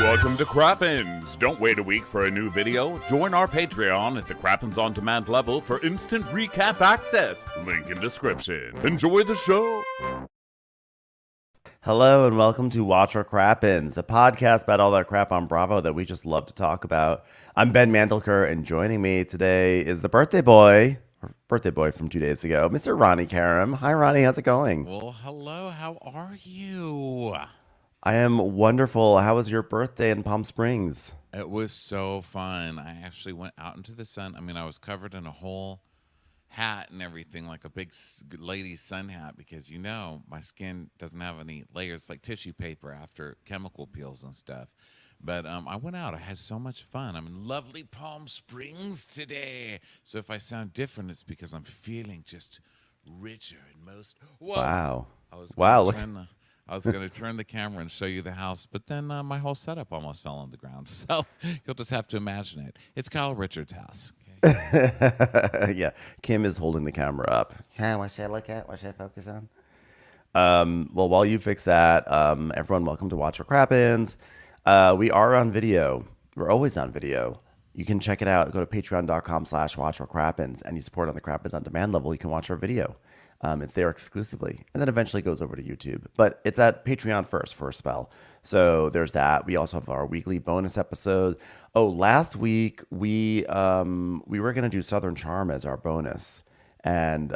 Welcome to Crappens. Don't wait a week for a new video. Join our Patreon at the Crappens On Demand level for instant recap access. Link in description. Enjoy the show. Hello and welcome to Watch What Crappens, a podcast about all that crap on Bravo that we just love to talk about. I'm Ben Mandelker, and joining me today is the birthday boy from 2 days ago, Mr. RHONY Karam. Hi, Ronnie. How's it going? Well, hello. How are you? I am wonderful. How was your birthday in Palm Springs? It was so fun. I actually went out into the sun. I mean, I was covered in a whole hat and everything, like a big lady's sun hat, because, you know, my skin doesn't have any layers, like tissue paper after chemical peels and stuff. But I went out. I had so much fun. I'm in lovely Palm Springs today. So if I sound different, it's because I'm feeling just richer and most... Whoa. Wow. I was going to turn the camera and show you the house, but then my whole setup almost fell on the ground. So you'll just have to imagine it. It's Kyle Richards' house. Okay? Yeah. Kim is holding the camera up. What should I look at? What should I focus on? Well, while you fix that, everyone, welcome to Watch What Crappens. We are on video. We're always on video. You can check it out. Go to patreon.com/watchwhatcrappens, and you support on the Crappens On Demand level. You can watch our video. It's there exclusively, and then eventually goes over to YouTube. But it's at Patreon first for a spell. So there's that. We also have our weekly bonus episode. Oh, last week we were going to do Southern Charm as our bonus. And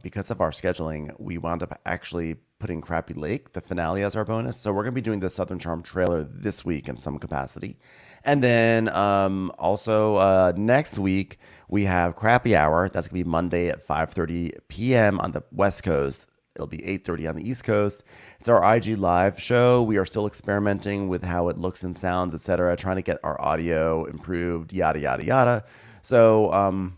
because of our scheduling, we wound up actually putting Crappy Lake, the finale, as our bonus. So we're going to be doing the Southern Charm trailer this week in some capacity. And then also next week, we have Crappy Hour. That's going to be Monday at 5:30 p.m. on the West Coast. It'll be 8:30 on the East Coast. It's our IG Live show. We are still experimenting with how it looks and sounds, etc., trying to get our audio improved, yada, yada, yada. So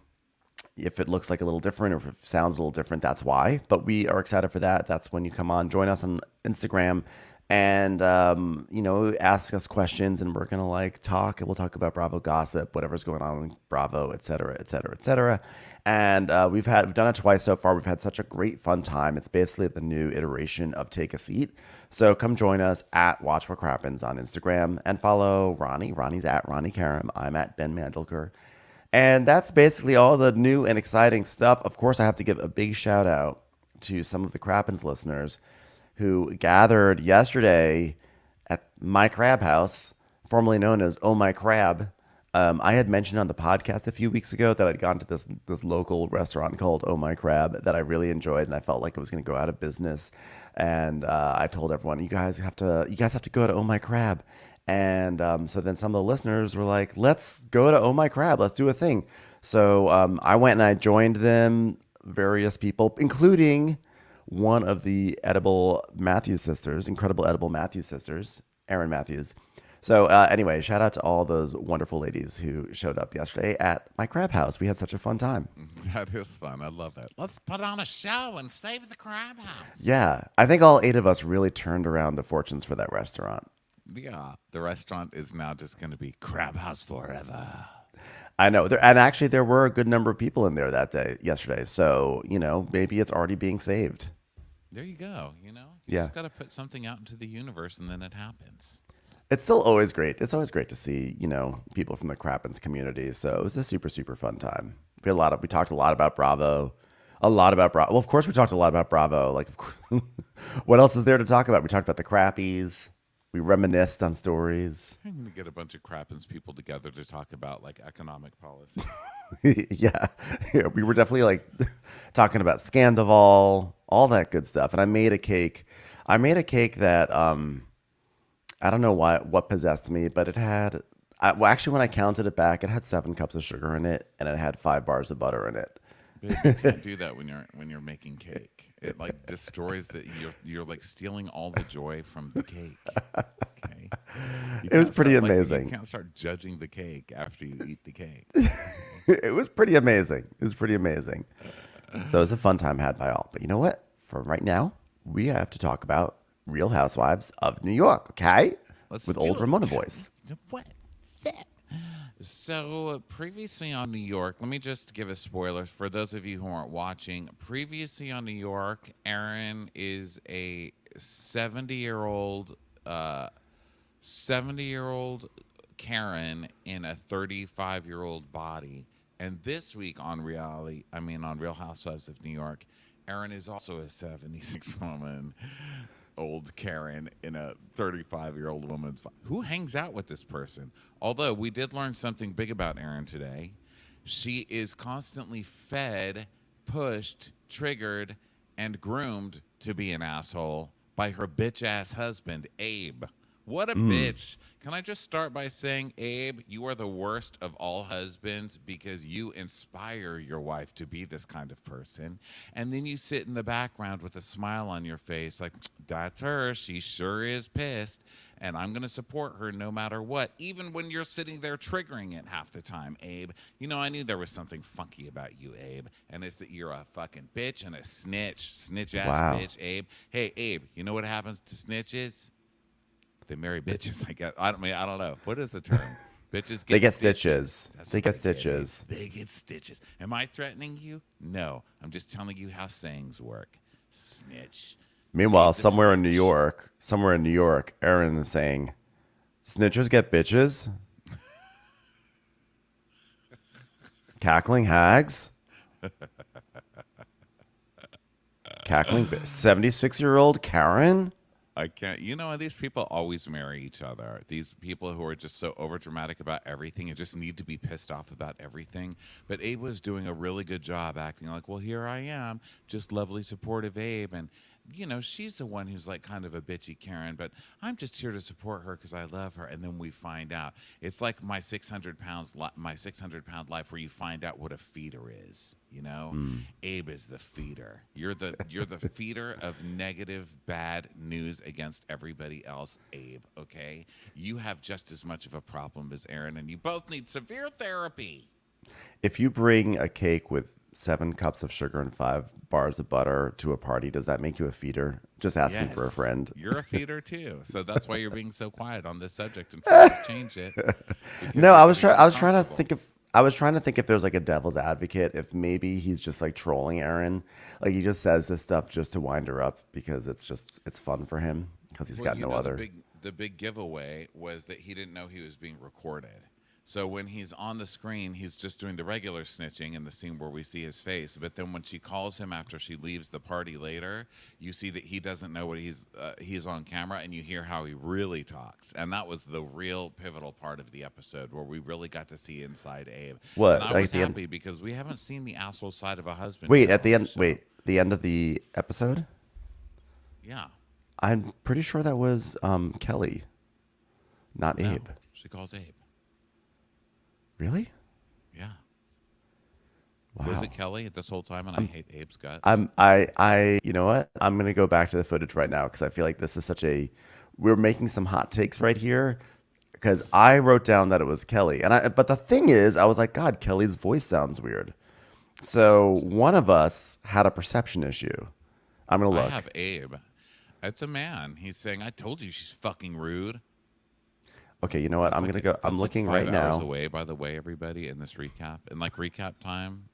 if it looks like a little different or if it sounds a little different, that's why. But we are excited for that. That's when you come on. Join us on Instagram and, ask us questions, and we're going to talk. We'll talk about Bravo gossip, whatever's going on in Bravo, et cetera, et cetera, et cetera. And we've done it twice so far. We've had such a great fun time. It's basically the new iteration of Take a Seat. So come join us at Watch What Crappens on Instagram and follow Ronnie. Ronnie's at RHONY Karam. I'm at Ben Mandelker. And that's basically all the new and exciting stuff. Of course, I have to give a big shout out to some of the Crappens listeners who gathered yesterday at my crab house, formerly known as Oh My Crab. I had mentioned on the podcast a few weeks ago that I'd gone to this local restaurant called Oh My Crab that I really enjoyed, and I felt like it was going to go out of business. And I told everyone, you guys have to go to Oh My Crab. And so then some of the listeners were like, let's go to Oh My Crab. Let's do a thing. So I went and I joined them, various people, including one of the incredible edible Matthews sisters, Erin Matthews. So anyway, shout out to all those wonderful ladies who showed up yesterday at my crab house. We had such a fun time. That is fun. I love that. Let's put on a show and save the crab house. Yeah. I think all 8 of us really turned around the fortunes for that restaurant. Yeah, the restaurant is now just going to be Crab House forever. I know. And actually, there were a good number of people in there yesterday. So, maybe it's already being saved. There you go. You Yeah. just got to put something out into the universe, and then it happens. It's still always great. It's always great to see, people from the Crappens community. So it was a super, super fun time. We talked a lot about Bravo. Well, of course, we talked a lot about Bravo. What else is there to talk about? We talked about the Crappies. We reminisced on stories. I'm going to get a bunch of Crappens people together to talk about economic policy. Yeah, we were definitely talking about Scandival, all that good stuff. And I made a cake. That I don't know what possessed me, but it had. Actually, when I counted it back, it had 7 cups of sugar in it, and it had 5 bars of butter in it. Babe, you can't do that when you're making cake. It destroys you're stealing all the joy from the cake. Okay. It was pretty amazing. You can't start judging the cake after you eat the cake. It was pretty amazing. So it was a fun time had by all. But you know what? For right now, we have to talk about Real Housewives of New York, okay? With old Ramona boys. What? So previously on New York, let me just give a spoiler for those of you who aren't watching. Previously on New York, Erin is a 70-year-old 70-year-old Karen in a 35-year-old body. And this week on on Real Housewives of New York, Erin is also a 76-woman old Karen in a 35-year-old woman's. Who hangs out with this person? Although we did learn something big about Erin today. She is constantly fed, pushed, triggered, and groomed to be an asshole by her bitch-ass husband, Abe. What a bitch. Can I just start by saying, Abe, you are the worst of all husbands because you inspire your wife to be this kind of person. And then you sit in the background with a smile on your face like, that's her. She sure is pissed. And I'm going to support her no matter what, even when you're sitting there triggering it half the time, Abe. You know, I knew there was something funky about you, Abe. And it's that you're a fucking bitch and a snitch. Snitch-ass bitch, Abe. Hey, Abe, you know what happens to snitches? They marry bitches, I guess. I don't know. What is the term? Bitches get stitches. They get stitches. They get stitches. Am I threatening you? No. I'm just telling you how sayings work. Snitch. Meanwhile, somewhere in New York, Erin is saying, snitches get bitches? Cackling hags? Cackling 76-year-old Karen? I can't. You know, these people always marry each other. These people who are just so overdramatic about everything and just need to be pissed off about everything. But Abe was doing a really good job acting like, well, here I am, just lovely, supportive Abe. And, you know, she's the one who's like kind of a bitchy Karen, but I'm just here to support her because I love her. And then we find out. It's like my 600-pound life where you find out what a feeder is. You know, Abe is the feeder. You're the feeder of negative, bad news against everybody else, Abe. Okay, you have just as much of a problem as Erin, and you both need severe therapy. If you bring a cake with 7 cups of sugar and 5 bars of butter to a party, does that make you a feeder? Just asking for a friend. You're a feeder too, so that's why you're being so quiet on this subject and trying to change it. No, I was trying to think if there's like a devil's advocate, if maybe he's just like trolling Erin, like he just says this stuff just to wind her up because it's fun for him because he's got no other. The big giveaway was that he didn't know he was being recorded. So when he's on the screen, he's just doing the regular snitching in the scene where we see his face. But then when she calls him after she leaves the party later, you see that he doesn't know what he's on camera, and you hear how he really talks. And that was the real pivotal part of the episode where we really got to see inside Abe. What? And I was happy because we haven't seen the asshole side of a husband. Wait, at the end. Wait, the end of the episode? Yeah. I'm pretty sure that was Kelly, not Abe. She calls Abe. Really? Yeah. Wow. Was it Kelly this whole time? And I hate Abe's guts. You know what? I'm gonna go back to the footage right now because I feel like this is we're making some hot takes right here. Because I wrote down that it was Kelly, but the thing is, I was like, God, Kelly's voice sounds weird. So one of us had a perception issue. I'm gonna look. I have Abe. It's a man. He's saying, "I told you she's fucking rude." Okay, you know what? I'm gonna go. I'm looking right now. Away, by the way, everybody, in this recap, in like recap time.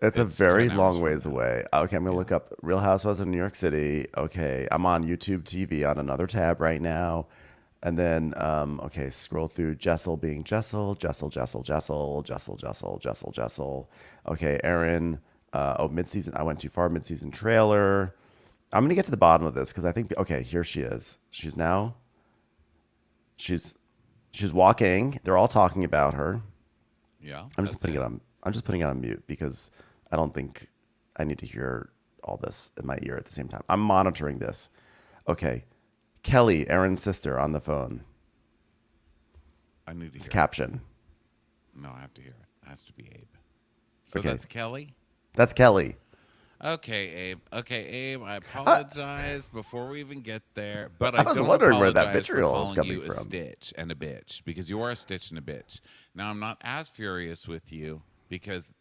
It's a very long ways away. Okay, I'm gonna look up Real Housewives of New York City. Okay, I'm on YouTube TV on another tab right now, and then okay, scroll through Jessel being Jessel. Okay, Erin. Mid-season. I went too far. Mid-season trailer. I'm gonna get to the bottom of this because I think here she is. She's walking. They're all talking about her. Yeah. I'm just putting it on mute because I don't think I need to hear all this in my ear at the same time. I'm monitoring this. Okay. Kelly, Erin's sister, on the phone. I need to hear caption. No, I have to hear it. It has to be Abe. So okay. That's Kelly? That's Kelly. Okay, Abe, I apologize before we even get there. But I was don't wondering where that apologize vitriol for is calling coming you from. A stitch and a bitch, because you are a stitch and a bitch. Now, I'm not as furious with you because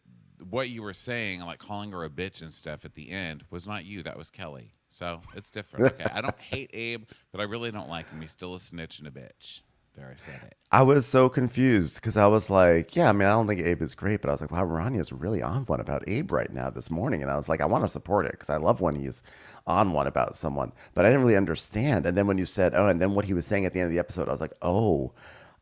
what you were saying, like calling her a bitch and stuff at the end, was not you. That was Kelly. So it's different. Okay, I don't hate Abe, but I really don't like him. He's still a snitch and a bitch. There, I said it. I was so confused because I was like, yeah, I mean, I don't think Abe is great, but I was like, wow, Ronnie is really on one about Abe right now this morning. And I was like, I want to support it because I love when he's on one about someone, but I didn't really understand. And then when you said, oh, and then what he was saying at the end of the episode, I was like, oh,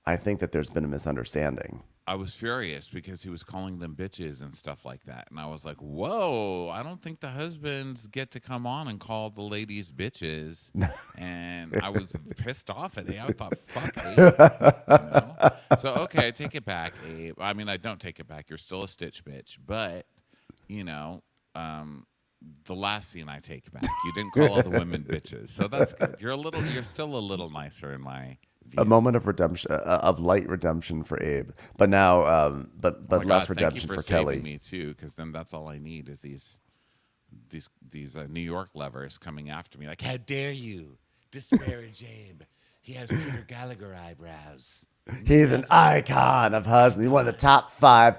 I think that there's been a misunderstanding. I was furious because he was calling them bitches and stuff like that. And I was like, whoa, I don't think the husbands get to come on and call the ladies bitches. And I was pissed off at it. I thought, fuck Abe. You know? So, okay, I take it back, Abe. I mean, I don't take it back. You're still a Stitch bitch. But, you know, the last scene I take back. You didn't call all the women bitches. So that's good. You're still a little nicer in my a moment of redemption, of light redemption for Abe, but now, but less redemption for Kelly. Me too, because then that's all I need is these New York lovers coming after me, like, how dare you disparage Abe? He has Peter Gallagher eyebrows. He's an icon of husband. He's one of the top 5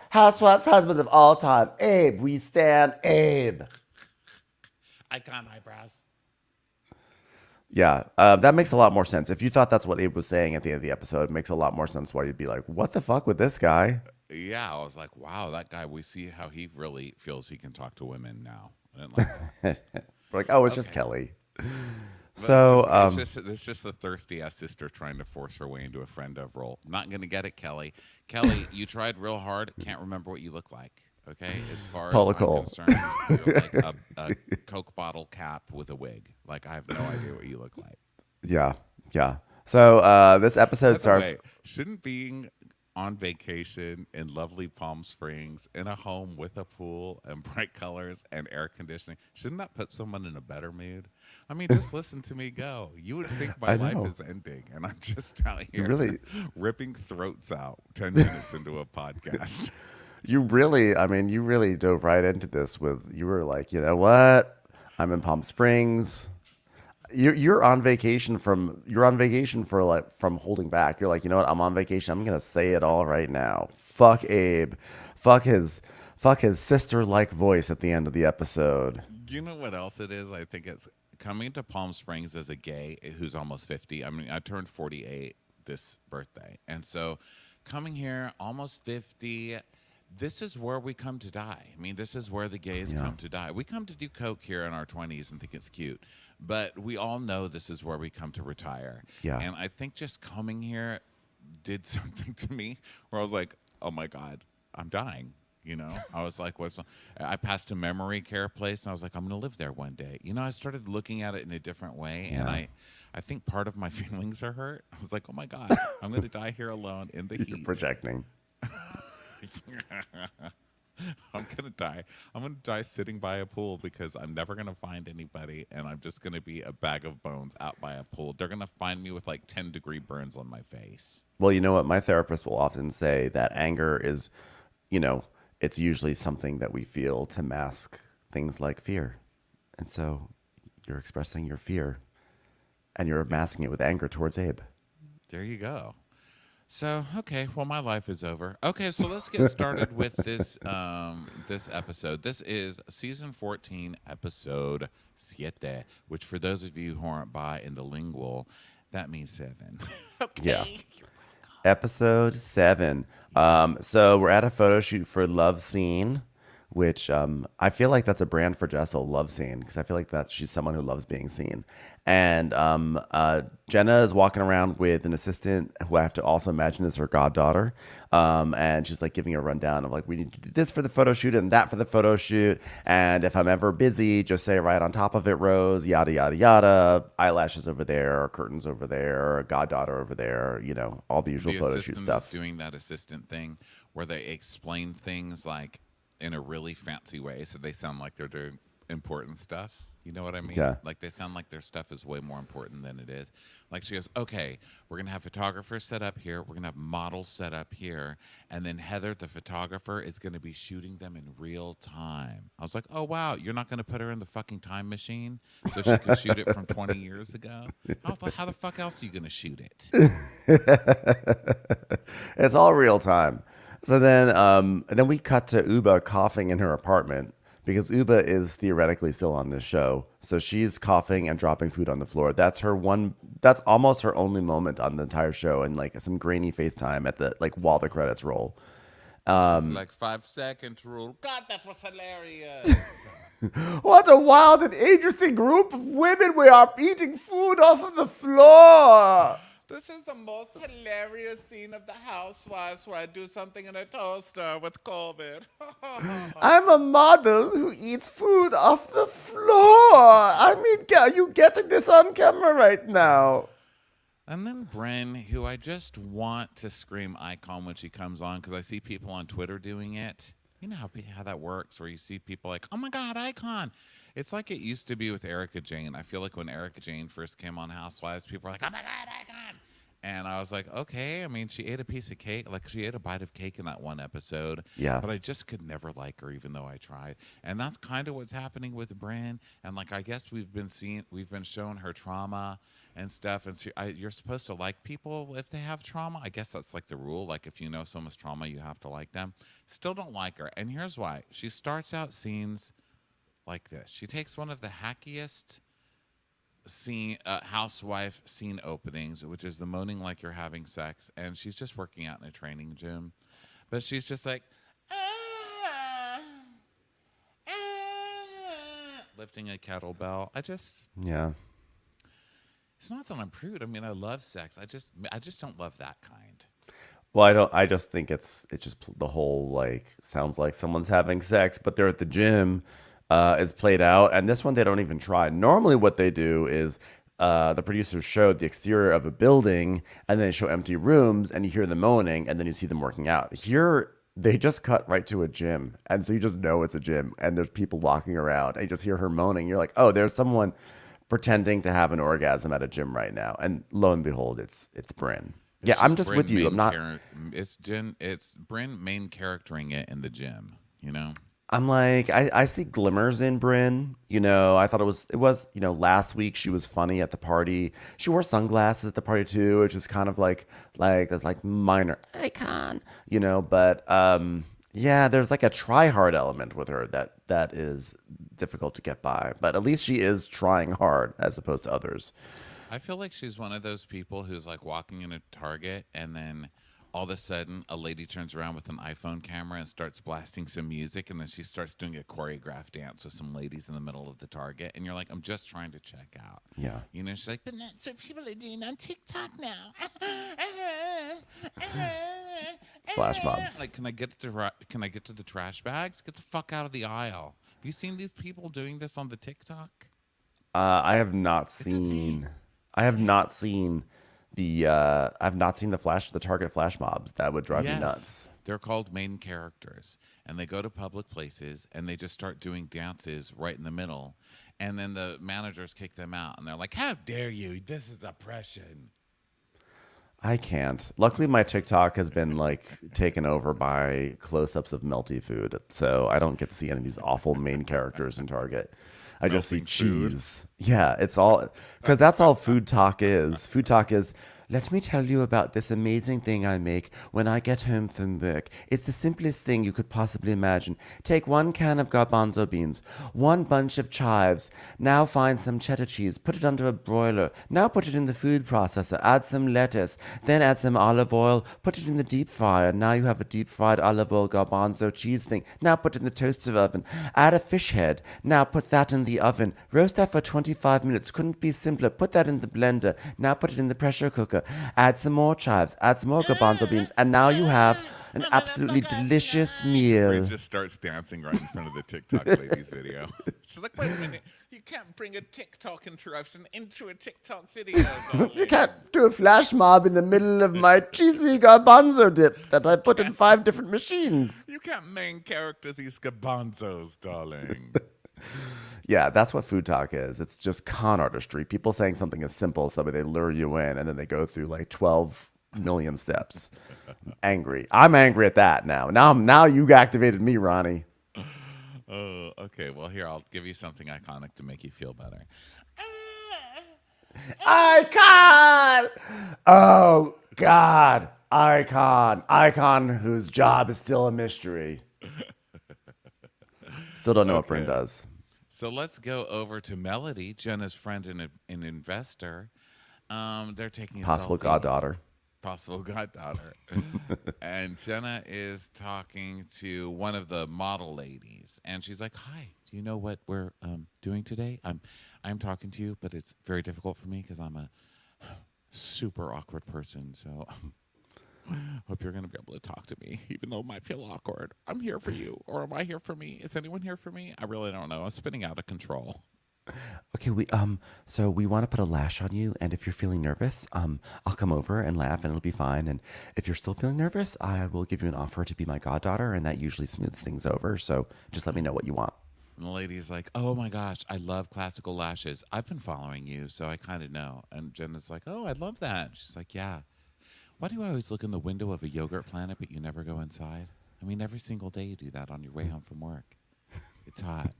housewives husbands of all time. Abe, we stand Abe. Icon eyebrows. Yeah, that makes a lot more sense. If you thought that's what Abe was saying at the end of the episode, it makes a lot more sense why you'd be like, what the fuck with this guy? Yeah, I was like, wow, that guy, we see how he really feels he can talk to women now. I didn't like that. We're like, oh, it's just Kelly. But so it's just the thirsty ass sister trying to force her way into a friend of role. Not going to get it, Kelly. Kelly, you tried real hard. Can't remember what you look like. Okay, as far as I'm concerned, you're like a Coke bottle cap with a wig. Like, I have no idea what you look like. Yeah. So this episode starts. Shouldn't being on vacation in lovely Palm Springs in a home with a pool and bright colors and air conditioning, shouldn't that put someone in a better mood? I mean, just listen to me go. You would think my life is ending, and I'm just out here ripping throats out 10 minutes into a podcast. You really dove right into this you were like, you know what? I'm in Palm Springs. You're on vacation from holding back. You're like, you know what? I'm on vacation. I'm going to say it all right now. Fuck Abe. Fuck his sister-like voice at the end of the episode. You know what else it is? I think it's coming to Palm Springs as a gay who's almost 50. I mean, I turned 48 this birthday. And so coming here almost 50, this is where we come to die. I mean, this is where the gays come to die. We come to do coke here in our 20s and think it's cute, but we all know this is where we come to retire. Yeah. And I think just coming here did something to me where I was like, oh my God, I'm dying. You know, I was like, I passed a memory care place and I was like, I'm going to live there one day. You know, I started looking at it in a different way. And I think part of my feelings are hurt. I was like, oh my God, I'm going to die here alone in the heat. You're projecting. I'm gonna die. I'm gonna die sitting by a pool because I'm never gonna find anybody, and I'm just gonna be a bag of bones out by a pool. They're gonna find me with like 10-degree burns on my face. Well, you know what? My therapist will often say that anger is, you know, it's usually something that we feel to mask things like fear, and so you're expressing your fear, and you're masking it with anger towards Abe. There you go. So, okay, well, my life is over. Okay, so let's get started with this this episode. This is season 14, episode 7, which for those of you who aren't bi in the lingual, that means 7. Okay. Yeah. Episode 7. So we're at a photo shoot for Love Scene, which I feel like that's a brand for Jessel, Love Scene, because I feel like that she's someone who loves being seen. And Jenna is walking around with an assistant who I have to also imagine is her goddaughter. And she's like giving a rundown of like, we need to do this for the photo shoot and that for the photo shoot. And if I'm ever busy, just say right on top of it, Rose, yada, yada, yada, eyelashes over there, curtains over there, goddaughter over there, you know, all the usual photo shoot stuff. Doing that assistant thing where they explain things like in a really fancy way so they sound like they're doing important stuff. You know what I mean? Yeah. Like they sound like their stuff is way more important than it is. Like she goes, okay, we're going to have photographers set up here. We're going to have models set up here. And then Heather, the photographer, is going to be shooting them in real time. I was like, oh, wow, you're not going to put her in the fucking time machine so she can shoot it from 20 years ago? How the fuck else are you going to shoot it? It's all real time. So then we cut to Uba coughing in her apartment because Uba is theoretically still on this show. So she's coughing and dropping food on the floor. That's her one that's almost her only moment on the entire show, and like some grainy FaceTime at the like while the credits roll. It's like 5 seconds rule. God, that was hilarious. What a wild and interesting group of women. We are eating food off of the floor. This is the most hilarious scene of the Housewives where I do something in a toaster with COVID. I'm a model who eats food off the floor. I mean, are you getting this on camera right now? And then Brynn, who I just want to scream icon when she comes on, because I see people on Twitter doing it. You know how that works, where you see people like, oh my God, icon. It's like it used to be with Erica Jane. I feel like when Erica Jane first came on Housewives, people were like, oh my God, icon. And I was like, okay. I mean, she ate a piece of cake. Like, she ate a bite of cake in that one episode. Yeah. But I just could never like her, even though I tried. And that's kind of what's happening with Brynn. And, like, I guess we've been shown her trauma and stuff. And so you're supposed to like people if they have trauma. I guess that's, like, the rule. Like, if you know someone's trauma, you have to like them. Still don't like her. And here's why. She starts out scenes like this. She takes one of the hackiest housewife scene openings, which is the moaning like you're having sex, and she's just working out in a training gym, but she's just like lifting a kettlebell. Yeah. It's not that I'm prude. I mean, I love sex. I just don't love that kind. Well, I just think it's just the whole like sounds like someone's having sex, but they're at the gym. Is played out, and this one they don't even try. Normally what they do is the producers show the exterior of a building and then they show empty rooms and you hear them moaning and then you see them working out. Here they just cut right to a gym, and so you just know it's a gym and there's people walking around and you just hear her moaning. You're like, oh, there's someone pretending to have an orgasm at a gym right now, and lo and behold, it's Brynn. Yeah, I'm just Brynn with you. I'm not. It's Brynn main charactering it in the gym. You know. I'm like, I see glimmers in Brynn. You know, I thought it was, you know, last week she was funny at the party. She wore sunglasses at the party too, which is kind of like that's like minor icon, you know, but yeah, there's like a try hard element with her that is difficult to get by. But at least she is trying hard as opposed to others. I feel like she's one of those people who's like walking in a Target and then all of a sudden a lady turns around with an iPhone camera and starts blasting some music, and then she starts doing a choreographed dance with some ladies in the middle of the Target, and you're like, I'm just trying to check out. Yeah. You know, she's like, but that's what people are doing on TikTok now. Flash mobs. Like, can I get to the trash bags? Get the fuck out of the aisle. Have you seen these people doing this on the TikTok? I have not seen the Target flash mobs. That would drive me nuts. They're called main characters, and they go to public places and they just start doing dances right in the middle, and then the managers kick them out and they're like, how dare you, this is oppression. I can't. Luckily my TikTok has been like taken over by close-ups of melty food, so I don't get to see any of these awful main characters in Target. I just see cheese. Yeah, it's all because that's all food talk is. Food talk is, let me tell you about this amazing thing I make when I get home from work. It's the simplest thing you could possibly imagine. Take 1 can of garbanzo beans, 1 bunch of chives. Now find some cheddar cheese, put it under a broiler. Now put it in the food processor, add some lettuce, then add some olive oil, put it in the deep fryer. Now you have a deep fried olive oil garbanzo cheese thing. Now put it in the toaster oven. Add a fish head. Now put that in the oven. Roast that for 25 minutes. Couldn't be simpler. Put that in the blender. Now put it in the pressure cooker. Add some more chives, add some more garbanzo beans, and now you have an absolutely delicious meal. Brynn just starts dancing right in front of the TikTok ladies video. She's like, wait a minute, you can't bring a TikTok interruption into a TikTok video. You can't do a flash mob in the middle of my cheesy garbanzo dip that I put in 5 different machines. You can't main character these garbanzos, darling. Yeah, that's what food talk is. It's just con artistry. People saying something as simple so that they lure you in, and then they go through like 12 million steps. Angry. I'm angry at that now. Now you activated me, Ronnie. Oh, okay. Well, here, I'll give you something iconic to make you feel better. Icon! Oh, God. Icon. Icon whose job is still a mystery. Still don't know what Brynn does. So let's go over to Melody, Jenna's friend and an investor. They're taking a Possible selfie. goddaughter. Possible goddaughter. And Jenna is talking to one of the model ladies, and she's like, "Hi, do you know what we're doing today? I'm talking to you, but it's very difficult for me because I'm a super awkward person. So hope you're gonna be able to talk to me, even though it might feel awkward. I'm here for you, or am I here for me? Is anyone here for me? I really don't know. I'm spinning out of control." Okay, so we want to put a lash on you, and if you're feeling nervous, I'll come over and laugh, and it'll be fine. And if you're still feeling nervous, I will give you an offer to be my goddaughter, and that usually smooths things over. So just let me know what you want. And the lady's like, "Oh my gosh, I love classical lashes. I've been following you, so I kind of know." And Jenna's like, "Oh, I love that." She's like, "Yeah. Why do you always look in the window of a yogurt planet, but you never go inside? I mean, every single day you do that on your way home from work. It's hot."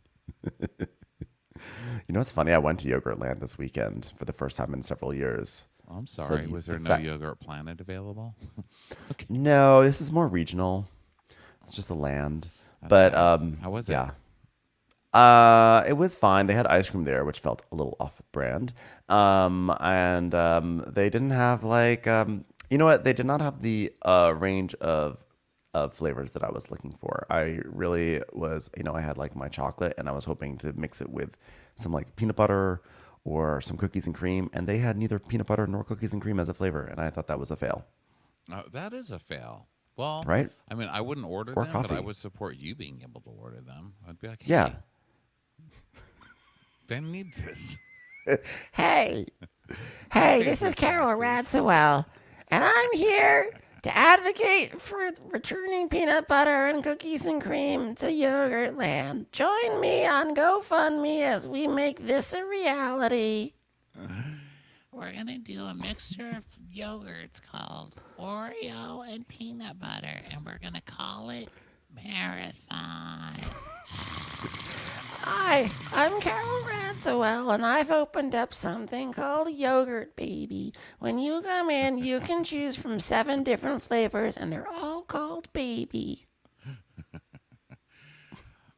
You know what's funny? I went to Yogurtland this weekend for the first time in several years. Oh, I'm sorry. Was there no yogurt planet available? Okay. No, this is more regional. It's just a land. Okay. But how was it? Yeah. It was fine. They had ice cream there, which felt a little off-brand. And they didn't have you know what? They did not have the range of flavors that I was looking for. I really was, I had like my chocolate, and I was hoping to mix it with some like peanut butter or some cookies and cream, and they had neither peanut butter nor cookies and cream as a flavor, and I thought that was a fail. That is a fail. Well, right? I mean, I wouldn't order or them, coffee. but I would support you being able to order them. I'd be like, "Hey, yeah, they need this." Hey, this is Carol Radswell, and I'm here to advocate for returning peanut butter and cookies and cream to Yogurtland. Join me on GoFundMe as we make this a reality. We're going to do a mixture of yogurts called Oreo and peanut butter, and we're going to call it Marathon. Hi, I'm Carol Radswell, and I've opened up something called Yogurt Baby. When you come in, you can choose from 7 different flavors, and they're all called Baby.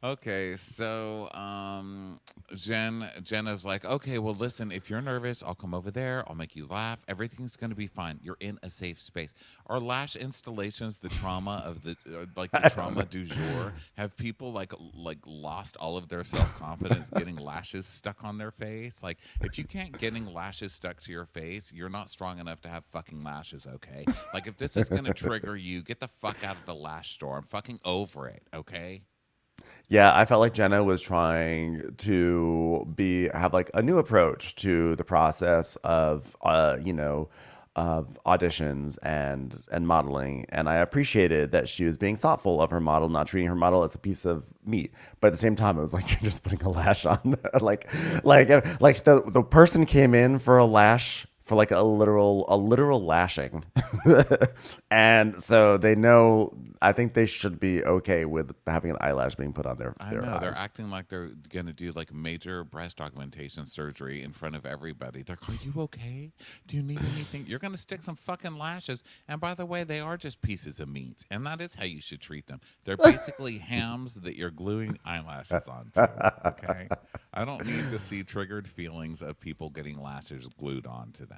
Okay, so Jenna's like, "Okay, well, listen, if you're nervous, I'll come over there. I'll make you laugh. Everything's going to be fine. You're in a safe space." Are lash installations the trauma of the trauma du jour? Have people like lost all of their self-confidence getting lashes stuck on their face? Like, if you can't getting lashes stuck to your face, you're not strong enough to have fucking lashes, okay? Like, if this is going to trigger you, get the fuck out of the lash store. I'm fucking over it, okay? Yeah, I felt like Jenna was trying to have like a new approach to the process of of auditions and modeling, and I appreciated that she was being thoughtful of her model, not treating her model as a piece of meat. But at the same time, it was like, you're just putting a lash on, like the person came in for a lash. For like a literal lashing. And so they know, I think they should be okay with having an eyelash being put on their I know, eyes. they're acting like they're going to do like major breast augmentation surgery in front of everybody. They're like, "Are you okay? Do you need anything?" You're going to stick some fucking lashes. And by the way, they are just pieces of meat. And that is how you should treat them. They're basically hams that you're gluing eyelashes onto. Okay? I don't need to see triggered feelings of people getting lashes glued onto them.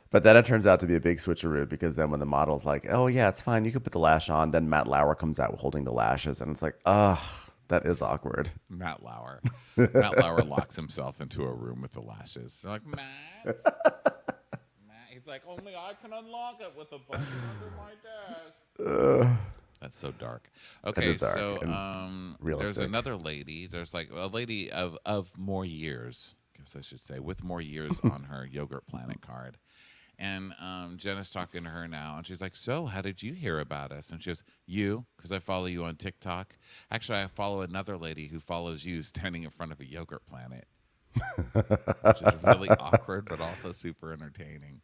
But then it turns out to be a big switcheroo, because then when the model's like, "Oh yeah, it's fine, you can put the lash on," then Matt Lauer comes out holding the lashes, and it's like, ugh, that is awkward. Matt Lauer. Matt Lauer locks himself into a room with the lashes. They're like, "Matt." He's like, "Only I can unlock it with a button under my desk." That's so dark. Okay, dark so and there's realistic. another lady. There's like a lady of more years, I guess I should say, with more years on her Yogurt Planet card. And Jenna's talking to her now, and she's like, "So, how did you hear about us?" And she goes, "You, because I follow you on TikTok. Actually, I follow another lady who follows you standing in front of a Yogurt Planet," which is really awkward, but also super entertaining.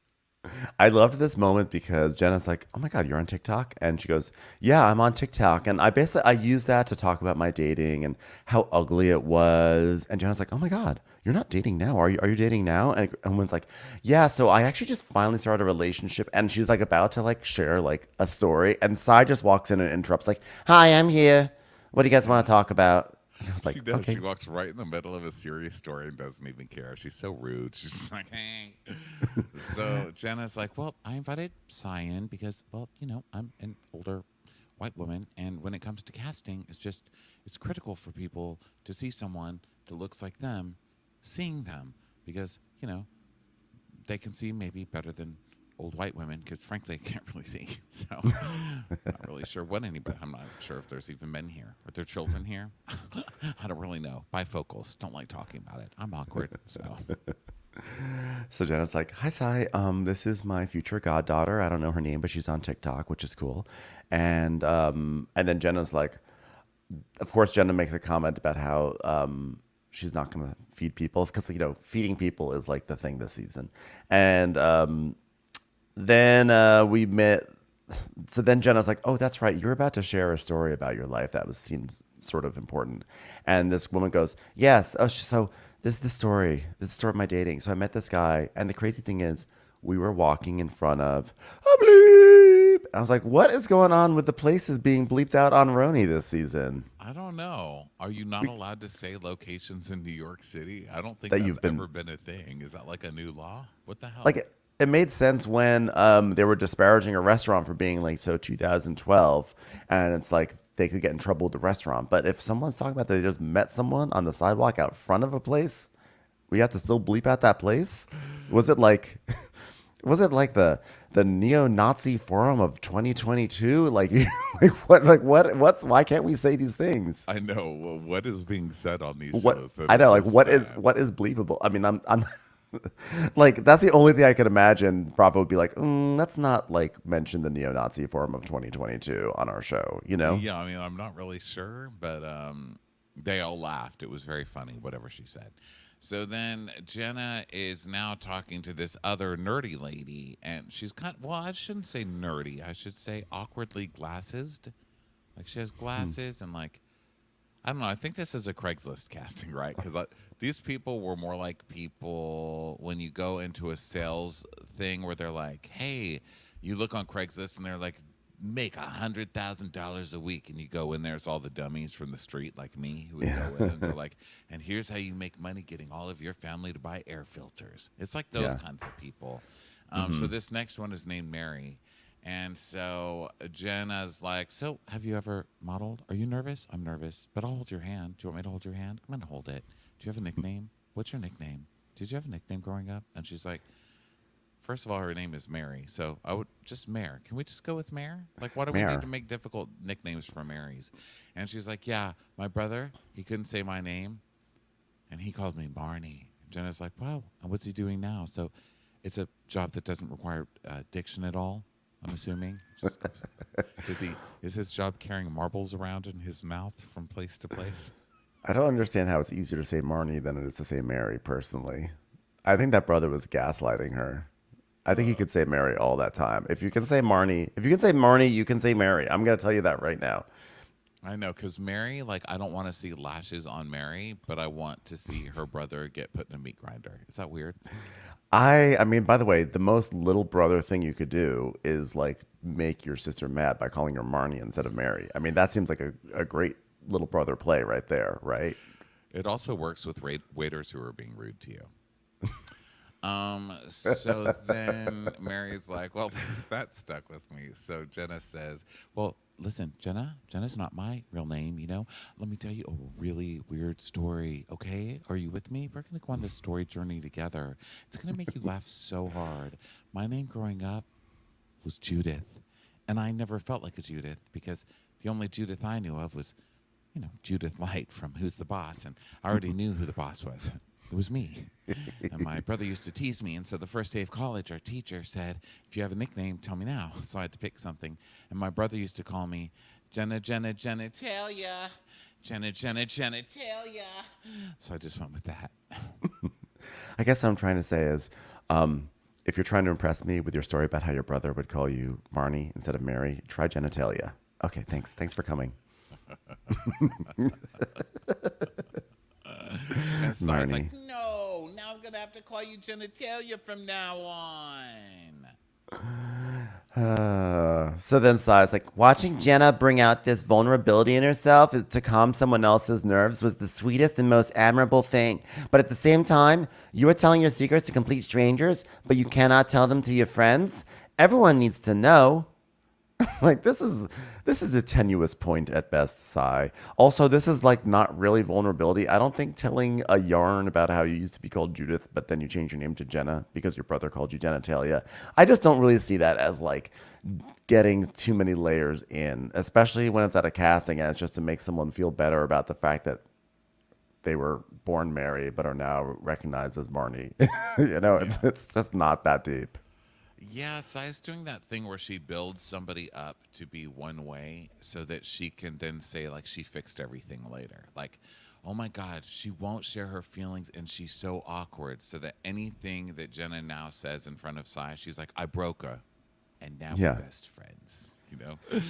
I loved this moment because Jenna's like, "Oh my God, you're on TikTok?" And she goes, "Yeah, I'm on TikTok." And I use that to talk about my dating and how ugly it was. And Jenna's like, "Oh my God, you're not dating now. Are you dating now?" And everyone's like, "Yeah, so I actually just finally started a relationship." And she's like about to like share like a story. And Sai just walks in and interrupts like, "Hi, I'm here. What do you guys want to talk about?" And I was like, She does. okay. She walks right in the middle of a serious story and doesn't even care. She's so rude. She's just like, hey. So Jenna's like, well, I invited Cy in because, well, you know, I'm an older white woman, and when it comes to casting, it's critical for people to see someone that looks like them, seeing them, because, you know, they can see maybe better than old white women, because frankly, I can't really see. So not really sure what anybody, I'm not sure if there's even men here. Are there children here? I don't really know. Bifocals. Don't like talking about it. I'm awkward. So Jenna's like, hi, Cy. This is my future goddaughter. I don't know her name, but she's on TikTok, which is cool. And then Jenna's like, of course, Jenna makes a comment about how she's not going to feed people because, you know, feeding people is like the thing this season. And then we met. So then Jenna's like, oh, that's right. You're about to share a story about your life that seems sort of important. And this woman goes, yes. Oh, so this is the story. This is the story of my dating. So I met this guy. And the crazy thing is we were walking in front of a bleep. I was like, what is going on with the places being bleeped out on RHONY this season? I don't know. Are you not allowed to say locations in New York City? I don't think That that's you've been- ever been a thing. Is that like a new law? What the hell? Like it made sense when they were disparaging a restaurant for being like so 2012, and it's like they could get in trouble with the restaurant. But if someone's talking about that they just met someone on the sidewalk out front of a place, we have to still bleep out that place. Was it like the neo-Nazi forum of 2022? Like what's why can't we say these things? I know. Well, what is being said on these What shows? that I know, are like this what is bleepable? I mean, I'm like, that's the only thing I could imagine. Bravo would be like, let's not like mention the neo-Nazi forum of 2022 on our show, you know? Yeah, I mean, I'm not really sure, but they all laughed. It was very funny, whatever she said. So then Jenna is now talking to this other nerdy lady, and she's well, I shouldn't say nerdy. I should say awkwardly glassed. Like she has glasses and like, I don't know. I think this is a Craigslist casting, right? Because these people were more like people when you go into a sales thing where they're like, hey, you look on Craigslist and they're like, make $100,000 a week, and you go in there's all the dummies from the street like me who would go in and they're like, and here's how you make money getting all of your family to buy air filters. It's like those kinds of people. So this next one is named Mary. And so Jenna's like, so have you ever modeled? Are you nervous? I'm nervous, but I'll hold your hand. Do you want me to hold your hand? I'm going to hold it. Do you have a nickname? What's your nickname? Did you have a nickname growing up? And she's like, first of all, her name is Mary. So I would just Mare. Can we just go with Mare? Like, why do we Mare. need to make difficult nicknames for Marys? And she's like, yeah, my brother, he couldn't say my name, and he called me Barney. Jenna's like, wow, and what's he doing now? So it's a job that doesn't require diction at all, I'm assuming. Is his job carrying marbles around in his mouth from place to place? I don't understand how it's easier to say Marnie than it is to say Mary, personally. I think that brother was gaslighting her. I think he could say Mary all that time. If you can say Marnie, you can say Mary. I'm going to tell you that right now. I know, because Mary, like, I don't want to see lashes on Mary, but I want to see her brother get put in a meat grinder. Is that weird? I mean, by the way, the most little brother thing you could do is like make your sister mad by calling her Marnie instead of Mary. I mean, that seems like a great little brother play right there, right? It also works with waiters who are being rude to you. So then Mary's like, well, that stuck with me. So Jenna says, well, listen, Jenna's not my real name, you know. Let me tell you a really weird story, okay? Are you with me? We're going to go on this story journey together. It's going to make you laugh so hard. My name growing up was Judith, and I never felt like a Judith because the only Judith I knew of was, you know, Judith Light from Who's the Boss, and I already knew who the boss was. It was me. And my brother used to tease me. And so the first day of college, our teacher said, if you have a nickname, tell me now. So I had to pick something. And my brother used to call me Jenna, tell ya. Jenna, tell ya. So I just went with that. I guess what I'm trying to say is, if you're trying to impress me with your story about how your brother would call you Marnie instead of Mary, try genitalia. Okay, thanks. Thanks for coming. And so I was like, Marnie. no, now I'm going to have to call you genitalia from now on. So then Sai's like, watching Jenna bring out this vulnerability in herself to calm someone else's nerves was the sweetest and most admirable thing. But at the same time, you are telling your secrets to complete strangers, but you cannot tell them to your friends. Everyone needs to know. Like this is a tenuous point at best, Sai. Also, this is like not really vulnerability. I don't think telling a yarn about how you used to be called Judith, but then you change your name to Jenna because your brother called you genitalia. I just don't really see that as like getting too many layers in, especially when it's at a casting and it's just to make someone feel better about the fact that they were born Mary but are now recognized as Barney. It's just not that deep. Yeah, Sai's doing that thing where she builds somebody up to be one way so that she can then say, like, she fixed everything later. Like, oh my God, she won't share her feelings and she's so awkward. So that anything that Jenna now says in front of Sai, she's like, I broke her. And now we're best friends. But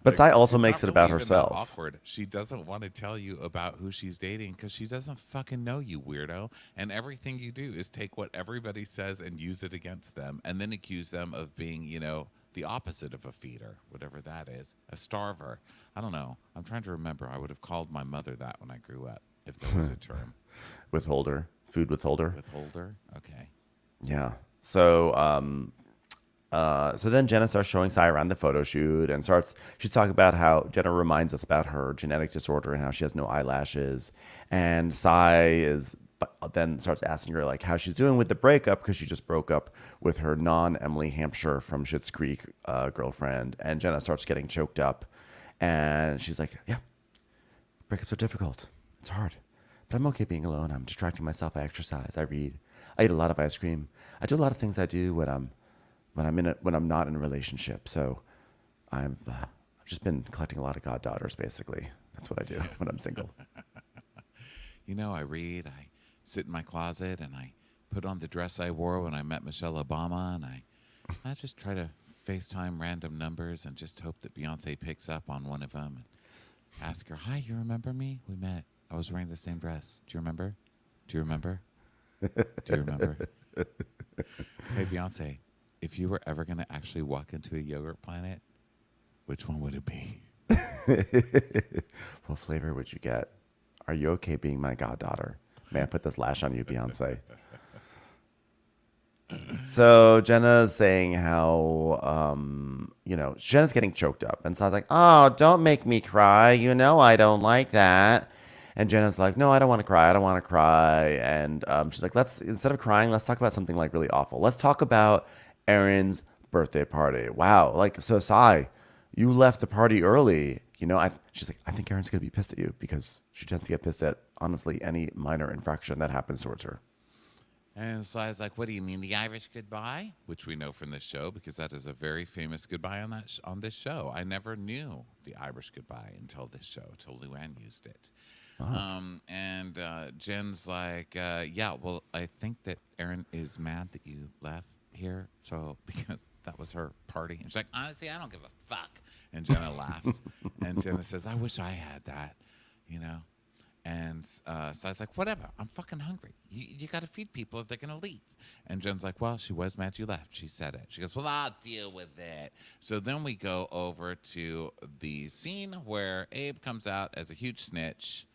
Like, Sai also she's makes not it about really even that herself. awkward. She doesn't want to tell you about who she's dating because she doesn't fucking know you, weirdo. And everything you do is take what everybody says and use it against them, and then accuse them of being, the opposite of a feeder, whatever that is, a starver. I don't know. I'm trying to remember. I would have called my mother that when I grew up, if there was a term. Withholder, food withholder. Withholder. Okay. Yeah. So then Jenna starts showing Sai around the photo shoot and she's talking about how Jenna reminds us about her genetic disorder and how she has no eyelashes. And Sai then starts asking her like how she's doing with the breakup because she just broke up with her non-Emily Hampshire from Schitt's Creek girlfriend. And Jenna starts getting choked up and she's like, yeah, breakups are difficult. It's hard. But I'm okay being alone. I'm distracting myself. I exercise. I read. I eat a lot of ice cream. I do a lot of things I do when I'm not in a relationship. So I've just been collecting a lot of goddaughters, basically. That's what I do when I'm single. I read, I sit in my closet, and I put on the dress I wore when I met Michelle Obama, and I just try to FaceTime random numbers and just hope that Beyonce picks up on one of them and ask her, hi, you remember me? We met. I was wearing the same dress. Do you remember? Do you remember? Do you remember? Hey, Beyonce. If you were ever going to actually walk into a yogurt planet, which one would it be? What flavor would you get? Are you okay being my goddaughter? May I put this lash on you, Beyonce? So Jenna's saying how, Jenna's getting choked up. And Sai's like, oh, don't make me cry. I don't like that. And Jenna's like, no, I don't want to cry. I don't want to cry. And she's like, instead of crying, let's talk about something like really awful. Let's talk about Erin's birthday party. Wow. Like, so Sai, you left the party early. She's like, I think Erin's going to be pissed at you because she tends to get pissed at, honestly, any minor infraction that happens towards her. And Sai's like, what do you mean, the Irish goodbye? Which we know from this show because that is a very famous goodbye on this show. I never knew the Irish goodbye until this show, till Luann used it. Oh. And Jen's like, yeah, well, I think that Erin is mad that you left here, so because that was her party. And she's like, honestly, I don't give a fuck. And Jenna laughs. And Jenna says, I wish I had that, And so I was like, whatever, I'm fucking hungry. You got to feed people if they're going to leave. And Jen's like, well, she was mad you left. She said it. She goes, well, I'll deal with it. So then we go over to the scene where Abe comes out as a huge snitch.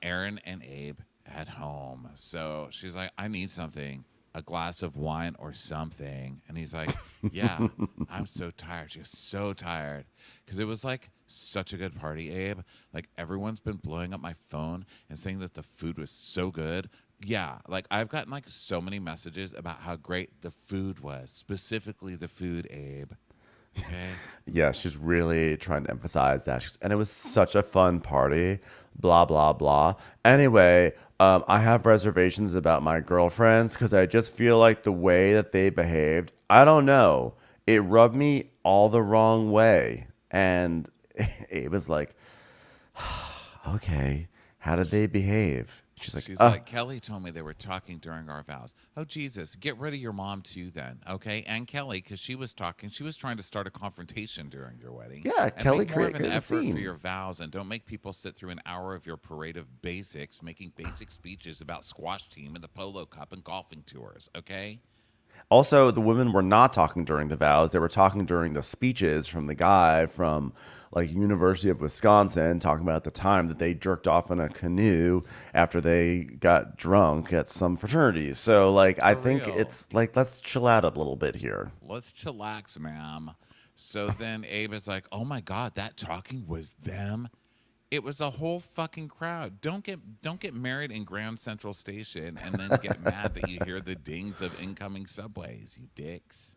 Erin and Abe at home. So she's like, I need something, a glass of wine or something. And he's like, yeah, I'm so tired. She goes, so tired. Because it was like such a good party, Abe. Like everyone's been blowing up my phone and saying that the food was so good. Yeah, like I've gotten like so many messages about how great the food was, specifically the food, Abe. Okay. Yeah, she's really trying to emphasize that. And it was such a fun party, blah, blah, blah. Anyway, I have reservations about my girlfriends because I just feel like the way that they behaved, I don't know. It rubbed me all the wrong way. And it was like, okay, how did they behave? She's like, Kelly told me they were talking during our vows. Oh, Jesus, get rid of your mom too then, okay? And Kelly, because she was talking, she was trying to start a confrontation during your wedding. Yeah, and Kelly make more of created an a effort scene for your vows, and don't make people sit through an hour of your parade of basics, making basic speeches about squash team and the polo cup and golfing tours, okay? Also, the women were not talking during the vows. They were talking during the speeches from the guy from like University of Wisconsin, talking about the time that they jerked off in a canoe after they got drunk at some fraternity. So, like, I think real. it's like, let's chill out a little bit here. Let's chillax, ma'am. So then Abe is like, oh my God, that talking was them. It was a whole fucking crowd. Don't get married in Grand Central Station and then get mad that you hear the dings of incoming subways, you dicks.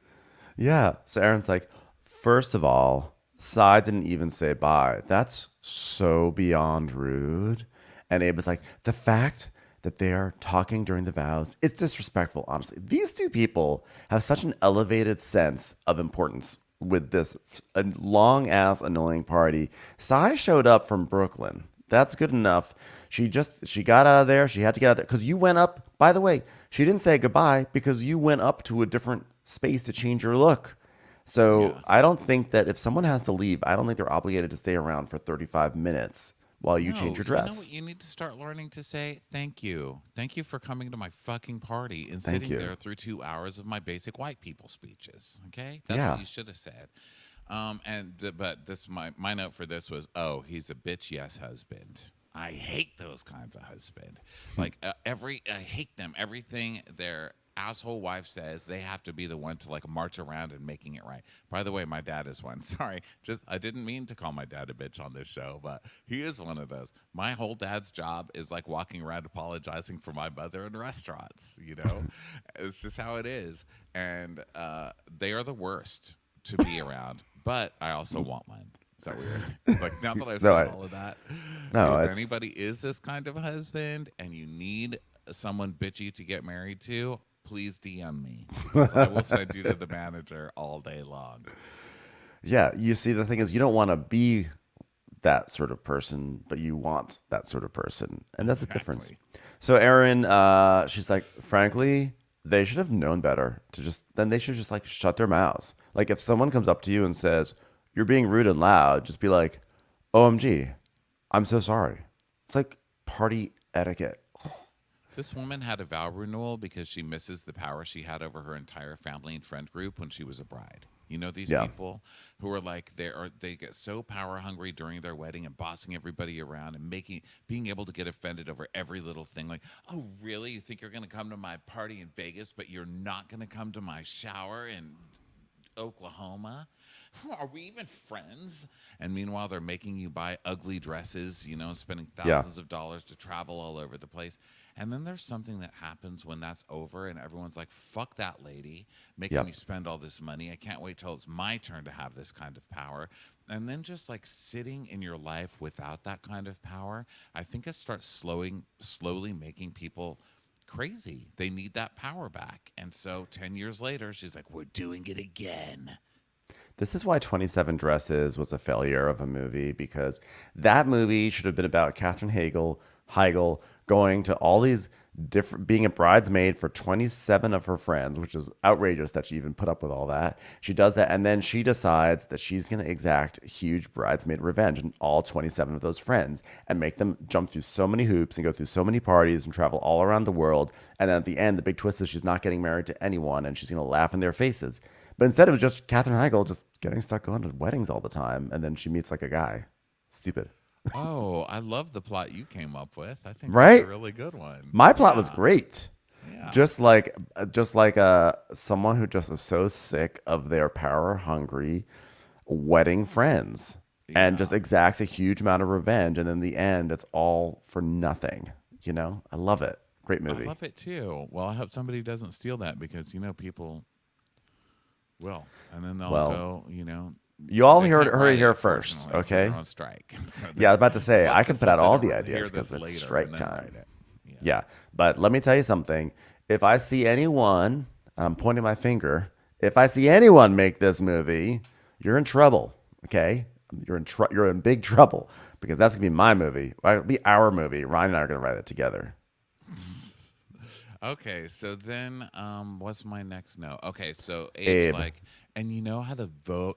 Yeah. So Erin's like, first of all, Sai didn't even say bye. That's so beyond rude. And Abe was like, the fact that they are talking during the vows, it's disrespectful, honestly. These two people have such an elevated sense of importance with this long ass annoying party. Sai showed up from Brooklyn. That's good enough. She got out of there. She had to get out of there because you went up. By the way, she didn't say goodbye because you went up to a different space to change your look. So I don't think that if someone has to leave, I don't think they're obligated to stay around for 35 minutes while you change your dress. You know what you need to start learning to say? Thank you. Thank you for coming to my fucking party and sitting there through 2 hours of my basic white people speeches. Okay? That's what you should have said. But this my note for this was, oh, he's a bitch yes husband. I hate those kinds of husband. Like I hate them. Everything their asshole wife says, they have to be the one to like march around and making it right. By the way, my dad is one. Sorry, I didn't mean to call my dad a bitch on this show, but he is one of those. My whole dad's job is like walking around apologizing for my mother in restaurants. You know, it's just how it is, and they are the worst to be around. But I also want one. Is that weird? Like, now that I've said all of that, if anybody is this kind of husband and you need someone bitchy to get married to, please DM me because I will send you to the manager all day long. Yeah, you see, the thing is, you don't want to be that sort of person, but you want that sort of person, and that's the difference. So Erin, she's like, frankly, they should have known better then they should just like shut their mouths. Like if someone comes up to you and says, you're being rude and loud, just be like, OMG, I'm so sorry. It's like party etiquette. This woman had a vow renewal because she misses the power she had over her entire family and friend group when she was a bride. You know these people who are like they get so power hungry during their wedding and bossing everybody around and being able to get offended over every little thing. Like, oh really? You think you're gonna come to my party in Vegas, but you're not gonna come to my shower in Oklahoma? Are we even friends? And meanwhile, they're making you buy ugly dresses, you know, spending thousands of dollars to travel all over the place. And then there's something that happens when that's over and everyone's like, fuck that lady, making me spend all this money. I can't wait till it's my turn to have this kind of power. And then just like sitting in your life without that kind of power, I think it starts slowly making people crazy. They need that power back. And so 10 years later, she's like, we're doing it again. This is why 27 Dresses was a failure of a movie, because that movie should have been about Katherine Heigl going to all these different, being a bridesmaid for 27 of her friends, which is outrageous that she even put up with all that. She does that, and then she decides that she's going to exact huge bridesmaid revenge on all 27 of those friends and make them jump through so many hoops and go through so many parties and travel all around the world. And then at the end, the big twist is she's not getting married to anyone, and she's going to laugh in their faces. But instead of just Katherine Heigl just getting stuck going to weddings all the time, and then she meets like a guy. Stupid. Oh, I love the plot you came up with. I think right? That's a really good one. My plot was great. Yeah. Just like someone who just is so sick of their power hungry wedding friends and just exacts a huge amount of revenge, and in the end, it's all for nothing. You know, I love it. Great movie. I love it too. Well, I hope somebody doesn't steal that because people will, and then they'll go. You know. You all heard it here first, okay? On strike. So yeah, I was about to say, I can put out all the hear ideas this because it's later strike and then time. write it. Yeah, but let me tell you something. If I see anyone, I'm pointing my finger, if I see anyone make this movie, you're in trouble, okay? You're in big trouble because that's going to be my movie. It'll be our movie. Ryan and I are going to write it together. Okay, so then what's my next note? Okay, so Abe. Abe's like, and you know how the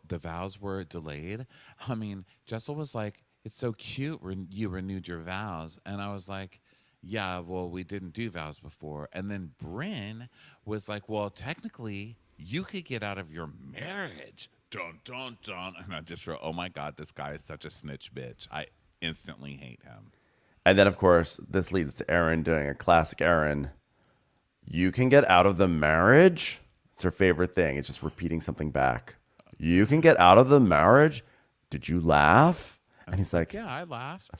vows were delayed? I mean, Jessel was like, it's so cute you renewed your vows. And I was like, yeah, well, we didn't do vows before. And then Brynn was like, well, technically, you could get out of your marriage. Dun, dun, dun. And I just wrote, oh my God, this guy is such a snitch bitch. I instantly hate him. And then, of course, this leads to Erin doing a classic Erin. You can get out of the marriage? It's her favorite thing. It's just repeating something back. You can get out of the marriage? Did you laugh? And he's like, Yeah, I laughed.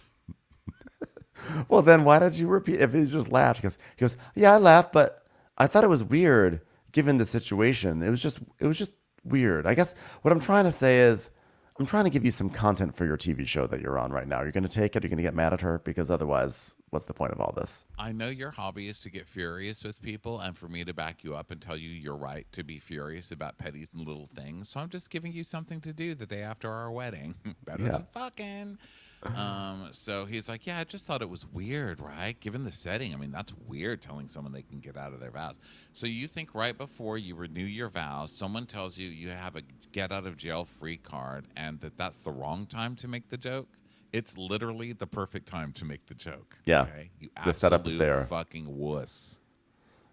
well, then why did you repeat? If he just laughed, he goes, yeah, I laughed, but I thought it was weird given the situation. It was just weird. I guess what I'm trying to say is I'm trying to give you some content for your TV show that you're on right now. You're going to take it. You're going to get mad at her because otherwise, what's the point of all this? I know your hobby is to get furious with people and for me to back you up and tell you you're right to be furious about petty little things. So I'm just giving you something to do the day after our wedding. Better than fucking. So he's like, yeah, I just thought it was weird, right? Given the setting. I mean, that's weird telling someone they can get out of their vows. So you think right before you renew your vows, someone tells you you have a get out of jail free card and that's the wrong time to make the joke? It's literally the perfect time to make the joke. Yeah. Okay? You The setup is absolute there. fucking wuss.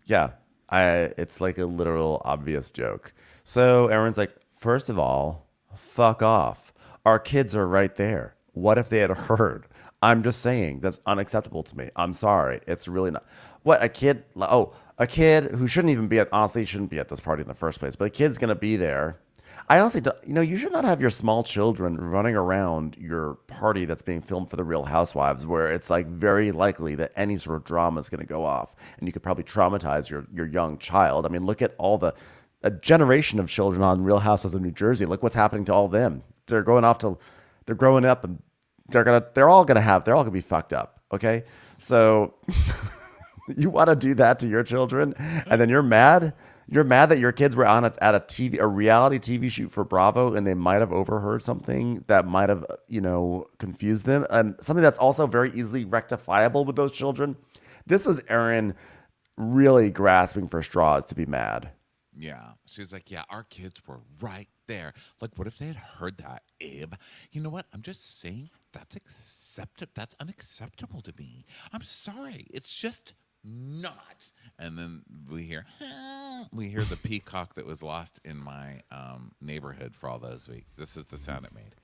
Yeah. It's like a literal obvious joke. So Erin's like, first of all, fuck off. Our kids are right there. What if they had heard? I'm just saying that's unacceptable to me. I'm sorry. It's really not. What, a kid? Oh, a kid who shouldn't even be honestly shouldn't be at this party in the first place, but a kid's going to be there. I honestly don't, you should not have your small children running around your party that's being filmed for the Real Housewives, where it's like very likely that any sort of drama is going to go off and you could probably traumatize your young child. I mean, look at a generation of children on Real Housewives of New Jersey. Look what's happening to all of them. They're growing up and they're all gonna be fucked up. Okay. So you want to do that to your children and then you're mad that your kids were at a reality TV shoot for Bravo and they might have overheard something that might have, confused them, and something that's also very easily rectifiable with those children. This was Erin really grasping for straws to be mad. Yeah. She was like, yeah, our kids were right there. Like, what if they had heard that, Abe? You know what? I'm just saying that's unacceptable to me. I'm sorry. It's just not. And then we hear the peacock that was lost in my neighborhood for all those weeks. This is the sound it made.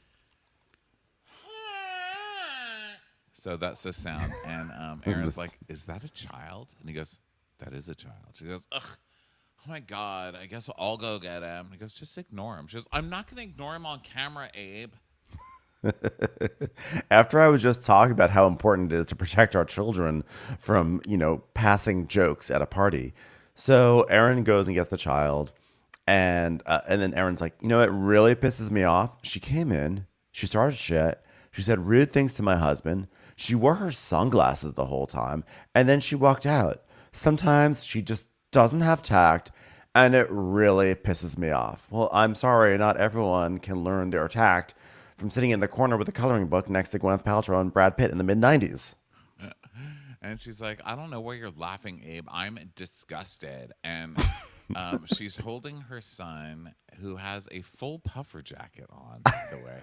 So that's the sound. And Erin's like, is that a child? And he goes, that is a child. She goes, ugh. Oh my God, I guess I'll go get him. He goes, just ignore him. She goes, I'm not going to ignore him on camera, Abe. After I was just talking about how important it is to protect our children from, passing jokes at a party. So Erin goes and gets the child. And then Erin's like, it really pisses me off. She came in. She started shit. She said rude things to my husband. She wore her sunglasses the whole time. And then she walked out. Sometimes she just doesn't have tact, and it really pisses me off. Well, I'm sorry, not everyone can learn their tact from sitting in the corner with a coloring book next to Gwyneth Paltrow and Brad Pitt in the mid-90s. And she's like, I don't know why you're laughing, Abe. I'm disgusted. And she's holding her son, who has a full puffer jacket on, by the way.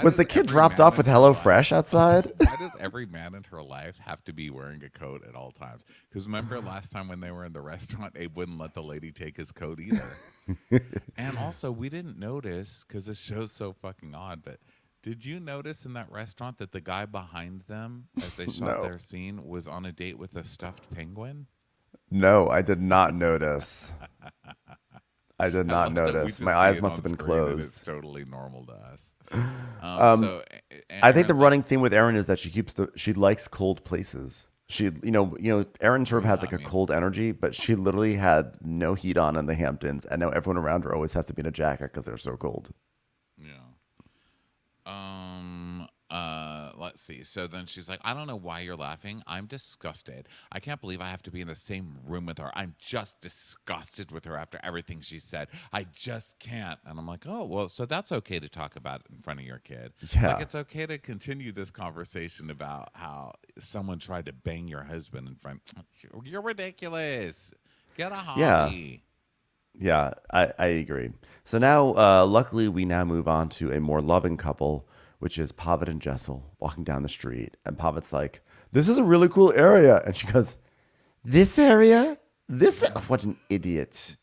Was the kid dropped off with HelloFresh outside? Why does every man in her life have to be wearing a coat at all times? Because remember last time when they were in the restaurant, Abe wouldn't let the lady take his coat either. And also, we didn't notice, because this show's so fucking odd, but did you notice in that restaurant that the guy behind them, as they shot their scene, was on a date with a stuffed penguin? No, I did not notice. I did not notice. My eyes must have been closed. It's totally normal to us. I think the running theme with Erin is that she likes cold places. She, Erin sort of has a cold energy, but she literally had no heat on in the Hamptons, and now everyone around her always has to be in a jacket because they're so cold. Yeah. Let's see. So then she's like, I don't know why you're laughing. I'm disgusted. I can't believe I have to be in the same room with her. I'm just disgusted with her after everything she said. I just can't. And I'm like, oh, well, so that's okay to talk about it in front of your kid. Yeah. Like, it's okay to continue this conversation about how someone tried to bang your husband in front. You're ridiculous. Get a hobby. Yeah, I agree. So now, luckily, we now move on to a more loving couple, which is Pavitt and Jessel walking down the street. And Pavitt's like, this is a really cool area. And she goes, this area? What an idiot.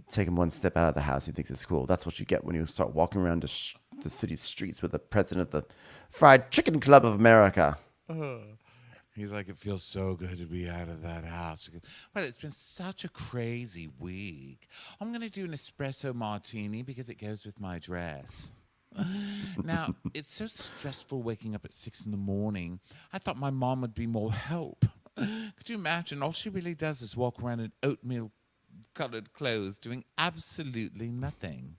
Take him one step out of the house. He thinks it's cool. That's what you get when you start walking around the city's streets with the president of the Fried Chicken Club of America. He's like, it feels so good to be out of that house. But it's been such a crazy week. I'm going to do an espresso martini because it goes with my dress. Now, it's so stressful waking up at 6 a.m. I thought my mom would be more help. Could you imagine? All she really does is walk around in oatmeal-colored clothes doing absolutely nothing.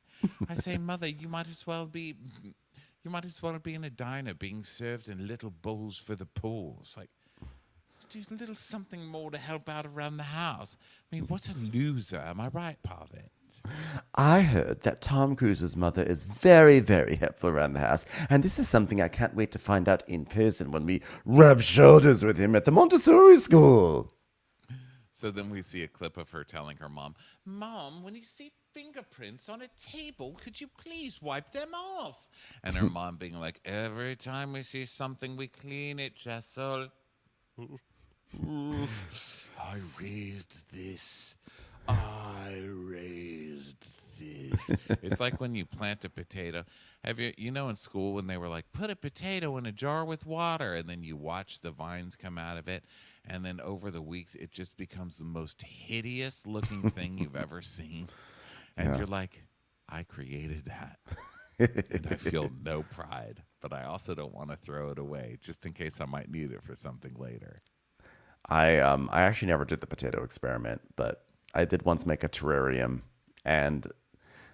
I say, Mother, you might as well be in a diner being served in little bowls for the poor. It's like, do a little something more to help out around the house. I mean, what a loser. Am I right, Parvit? I heard that Tom Cruise's mother is very, very helpful around the house, and this is something I can't wait to find out in person when we rub shoulders with him at the Montessori school. So then we see a clip of her telling her mom, Mom, when you see fingerprints on a table, could you please wipe them off? And her mom being like, every time we see something, we clean it, Jessel. I raised this. It's like when you plant a potato. Have you know in school when they were like, put a potato in a jar with water, and then you watch the vines come out of it, and then over the weeks it just becomes the most hideous looking thing you've ever seen. And you're like, I created that. And I feel no pride, but I also don't want to throw it away just in case I might need it for something later. I actually never did the potato experiment, but I did once make a terrarium, and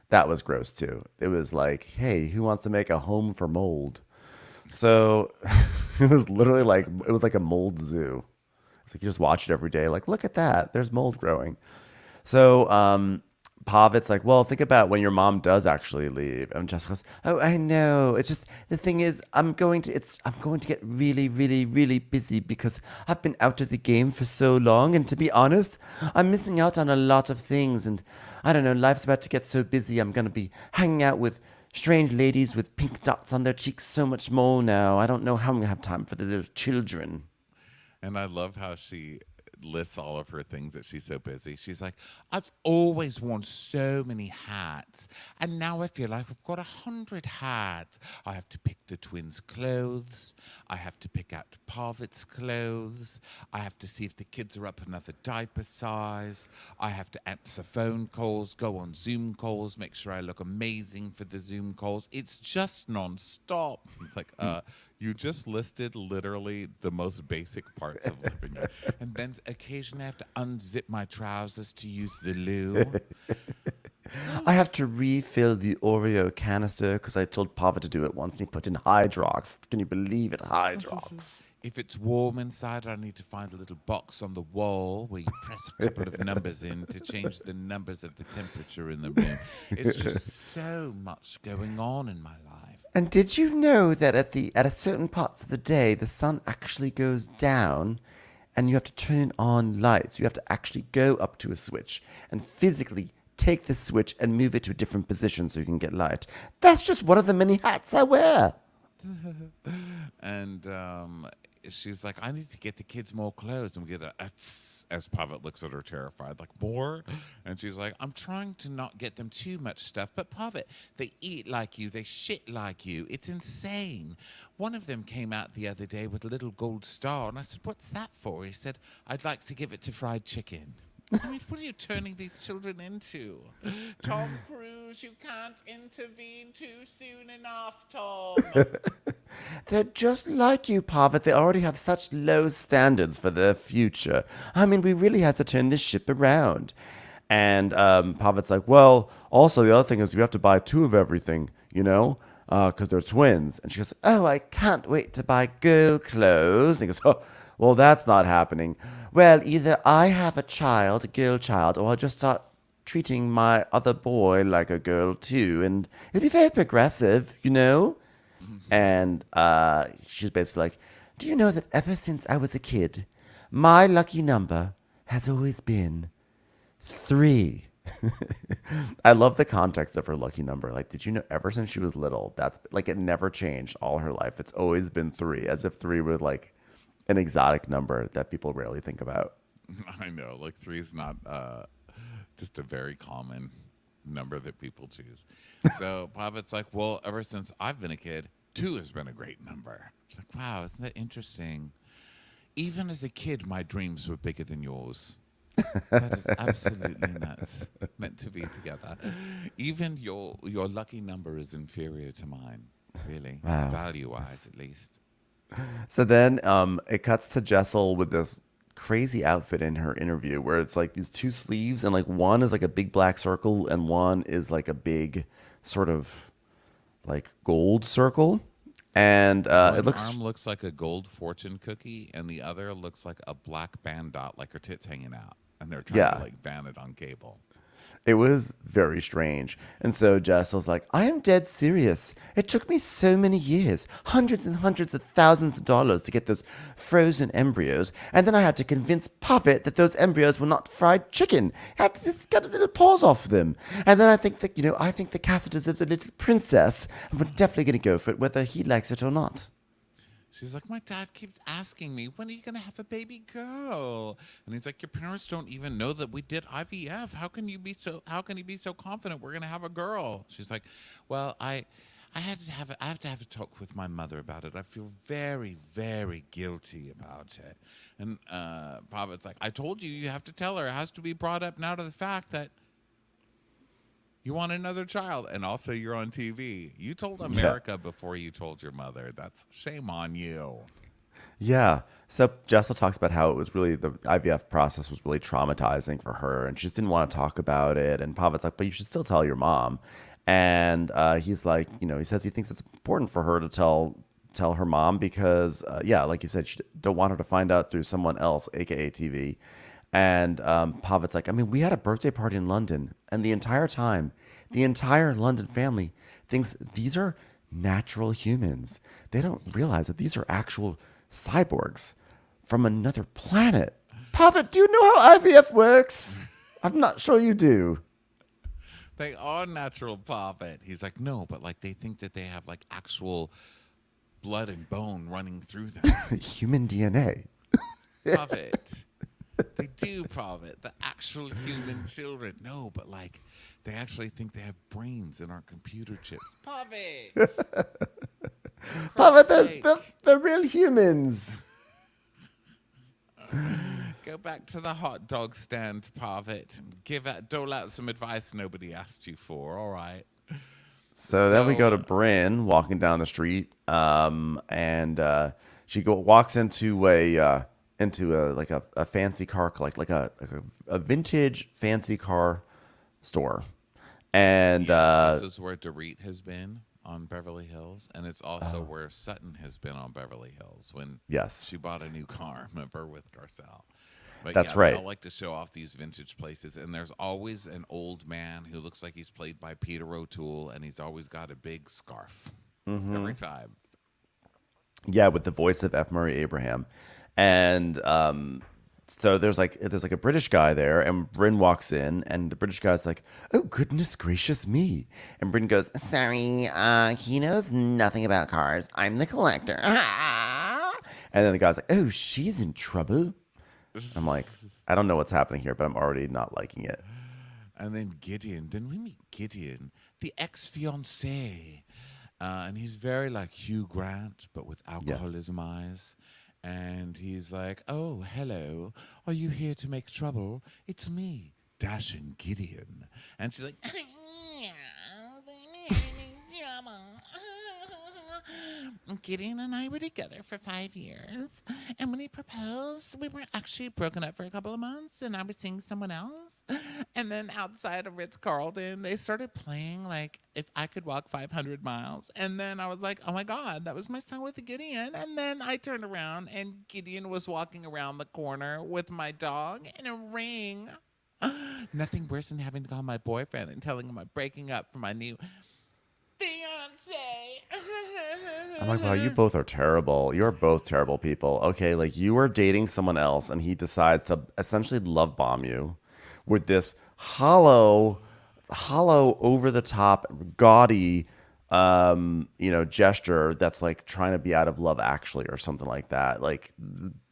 that was gross too. It was like, hey, who wants to make a home for mold? So it was literally like, it was like a mold zoo. It's like you just watch it every day. Like, look at that. There's mold growing. So Pavit's like, well, think about when your mom does actually leave. And Jessica goes, oh, I know. It's just, the thing is, I'm going to get really, really, really busy because I've been out of the game for so long. And to be honest, I'm missing out on a lot of things. And I don't know, life's about to get so busy. I'm going to be hanging out with strange ladies with pink dots on their cheeks so much more now. I don't know how I'm going to have time for the little children. And I love how she lists all of her things that she's so busy. She's like, I've always worn so many hats, and now I feel like I've got 100 hats. I have to pick the twins' clothes. I have to pick out Parvit's clothes. I have to see if the kids are up another diaper size. I have to answer phone calls, go on Zoom calls, make sure I look amazing for the Zoom calls. It's just nonstop. It's like, you just listed literally the most basic parts of living. And then occasionally I have to unzip my trousers to use the loo. I have to refill the Oreo canister because I told Pava to do it once and he put in Hydrox. Can you believe it? Hydrox. If it's warm inside, I need to find a little box on the wall where you press a couple of numbers in to change the numbers of the temperature in the room. It's just so much going on in my life. And did you know that at a certain parts of the day, the sun actually goes down and you have to turn on lights? You have to actually go up to a switch and physically take the switch and move it to a different position so you can get light. That's just one of the many hats I wear. And she's like, I need to get the kids more clothes. And we get a as Pavet looks at her terrified, like, more? And she's like, I'm trying to not get them too much stuff. But Pavet, they eat like you. They shit like you. It's insane. One of them came out the other day with a little gold star. And I said, what's that for? He said, I'd like to give it to fried chicken. I mean, what are you turning these children into? Tom Cruise, you can't intervene too soon enough, Tom. They're just like you, Pavet. They already have such low standards for their future. I mean, we really have to turn this ship around. And Pavet's like, well, also the other thing is we have to buy 2 of everything, you know, because they're twins. And she goes, oh, I can't wait to buy girl clothes. And he goes, oh, well, that's not happening. Well, either I have a girl child, or I'll just start treating my other boy like a girl too. And it'll be very progressive, you know? And she's basically like, do you know that ever since I was a kid, my lucky number has always been 3. I love the context of her lucky number. Like, did you know ever since she was little, that's like, it never changed all her life. It's always been 3, as if 3 were like an exotic number that people rarely think about. I know, like 3 is not just a very common number that people choose. So Pavet's like, well, ever since I've been a kid, 2 has been a great number. It's like, wow, isn't that interesting? Even as a kid, my dreams were bigger than yours. That is absolutely nuts. Meant to be together. Even your lucky number is inferior to mine. Really, Wow. value-wise, at least. So then it cuts to Jessel with this crazy outfit in her interview where it's like these 2 sleeves and like one is like a big black circle and one is like a big sort of like gold circle. And One it looks arm looks like a gold fortune cookie, and the other looks like a black band dot, like her tits hanging out, and they're trying Yeah. to like ban it on cable. It was very strange. And so Jessel's like, I am dead serious. It took me so many years, hundreds and hundreds of thousands of dollars to get those frozen embryos. And then I had to convince Pavet that those embryos were not fried chicken. I had to just cut his little paws off them. And then I think that, I think the castle deserves a little princess. And we're definitely going to go for it, whether he likes it or not. She's like, my dad keeps asking me, when are you going to have a baby girl? And he's like, your parents don't even know that we did IVF. How can you be so confident we're going to have a girl? She's like, well, I have to have a talk with my mother about it. I feel very, very guilty about it. And Pavet's like, I told you, you have to tell her. It has to be brought up now to the fact that you want another child, and also you're on TV. You told America before you told your mother. That's shame on you. Yeah. So Jessel talks about how it was really, the IVF process was really traumatizing for her, and she just didn't want to talk about it. And Pavet's like, but you should still tell your mom. And he's like, he says he thinks it's important for her to tell her mom because, like you said, she don't want her to find out through someone else, aka TV. And Pavet's like, I mean, we had a birthday party in London, and the entire time, the entire London family thinks these are natural humans. They don't realize that these are actual cyborgs from another planet. Pavet, do you know how IVF works? I'm not sure you do. They are natural, Pavet. He's like, no, but like they think that they have like actual blood and bone running through them. Human DNA. Pavet. They do, Pavet. The actual human children. No, but like they actually think they have brains in our computer chips. Pavet. Pavet, they're real humans. Go back to the hot dog stand, Pavet, and dole out some advice nobody asked you for. All right. So then we go to Brynn walking down the street, and she walks into a fancy car, like a vintage fancy car store, and this is where Dorit has been on Beverly Hills, and it's also where Sutton has been on Beverly Hills when she bought a new car. Remember, with Garcelle. But That's yeah, right. I like to show off these vintage places, and there's always an old man who looks like he's played by Peter O'Toole, and he's always got a big scarf every time. Yeah, with the voice of F. Murray Abraham, and so there's like a British guy there, and Brynn walks in, and the British guy's like, "Oh goodness gracious me!" And Brynn goes, Sorry, he knows nothing about cars. I'm the collector. and then the guy's like, "Oh, she's in trouble." I'm like, I don't know what's happening here, but I'm already not liking it. And then Then we meet Gideon, the ex-fiancé. And he's very like Hugh Grant, but with alcoholism eyes. And he's like, oh, hello. Are you here to make trouble? It's me, Dashing Gideon. And she's like, Gideon and I were together for 5 years. And when he proposed, we were actually broken up for a couple of months. And I was seeing someone else. And then outside of Ritz-Carlton, they started playing like If I Could Walk 500 Miles. And then I was like, oh my God, that was my song with Gideon. And then I turned around and Gideon was walking around the corner with my dog in a ring. Nothing worse than having to call my boyfriend and telling him I'm breaking up for my new fiance. I'm like, wow, you both are terrible. You're both terrible people. Okay, like you are dating someone else, and he decides to essentially love bomb you with this hollow, over the top, gaudy gesture that's like trying to be out of Love Actually or something like that. Like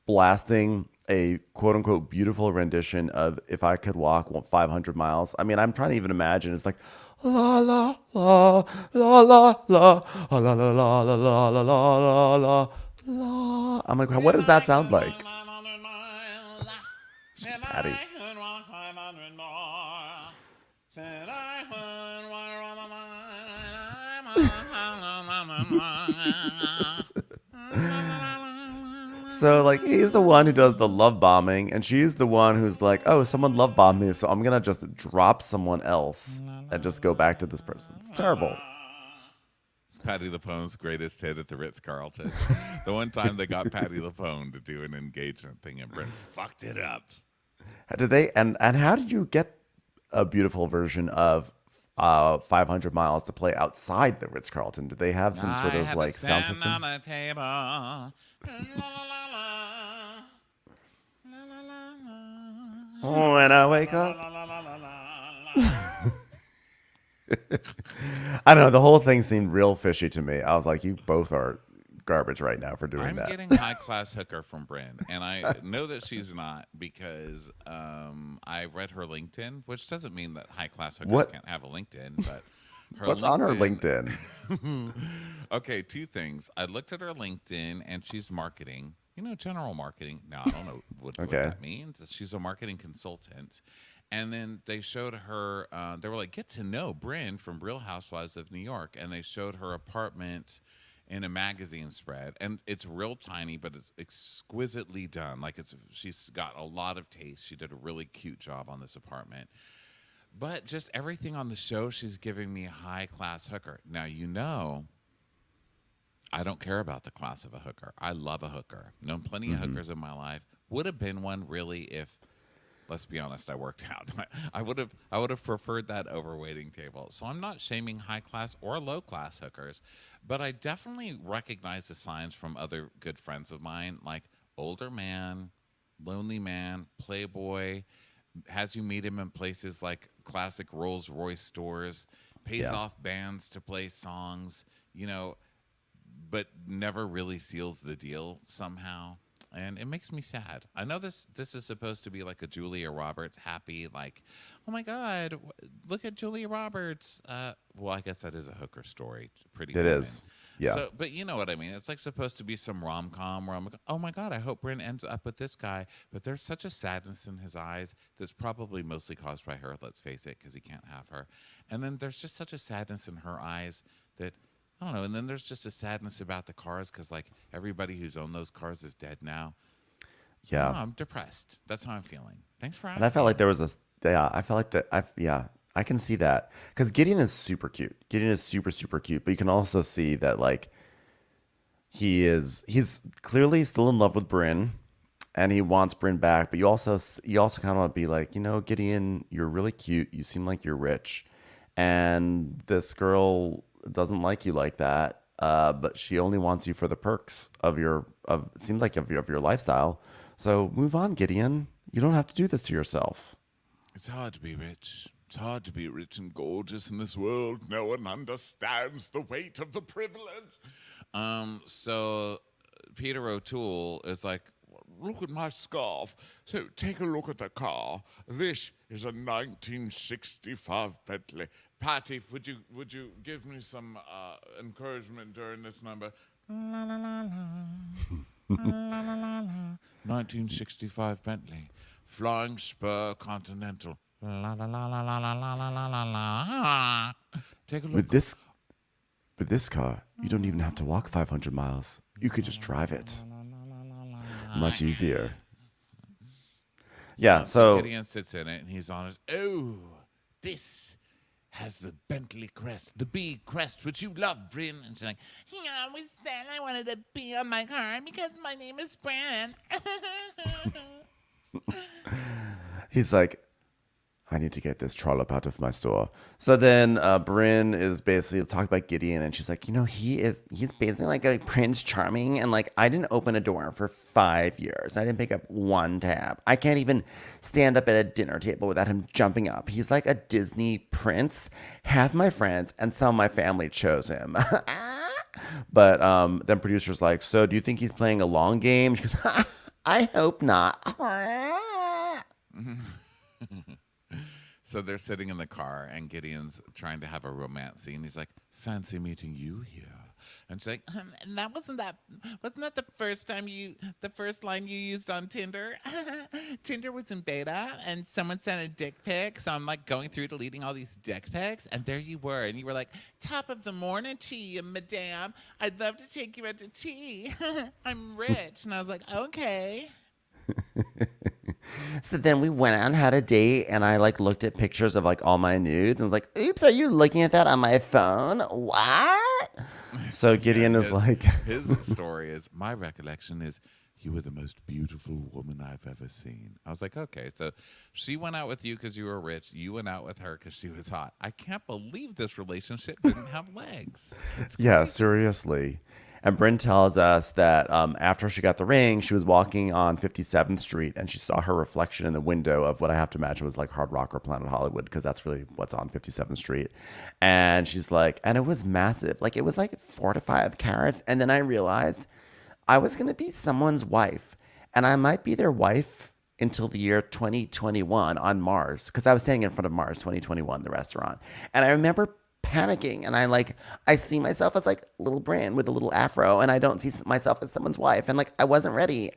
blasting a quote unquote beautiful rendition of If I Could Walk 500 Miles. I mean, I'm trying to even imagine. It's like, la la la la la la la la la la la la la la la la. I'm like, what does that sound like? Patty. So like he's the one who does the love bombing, and she's the one who's like, oh, someone love bombed me, so I'm gonna just drop someone else and just go back to this person. It's terrible. It's Patti LuPone's greatest hit at the Ritz-Carlton. The one time they got Patti LuPone to do an engagement thing, and Brynn fucked it up. Did they? And how do you get a beautiful version of 500 Miles to play outside the Ritz-Carlton? Do they have some sort of like sound system? On a table. When I wake up. I don't know. The whole thing seemed real fishy to me. I was like, you both are garbage right now for doing that. I'm getting high class hooker from Brynn, and I know that she's not because I read her LinkedIn, which doesn't mean that high class hookers can't have a LinkedIn, but what's on her LinkedIn? Okay, two things. I looked at her LinkedIn, and she's marketing. General marketing. Now, I don't know what that means. She's a marketing consultant. And then they showed her, they were like, get to know Brynn from Real Housewives of New York. And they showed her apartment in a magazine spread. And it's real tiny, but it's exquisitely done. Like she's got a lot of taste. She did a really cute job on this apartment. But just everything on the show, she's giving me a high-class hooker. Now, I don't care about the class of a hooker. I love a hooker. Known plenty of hookers in my life. Would have been one really if, let's be honest, I worked out. I would have preferred that over waiting table. So I'm not shaming high class or low class hookers, but I definitely recognize the signs from other good friends of mine, like older man, lonely man, playboy, has you meet him in places like classic Rolls Royce stores, pays off bands to play songs, but never really seals the deal somehow. And it makes me sad. I know this is supposed to be like a Julia Roberts happy, like, oh my God, look at Julia Roberts. Well, I guess that is a hooker story. Pretty. It is. Yeah. So, but you know what I mean? It's like supposed to be some rom-com where I'm like, oh my God, I hope Brynn ends up with this guy. But there's such a sadness in his eyes that's probably mostly caused by her, let's face it, because he can't have her. And then there's just such a sadness in her eyes that, I don't know. And then there's just a sadness about the cars because, like, everybody who's owned those cars is dead now. Yeah. I'm depressed. That's how I'm feeling. Thanks for asking. And I felt like there was I felt like that. I can see that because Gideon is super cute. Gideon is super, super cute. But you can also see that, like, he's clearly still in love with Brynn and he wants Brynn back. But you also kind of want to be like, Gideon, you're really cute. You seem like you're rich. And this girl doesn't like you like that, but she only wants you for the perks of your lifestyle. So move on, Gideon. You don't have to do this to yourself. It's hard to be rich. It's hard to be rich and gorgeous in this world. No one understands the weight of the privilege. So Peter O'Toole is like, look at my scarf. So take a look at the car. This is a 1965 Bentley. Patty, would you give me some encouragement during this number? 1965 Bentley, Flying Spur Continental. Take a look. With this car, you don't even have to walk 500 miles. You could just drive it. Much easier. Yeah, so Gideon sits in it and he's on it. Oh, this has the Bentley crest, the B crest, which you love, Brynn. And she's like, he always said I wanted to be on my car because my name is Brynn. he's like, I need to get this trollop out of my store. So then Brynn is basically talking about Gideon, and she's like, he's basically like a Prince Charming, and like I didn't open a door for 5 years. I didn't pick up one tab. I can't even stand up at a dinner table without him jumping up. He's like a Disney prince. Half my friends and some of my family chose him. But then producer's like, so do you think he's playing a long game? She goes, I hope not. So they're sitting in the car, and Gideon's trying to have a romance scene. He's like, fancy meeting you here. And she's like, And that wasn't that the first line you used on Tinder? Tinder was in beta, and someone sent a dick pic, so I'm like going through deleting all these dick pics, and there you were, and you were like, top of the morning to you, madame. I'd love to take you out to tea. I'm rich. And I was like, okay. So then we went out and had a date, and I like looked at pictures of like all my nudes and was like, oops, are you looking at that on my phone? What? So Gideon is like, his story is, my recollection is, you were the most beautiful woman I've ever seen. I was like, okay, so she went out with you because you were rich. You went out with her because she was hot. I can't believe this relationship didn't have legs. yeah, seriously. And Brynn tells us that after she got the ring, she was walking on 57th Street, and she saw her reflection in the window of what I have to imagine was like Hard Rock or Planet Hollywood, because that's really what's on 57th Street. And she's like, and it was massive. Like, it was like 4 to 5 carats. And then I realized I was going to be someone's wife, and I might be their wife until the year 2021 on Mars, because I was staying in front of Mars 2021, the restaurant. And I remember panicking, and I see myself as like little Brynn with a little afro, and I don't see myself as someone's wife, and like I wasn't ready.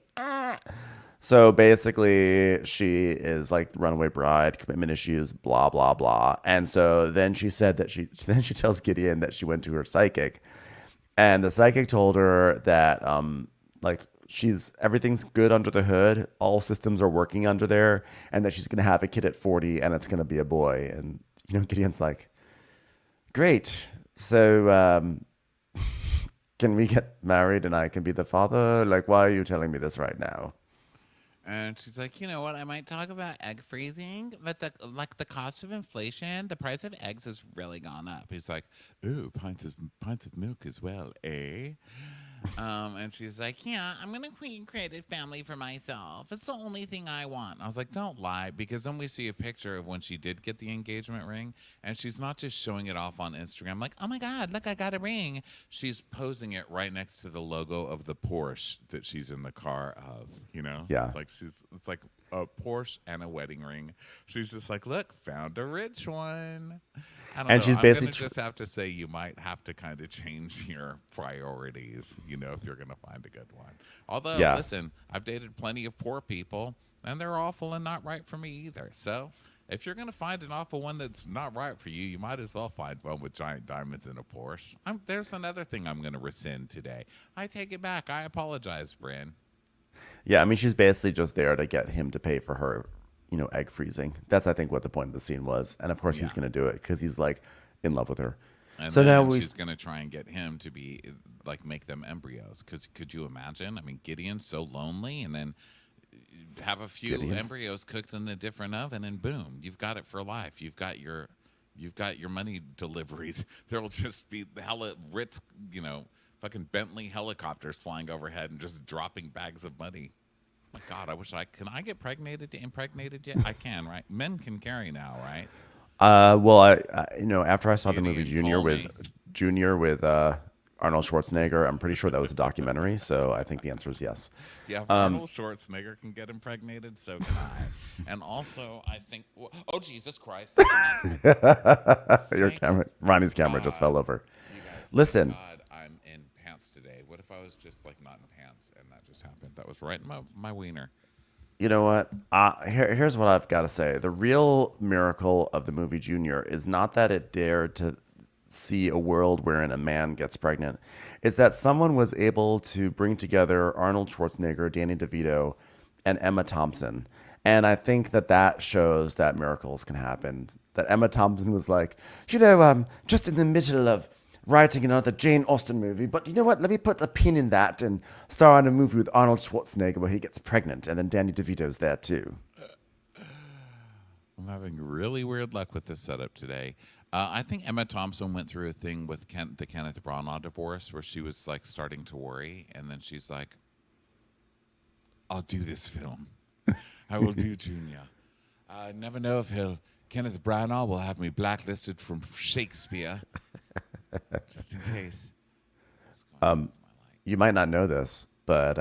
So basically she is like runaway bride, commitment issues, blah blah blah. And so then she said that she tells Gideon that she went to her psychic, and the psychic told her that like everything's good under the hood, all systems are working under there, and that she's gonna have a kid at 40, and it's gonna be a boy. And Gideon's like, great. So can we get married and I can be the father? Like, why are you telling me this right now? And she's like, You know what? I might talk about egg freezing, but the cost of inflation, the price of eggs has really gone up. he's like, ooh, pints of milk as well, eh? And she's like, Yeah, I'm gonna create a family for myself. It's the only thing I want. I was like, don't lie, because then we see a picture of when she did get the engagement ring, and she's not just showing it off on Instagram like, oh my God, look, I got a ring. She's posing it right next to the logo of the Porsche that she's in the car of, Yeah. It's like a Porsche and a wedding ring. She's just like, look, found a rich one. I don't know. She's I'm basically gonna just have to say you might have to kind of change your priorities, if you're gonna find a good one. Although, listen, I've dated plenty of poor people, and they're awful and not right for me either. So if you're gonna find an awful one that's not right for you, you might as well find one with giant diamonds in a Porsche. There's another thing I'm gonna rescind today. I take it back. I apologize, Brynn. Yeah, I mean, she's basically just there to get him to pay for her, egg freezing. That's, I think, what the point of the scene was. And of course, he's going to do it because he's like in love with her. And so then now she's going to try and get him to be like, make them embryos. Because could you imagine? I mean, Gideon's so lonely, and then have a few embryos cooked in a different oven, and boom, you've got it for life. You've got your money deliveries. There'll just be the hella Ritz, fucking Bentley helicopters flying overhead and just dropping bags of money. My God, can I get impregnated yet? I can, right? Men can carry now, right? Well, I after I saw the movie Junior with Arnold Schwarzenegger, I'm pretty sure that was a documentary. So I think the answer is yes. Yeah, if Arnold Schwarzenegger can get impregnated, so can I. And also, I think, oh Jesus Christ! Ronnie's camera just fell over. Listen. God, I'm in pants today. What if I was just like not in pants and that just happened? That was right in my wiener. You know what? Here's what I've got to say. The real miracle of the movie Junior is not that it dared to see a world wherein a man gets pregnant. It's that someone was able to bring together Arnold Schwarzenegger, Danny DeVito, and Emma Thompson. And I think that shows that miracles can happen. That Emma Thompson was like, just in the middle of writing another Jane Austen movie, but you know what? Let me put a pin in that and star in a movie with Arnold Schwarzenegger where he gets pregnant, and then Danny DeVito's there too. I'm having really weird luck with this setup today. I think Emma Thompson went through a thing with the Kenneth Branagh divorce where she was like starting to worry, and then she's like, "I'll do this film. I will do Junior. I never know if Kenneth Branagh will have me blacklisted from Shakespeare, just in case." You might not know this, but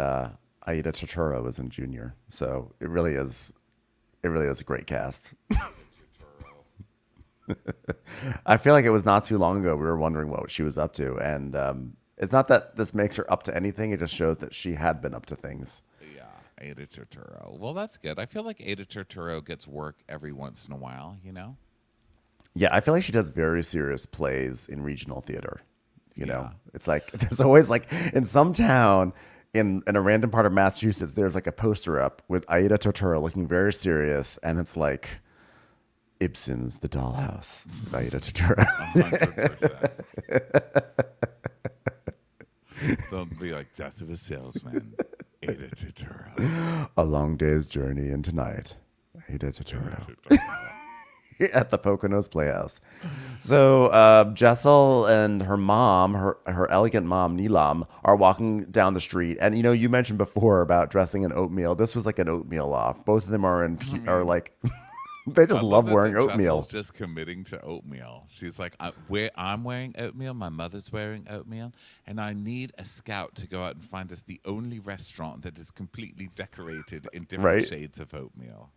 Aida Turturro was in Junior, so it really is a great cast. I feel like it was not too long ago we were wondering what she was up to, and it's not that this makes her up to anything; it just shows that she had been up to things. Yeah, Aida Turturro. Well, that's good. I feel like Aida Turturro gets work every once in a while, you know? Yeah, I feel like she does very serious plays in regional theater. You know, it's like there's always like in some town in a random part of Massachusetts, there's like a poster up with Aida Turturro looking very serious, and it's like Ibsen's The Dollhouse, with Aida Turturro. 100%. They'll be like Death of a Salesman, Aida Turturro. A Long Day's Journey into Night, Aida Turturro. At the Poconos Playhouse. So Jessel and her mom, her elegant mom, Neelam, are walking down the street. And, you know, you mentioned before about dressing in oatmeal. This was like an oatmeal off. Both of them are are like, they just love wearing oatmeal. Jessel's just committing to oatmeal. She's like, I'm wearing oatmeal. My mother's wearing oatmeal. And I need a scout to go out and find us the only restaurant that is completely decorated in different shades of oatmeal.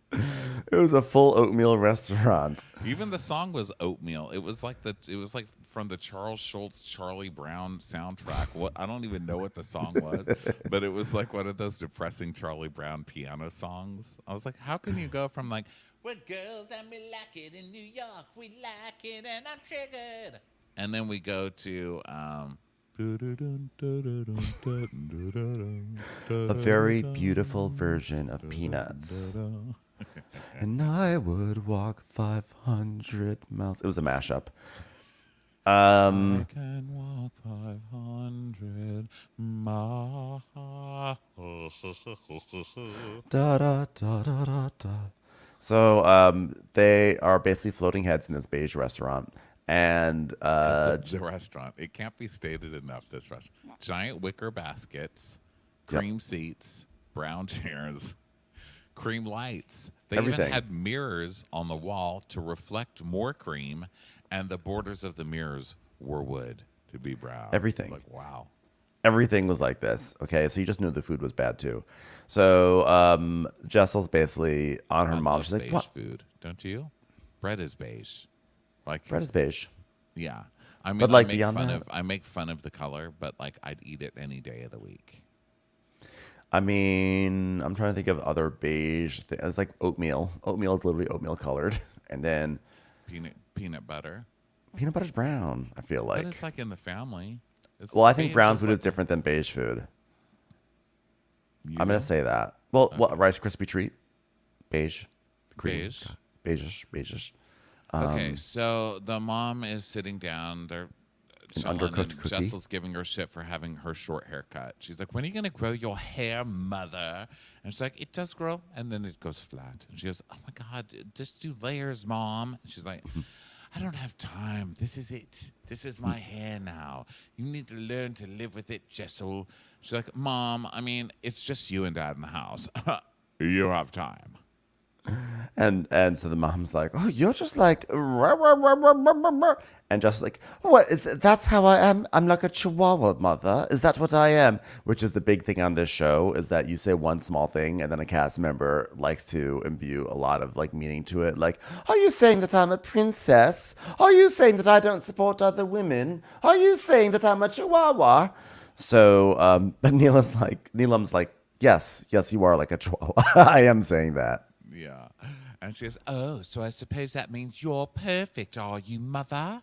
It was a full oatmeal restaurant. Even the song was oatmeal. It was like from the Charles Schultz, Charlie Brown soundtrack. What I don't even know what the song was, but it was like one of those depressing Charlie Brown piano songs. I was like, how can you go from like, we're girls and we like it in New York, we like it and I'm triggered, and then we go to a very beautiful version of Peanuts. And I would walk 500 miles. It was a mashup. I can walk 500 miles. Da, da, da, da, da, da. So they are basically floating heads in this beige restaurant. And the restaurant, it can't be stated enough, this restaurant. Giant wicker baskets, cream seats, brown chairs, cream lights. They Everything. even had mirrors on the wall to reflect more cream, and the borders of the mirrors were wood to be brown. Everything. Like, wow. Everything was like this. Okay, so you just knew the food was bad too. So Jessel's basically on her I mom. love She's like, beige "What? food, don't you? Bread is beige. Like Bread is beige." Yeah. I mean, But, like, I make beyond fun that- I make fun of the color, but like I'd eat it any day of the week. I mean, I'm trying to think of other beige things. It's like oatmeal. Oatmeal is literally oatmeal colored, and then Peanut butter. peanut butter's brown. I feel like. But it's like in the family. It's Well, I think beige brown is food like is different than beige food. You I'm gonna do? say that. Well, what Rice Krispie treat? Beige. Green. Beige. Beige. Okay, so the mom is sitting down. They're chilling, undercooked and cookie? Jessel's giving her shit for having her short haircut. She's like, "When are you gonna grow your hair, mother?" And she's like, "It does grow, and then it goes flat." And she goes, "Oh my god, just do layers, mom." And she's like, "I don't have time. This is it. This is my hair now. You need to learn to live with it, Jessel." She's like, "Mom, I mean, it's just you and Dad in the house. You have time." And so the mom's like, "Oh, you're just like," rah, rah, rah, rah, rah, rah, rah." And just like, "What is that's how I am? I'm like a chihuahua, mother. Is that what I am?" Which is the big thing on this show, is that you say one small thing and then a cast member likes to imbue a lot of like meaning to it. Like, "Are you saying that I'm a princess? Are you saying that I don't support other women? Are you saying that I'm a chihuahua?" So but Neelam's like, yes, you are like a chihuahua. I am saying that. Yeah. And she goes, "Oh, so I suppose that means you're perfect, are you, mother?"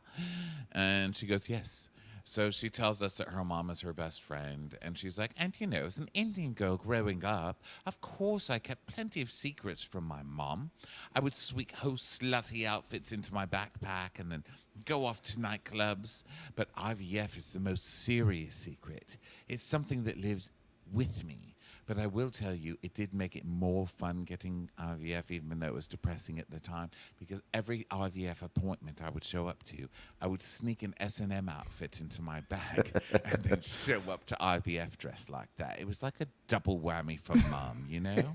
And she goes, "Yes." So she tells us that her mom is her best friend. And she's like, "And you know, as an Indian girl growing up, of course I kept plenty of secrets from my mom. I would sneak whole slutty outfits into my backpack and then go off to nightclubs. But IVF is the most serious secret. It's something that lives with me. But I will tell you, it did make it more fun getting IVF, even though it was depressing at the time, because every IVF appointment I would show up to, I would sneak an S&M outfit into my bag and then show up to IVF dressed like that. It was like a double whammy for mum, you know?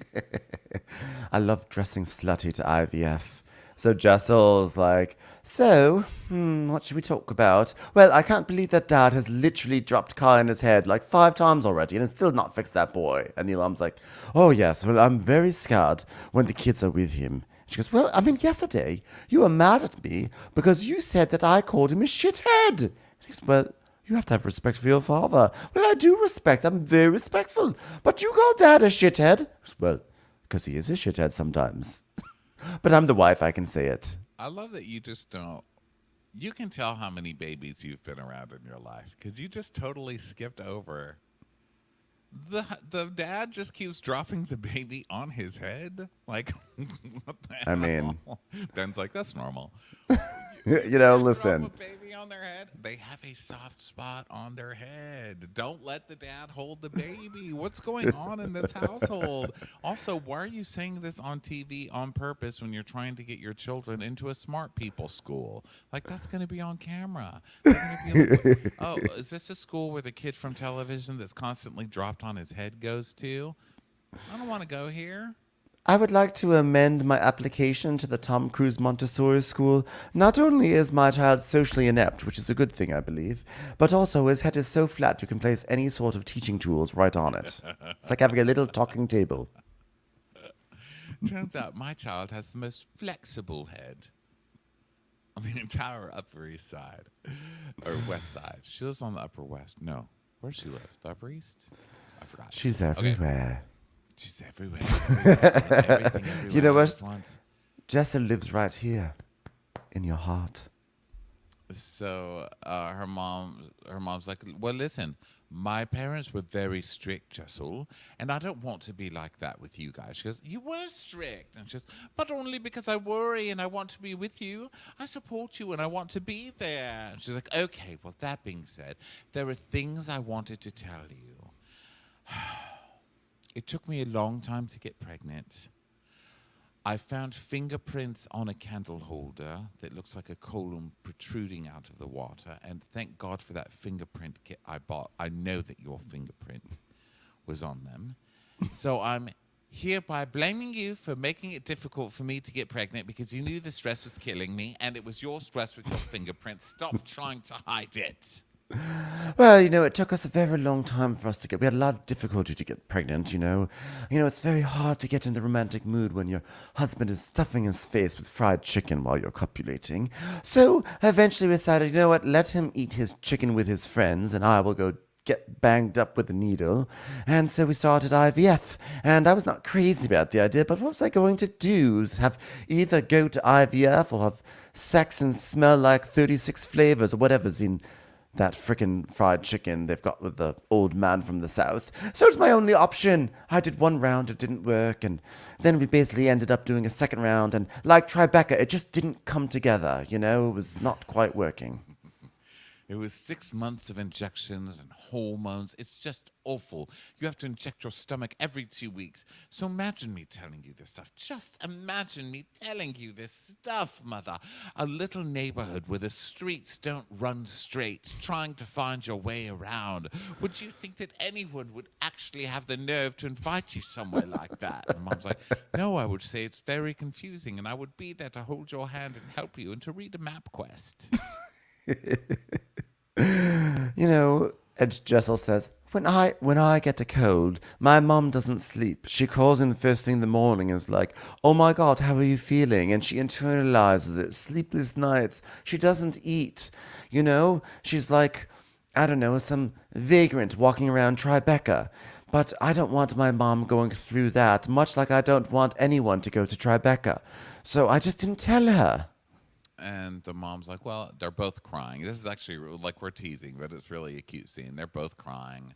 I love dressing slutty to IVF. So Jessel's like, so, what should we talk about? Well, I can't believe that Dad has literally dropped Kai in his head like 5 times already and has still not fixed that boy. And your mom's like, oh yes, well, I'm very scared when the kids are with him. She goes, well, I mean, yesterday you were mad at me because you said that I called him a shithead. He goes, well, you have to have respect for your father. Well, I do respect. I'm very respectful. But you call Dad a shithead? He goes, well, because he is a shithead sometimes. But I'm the wife, I can say it. I love that you just don't. You can tell how many babies you've been around in your life because you just totally skipped over. The dad just keeps dropping the baby on his head. Like, what the hell? I mean, Ben's like, that's normal. you know, listen. Drop a baby on their head. They have a soft spot on their head. Don't let the dad hold the baby. What's going on in this household? Also, why are you saying this on TV on purpose when you're trying to get your children into a smart people school? Like, that's going to be on camera. They're gonna be like, oh, is this a school where the kid from television that's constantly dropped on his head goes to? I don't want to go here. I would like to amend my application to the Tom Cruise Montessori School. Not only is my child socially inept, which is a good thing, I believe, but also his head is so flat you can place any sort of teaching tools right on it. It's like having a little talking table. Turns out my child has the most flexible head on the entire Upper East Side, or West Side. She lives on the Upper West. No, where does she live? The Upper East? I forgot. She's everywhere. She's everywhere. Everything, You know what? at once. Jessa lives right here in your heart. So her mom's like, well, listen, my parents were very strict, Jessel, and I don't want to be like that with you guys. She goes, you were strict. And she goes, but only because I worry and I want to be with you. I support you and I want to be there. And she's like, okay, well, that being said, there are things I wanted to tell you. It took me a long time to get pregnant. I found fingerprints on a candle holder that looks like a colon protruding out of the water. And thank God for that fingerprint kit I bought. I know that your fingerprint was on them. So I'm hereby blaming you for making it difficult for me to get pregnant because you knew the stress was killing me. And it was your stress with your fingerprints. Stop trying to hide it. Well, you know, it took us a very long time for us to get. We had a lot of difficulty to get pregnant, you know. You know, it's very hard to get in the romantic mood when your husband is stuffing his face with fried chicken while you're copulating. So eventually we decided, you know what, let him eat his chicken with his friends and I will go get banged up with a needle. And so we started IVF. And I was not crazy about the idea, but what was I going to do? Have either go to IVF or have sex and smell like 36 flavors or whatever's in that frickin' fried chicken they've got with the old man from the south. So it's my only option. I did one round, it didn't work, and then we basically ended up doing a second round, and like Tribeca, it just didn't come together, you know? It was not quite working. It was 6 months of injections and hormones. It's just awful. You have to inject your stomach every 2 weeks. So imagine me telling you this stuff. Just imagine me telling you this stuff, Mother. A little neighborhood where the streets don't run straight, trying to find your way around. Would you think that anyone would actually have the nerve to invite you somewhere like that? And Mom's like, no, I would say it's very confusing, and I would be there to hold your hand and help you and to read a map quest. You know, and Jessel says, when I get a cold, my mom doesn't sleep. She calls in the first thing in the morning and is like, oh my God, how are you feeling? And she internalizes it. Sleepless nights. She doesn't eat. You know, she's like, I don't know, some vagrant walking around Tribeca. But I don't want my mom going through that, much like I don't want anyone to go to Tribeca. So I just didn't tell her. And the mom's like, well, they're both crying. This is actually like we're teasing, but it's really a cute scene. They're both crying.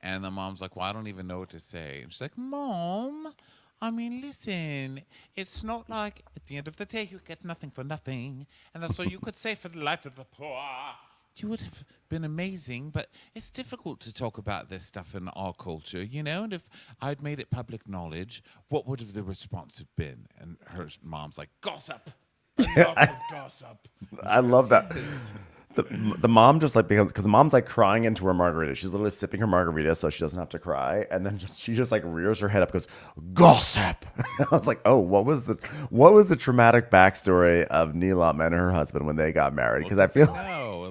And the mom's like, well, I don't even know what to say. And she's like, Mom, I mean, listen, it's not like at the end of the day you get nothing for nothing. And that's all you could say for the life of the poor. you would have been amazing, but it's difficult to talk about this stuff in our culture, you know? And if I'd made it public knowledge, what would have the response have been? And her mom's like, gossip. Enough of gossip. I love that. The mom just like, because the mom's like crying into her margarita. She's literally sipping her margarita so she doesn't have to cry. And then she just like rears her head up, goes, gossip. I was like, oh, what was the traumatic backstory of Neelam and her husband when they got married? Because I feel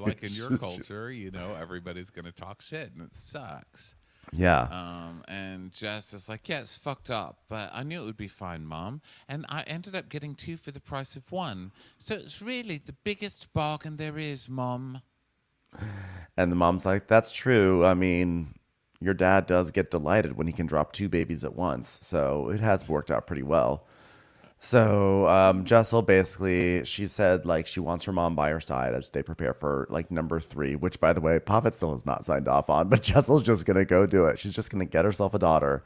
like in your culture, you know, everybody's gonna talk shit and it sucks. yeah. And Jess is like, yeah, it's fucked up, but I knew it would be fine, Mom. And I ended up getting 2 for the price of 1. So it's really the biggest bargain there is, Mom. And the mom's like, that's true. I mean, your dad does get delighted when he can drop 2 babies at once. So it has worked out pretty well. So Jessel basically, she said like she wants her mom by her side as they prepare for like number 3, which by the way, Pavitt still has not signed off on, but Jessel's just going to go do it. She's just going to get herself a daughter.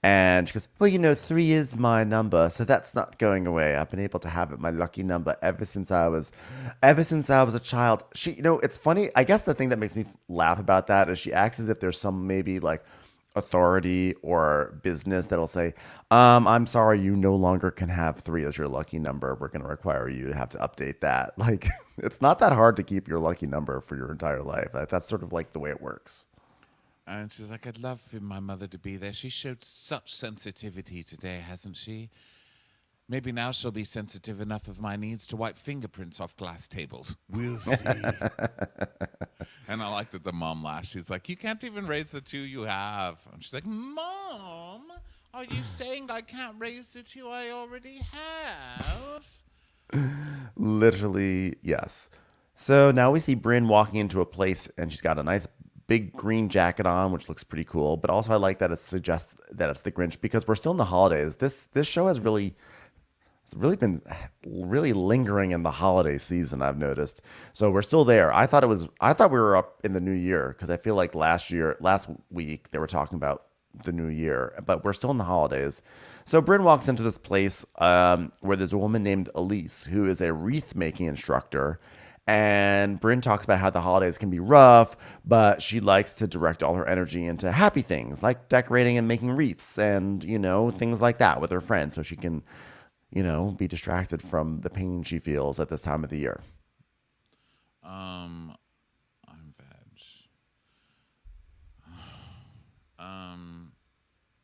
And she goes, well, you know, 3 is my number, so that's not going away. I've been able to have it, my lucky number, ever since I was a child. She, you know, it's funny. I guess the thing that makes me laugh about that is she acts as if there's some maybe like authority or business that'll say, I'm sorry, you no longer can have 3 as your lucky number. We're going to require you to have to update that. Like, it's not that hard to keep your lucky number for your entire life. That's sort of like the way it works. And she's like, I'd love for my mother to be there. She showed such sensitivity today, hasn't she? Maybe now she'll be sensitive enough of my needs to wipe fingerprints off glass tables. We'll see. And I like that the mom laughs. She's like, you can't even raise the 2 you have. And she's like, Mom, are you saying I can't raise the 2 I already have? Literally, yes. So now we see Brynn walking into a place and she's got a nice big green jacket on, which looks pretty cool. But also I like that it suggests that it's the Grinch because we're still in the holidays. This show has really been lingering in the holiday season, I've noticed. So we're still there. I thought we were up in the new year because I feel like last week they were talking about the new year, but we're still in the holidays. So Brynn walks into this place where there's a woman named Elise who is a wreath-making instructor. And Brynn talks about how the holidays can be rough, but she likes to direct all her energy into happy things like decorating and making wreaths and, you know, things like that with her friends so she can, you know, be distracted from the pain she feels at this time of the year. I'm veg.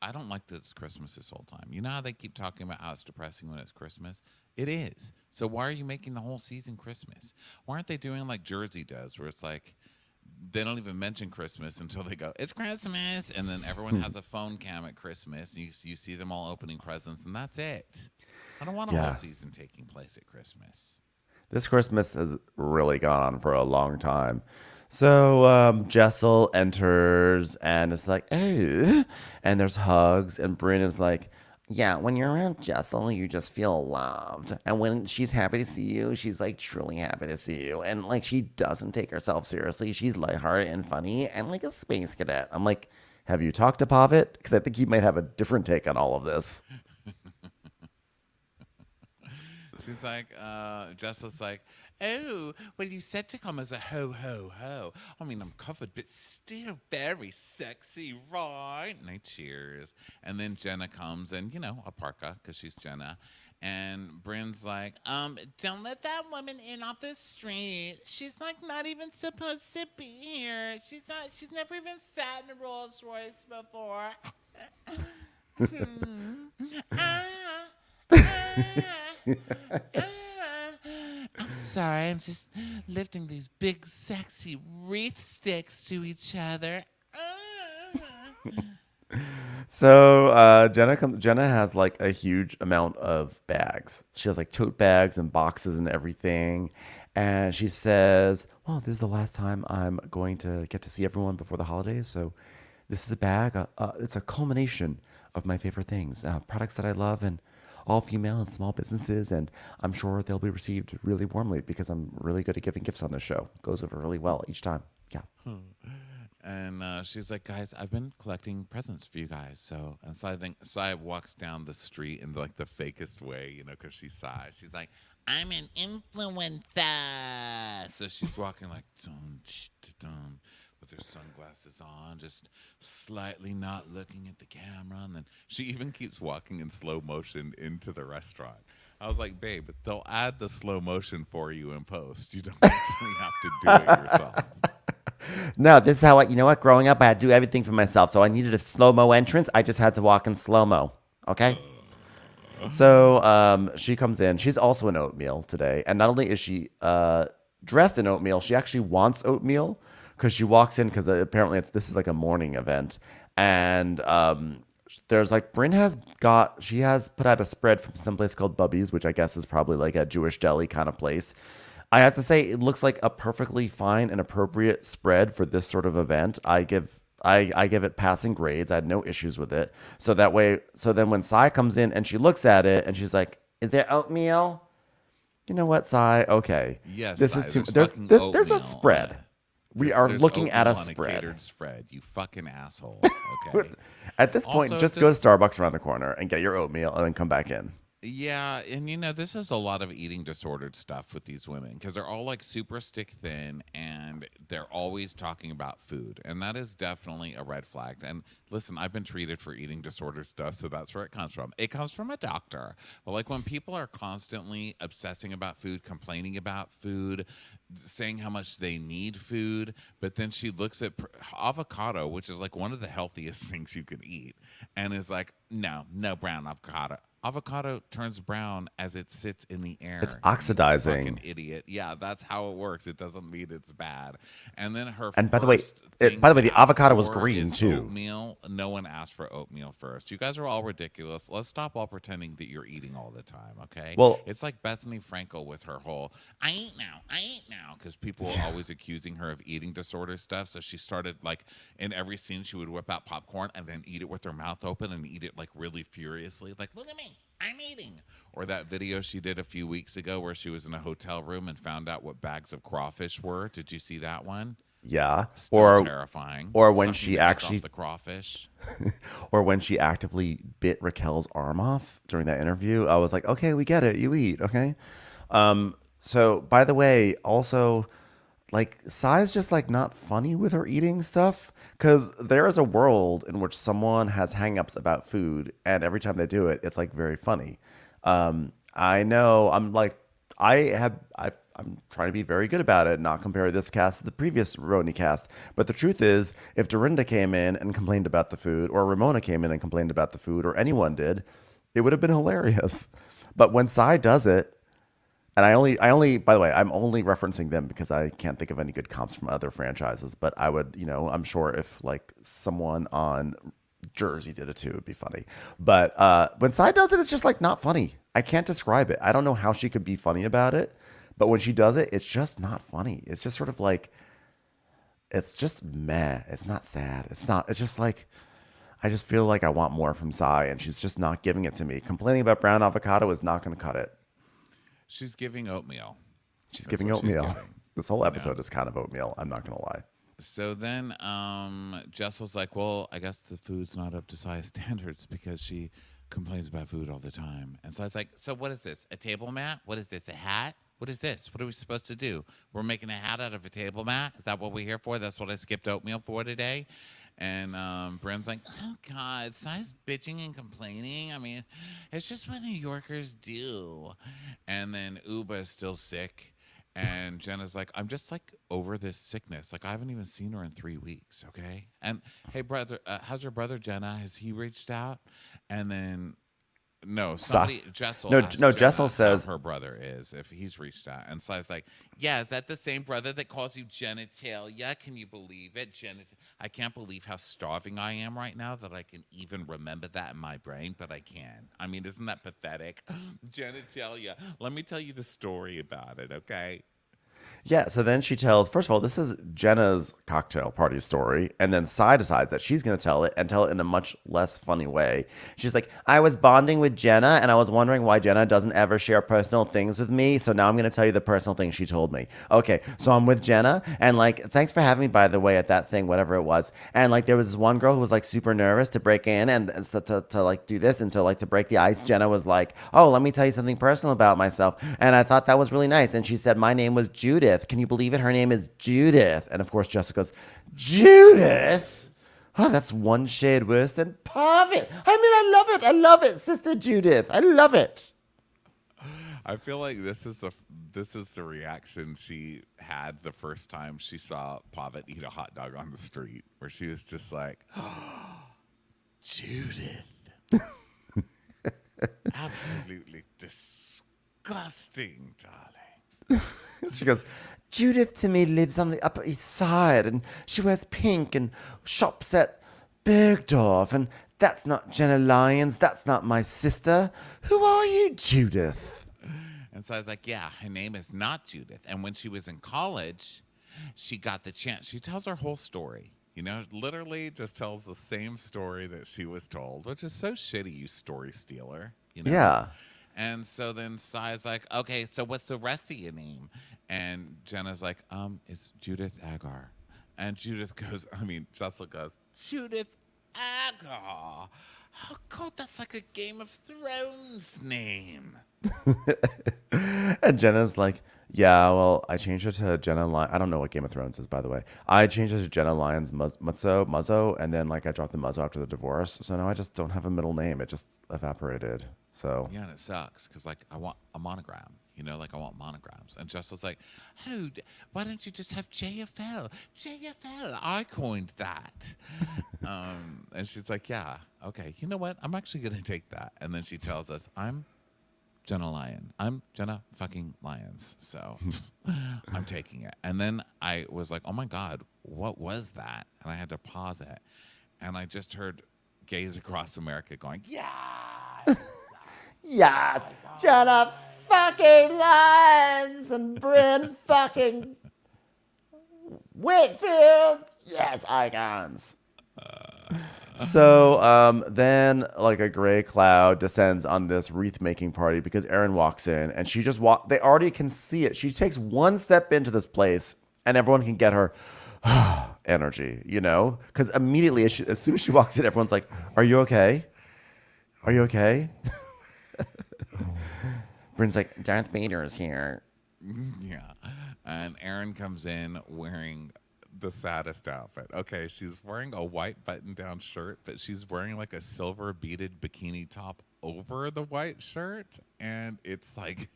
I don't like that it's Christmas this whole time. You know how they keep talking about how it's depressing when it's Christmas? It is. So why are you making the whole season Christmas? Why aren't they doing like Jersey does, where it's like they don't even mention Christmas until they go, it's Christmas, and then everyone has a phone cam at Christmas, and you see them all opening presents, and that's it. I don't want a whole season taking place at Christmas. This Christmas has really gone on for a long time. So Jessel enters and it's like, oh, and there's hugs, and Brynn is like, Yeah, when you're around Jessel, you just feel loved. And when she's happy to see you, she's like truly happy to see you. And like she doesn't take herself seriously. She's lighthearted and funny and like a space cadet. I'm like, have you talked to Pavitt? Because I think he might have a different take on all of this. She's like, Jessel's like, oh, well, you said to come as a ho, ho, ho. I mean, I'm covered, but still very sexy, right? And I cheers. And then Jenna comes and, you know, a parka, because she's Jenna. And Brynn's like, don't let that woman in off the street. She's like not even supposed to be here. She's never even sat in a Rolls Royce before. I'm sorry, I'm just lifting these big sexy wreath sticks to each other. So Jenna has like a huge amount of bags. She has like tote bags and boxes and everything. And she says, well, this is the last time I'm going to get to see everyone before the holidays. So this is a bag. It's a culmination of my favorite things, products that I love, and all female and small businesses, and I'm sure they'll be received really warmly because I'm really good at giving gifts on this show. It goes over really well each time. Yeah. And she's like, guys, I've been collecting presents for you guys. So, and so I think Sai walks down the street in like the fakest way, you know, because she's Sai. She's like, I'm an influencer. So she's walking like dun, dun, with her sunglasses on, just slightly not looking at the camera. And then she even keeps walking in slow motion into the restaurant. I was like, babe, they'll add the slow motion for you in post. You don't actually have to do it yourself. No, this is how you know what? Growing up, I had to do everything for myself. So I needed a slow-mo entrance. I just had to walk in slow-mo. Okay? So she comes in. She's also in oatmeal today. And not only is she dressed in oatmeal, she actually wants oatmeal because she walks in because apparently this is like a morning event. And there's like Brynn has put out a spread from someplace called Bubby's, which I guess is probably like a Jewish deli kind of place. I have to say, it looks like a perfectly fine and appropriate spread for this sort of event. I give it passing grades. I had no issues with it. So then when Sai comes in and she looks at it and she's like, "Is there oatmeal?" You know what, Sai? Okay. Yes, this Sai, is too. there's There's fucking a oatmeal spread. on it. We are There's looking at a oatmeal on spread. catered spread. You fucking asshole. Okay. At this point, Also, just go to Starbucks around the corner and get your oatmeal and then come back in. Yeah, and you know, this is a lot of eating disordered stuff with these women because they're all like super stick thin and they're always talking about food. And that is definitely a red flag. And listen, I've been treated for eating disordered stuff, so that's where it comes from. It comes from a doctor. But like when people are constantly obsessing about food, complaining about food, saying how much they need food, but then she looks at avocado, which is like one of the healthiest things you can eat, and is like, no brown avocado. Avocado turns brown as it sits in the air. It's oxidizing. Fucking idiot. Yeah, that's how it works. It doesn't mean it's bad. And then her. And by the way, the avocado was green too. Oatmeal. No one asked for oatmeal first. You guys are all ridiculous. Let's stop all pretending that you're eating all the time. Okay. Well, it's like Bethany Frankel with her whole I eat now, because people were always accusing her of eating disorder stuff. So she started like in every scene she would whip out popcorn and then eat it with her mouth open and eat it like really furiously, like look at me. I'm eating. Or that video she did a few weeks ago where she was in a hotel room and found out what bags of crawfish were. Did you see that one? Yeah. Still terrifying. Or when Sucking she the heck actually off the crawfish. or when she actively bit Raquel's arm off during that interview. I was like, okay, we get it. You eat, okay? So by the way, also like Sai's just like not funny with her eating stuff because there is a world in which someone has hangups about food and every time they do it, it's like very funny. I know I'm trying to be very good about it, not compare this cast to the previous RHONY cast. But the truth is, if Dorinda came in and complained about the food, or Ramona came in and complained about the food, or anyone did, it would have been hilarious. But when Sai does it, and I only, by the way, I'm only referencing them because I can't think of any good comps from other franchises. But I would, I'm sure if like someone on Jersey did it too, it'd be funny. But when Sai does it, it's just like not funny. I can't describe it. I don't know how she could be funny about it. But when she does it, it's just not funny. It's just sort of like, it's just meh. It's not sad. It's just like, I just feel like I want more from Sai and she's just not giving it to me. Complaining about brown avocado is not going to cut it. She's giving oatmeal. She's giving oatmeal. This whole episode is kind of oatmeal. I'm not going to lie. So then Jessel's like, well, I guess the food's not up to Sai's standards because she complains about food all the time. And Sai's like, so what is this? A table mat? What is this? A hat? What is this? What are we supposed to do? We're making a hat out of a table mat? Is that what we're here for? That's what I skipped oatmeal for today? And Brynn's like, oh, God, Sai's bitching and complaining. I mean, it's just what New Yorkers do. And then Uba is still sick. And Jenna's like, I'm just like over this sickness. Like, I haven't even seen her in 3 weeks, okay? And, hey, brother, how's your brother, Jenna? Has he reached out? And then... No, Jessel. No, Jessel says how her brother is if he's reached out, and Sai's like, "Yeah, is that the same brother that calls you genitalia? Can you believe it? I can't believe how starving I am right now that I can even remember that in my brain, but I can. I mean, isn't that pathetic? Genitalia. Let me tell you the story about it, okay?" Yeah, so then she tells, first of all, this is Jenna's cocktail party story. And then Sai decides that she's going to tell it and tell it in a much less funny way. She's like, I was bonding with Jenna and I was wondering why Jenna doesn't ever share personal things with me. So now I'm going to tell you the personal thing she told me. Okay, so I'm with Jenna and like, thanks for having me, by the way, at that thing, whatever it was. And like, there was this one girl who was like super nervous to break in and so to like do this. And so like to break the ice, Jenna was like, oh, let me tell you something personal about myself. And I thought that was really nice. And she said, my name was Judith. Can you believe it? Her name is Judith. And of course, Jessica goes, Judith? Oh, that's one shade worse than Parvit. I mean, I love it. I love it, Sister Judith. I love it. I feel like this is the reaction she had the first time she saw Pavitt eat a hot dog on the street, where she was just like, oh, Judith. Absolutely disgusting, darling. She goes, Judith to me lives on the Upper East Side and she wears pink and shops at Bergdorf. And that's not Jenna Lyons. That's not my sister. Who are you, Judith? And so I was like, yeah, her name is not Judith. And when she was in college, she got the chance. She tells her whole story. You know, literally just tells the same story that she was told, which is so shitty, you story stealer. You know? Yeah. And so then Sai's like, okay, so what's the rest of your name? And Jenna's like, it's Judith Agar. And Jessica goes, Judith Agar. Oh, God, that's like a Game of Thrones name. And Jenna's like, yeah, well, I changed it to Jenna Lyons. I don't know what Game of Thrones is, by the way. I changed it to Jenna Lyons Muzzo, and then like I dropped the Muzzo after the divorce. So now I just don't have a middle name. It just evaporated. So yeah, and it sucks because like I want a monogram, you know, like I want monograms. And Jess was like, oh, why don't you just have JFL? JFL, I coined that. And she's like, yeah, okay, you know what? I'm actually gonna take that. And then she tells us, I'm Jenna Lyon. I'm Jenna fucking Lyons. So I'm taking it. And then I was like, oh my God, what was that? And I had to pause it. And I just heard gays across America going, yeah. yes, Jenna fucking Lyons and Brynn fucking Whitfield. Yes, icons. So then like a gray cloud descends on this wreath-making party because Erin walks in and she just they already can see it. She takes one step into this place and everyone can get her energy, you know? Because immediately as soon as she walks in, everyone's like, are you okay? Are you okay? Brynn's like, Darth Vader is here. Yeah. And Erin comes in wearing the saddest outfit. Okay, she's wearing a white button-down shirt, but she's wearing like a silver beaded bikini top over the white shirt, and it's like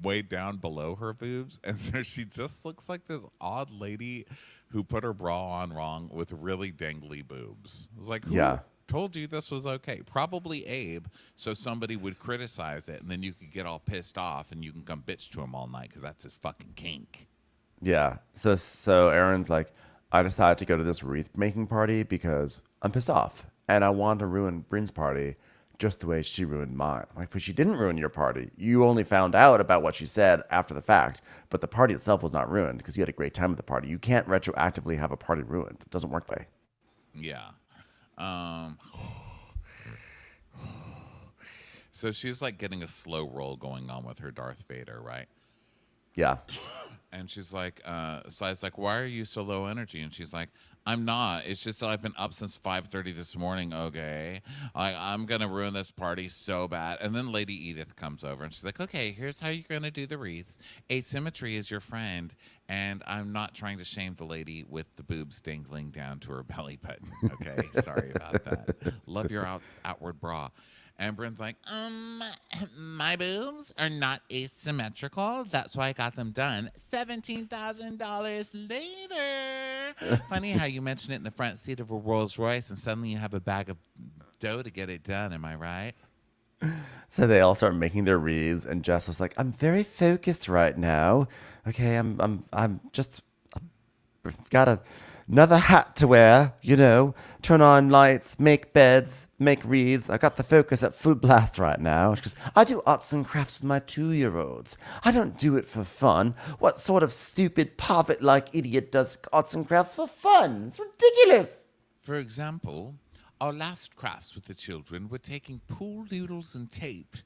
way down below her boobs. And so she just looks like this odd lady who put her bra on wrong with really dangly boobs. It was like, who told you this was okay? Probably Abe, so somebody would criticize it, and then you could get all pissed off, and you can come bitch to him all night because that's his fucking kink. Yeah. So Erin's like, I decided to go to this wreath-making party because I'm pissed off, and I want to ruin Brynn's party just the way she ruined mine. I'm like, but she didn't ruin your party. You only found out about what she said after the fact, but the party itself was not ruined because you had a great time at the party. You can't retroactively have a party ruined. It doesn't work that way. Yeah. So she's like getting a slow roll going on with her Darth Vader, right? Yeah. And she's like, so I was like, why are you so low energy? And she's like, I'm not. It's just that I've been up since 5:30 this morning, okay? I'm going to ruin this party so bad. And then Lady Edith comes over and she's like, okay, here's how you're going to do the wreaths. Asymmetry is your friend. And I'm not trying to shame the lady with the boobs dangling down to her belly button, okay? Sorry about that. Love your outward bra. And Brynn's like, my boobs are not asymmetrical. That's why I got them done. $17,000 later. Funny how you mention it in the front seat of a Rolls Royce and suddenly you have a bag of dough to get it done. Am I right? So they all start making their wreaths, and Jess was like, I'm very focused right now. Okay, I've got to another hat to wear, you know, turn on lights, make beds, make wreaths. I got the focus at full blast right now. She goes, I do arts and crafts with my 2-year-olds. I don't do it for fun. What sort of stupid, parvot-like idiot does arts and crafts for fun? It's ridiculous. For example, our last crafts with the children were taking pool noodles and tape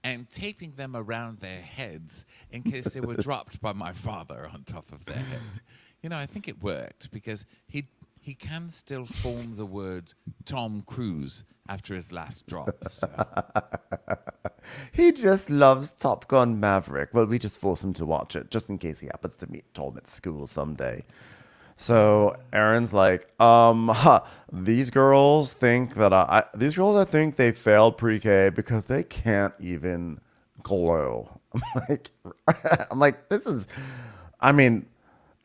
and taping them around their heads in case they were dropped by my father on top of their head. You know, I think it worked because he can still form the words Tom Cruise after his last drop. So. He just loves Top Gun Maverick. Well, we just force him to watch it just in case he happens to meet Tom at school someday. So Erin's like, these girls think that I think they failed pre-K because they can't even glow. I'm like,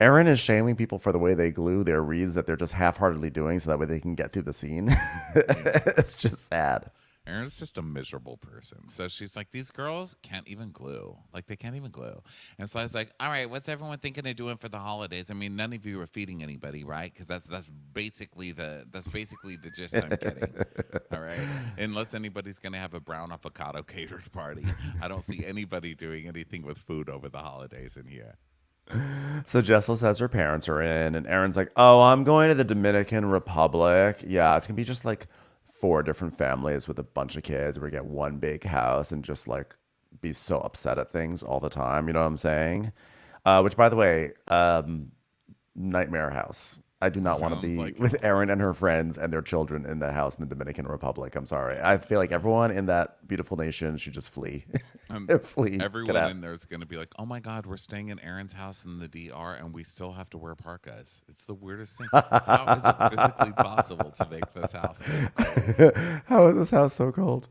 Erin is shaming people for the way they glue their wreaths that they're just half-heartedly doing so that way they can get through the scene. It's just sad. Erin's just a miserable person. So she's like, these girls can't even glue. Like, they can't even glue. And so I was like, all right, what's everyone thinking of doing for the holidays? I mean, none of you are feeding anybody, right? Because that's basically the gist I'm getting. All right? Unless anybody's going to have a brown avocado catered party. I don't see anybody doing anything with food over the holidays in here. So Jessel says her parents are in, and Erin's like, oh, I'm going to the Dominican Republic. Yeah, it's going to be just like 4 different families with a bunch of kids. We get one big house and just like be so upset at things all the time. You know what I'm saying? Which, by the way, nightmare house. I do not want to be with Erin and her friends and their children in the house in the Dominican Republic. I'm sorry. I feel like everyone in that beautiful nation should just flee. Flee. Everyone in there is going to be like, oh my God, we're staying in Erin's house in the DR and we still have to wear parkas. It's the weirdest thing. How is it physically possible to make this house cold? How is this house so cold?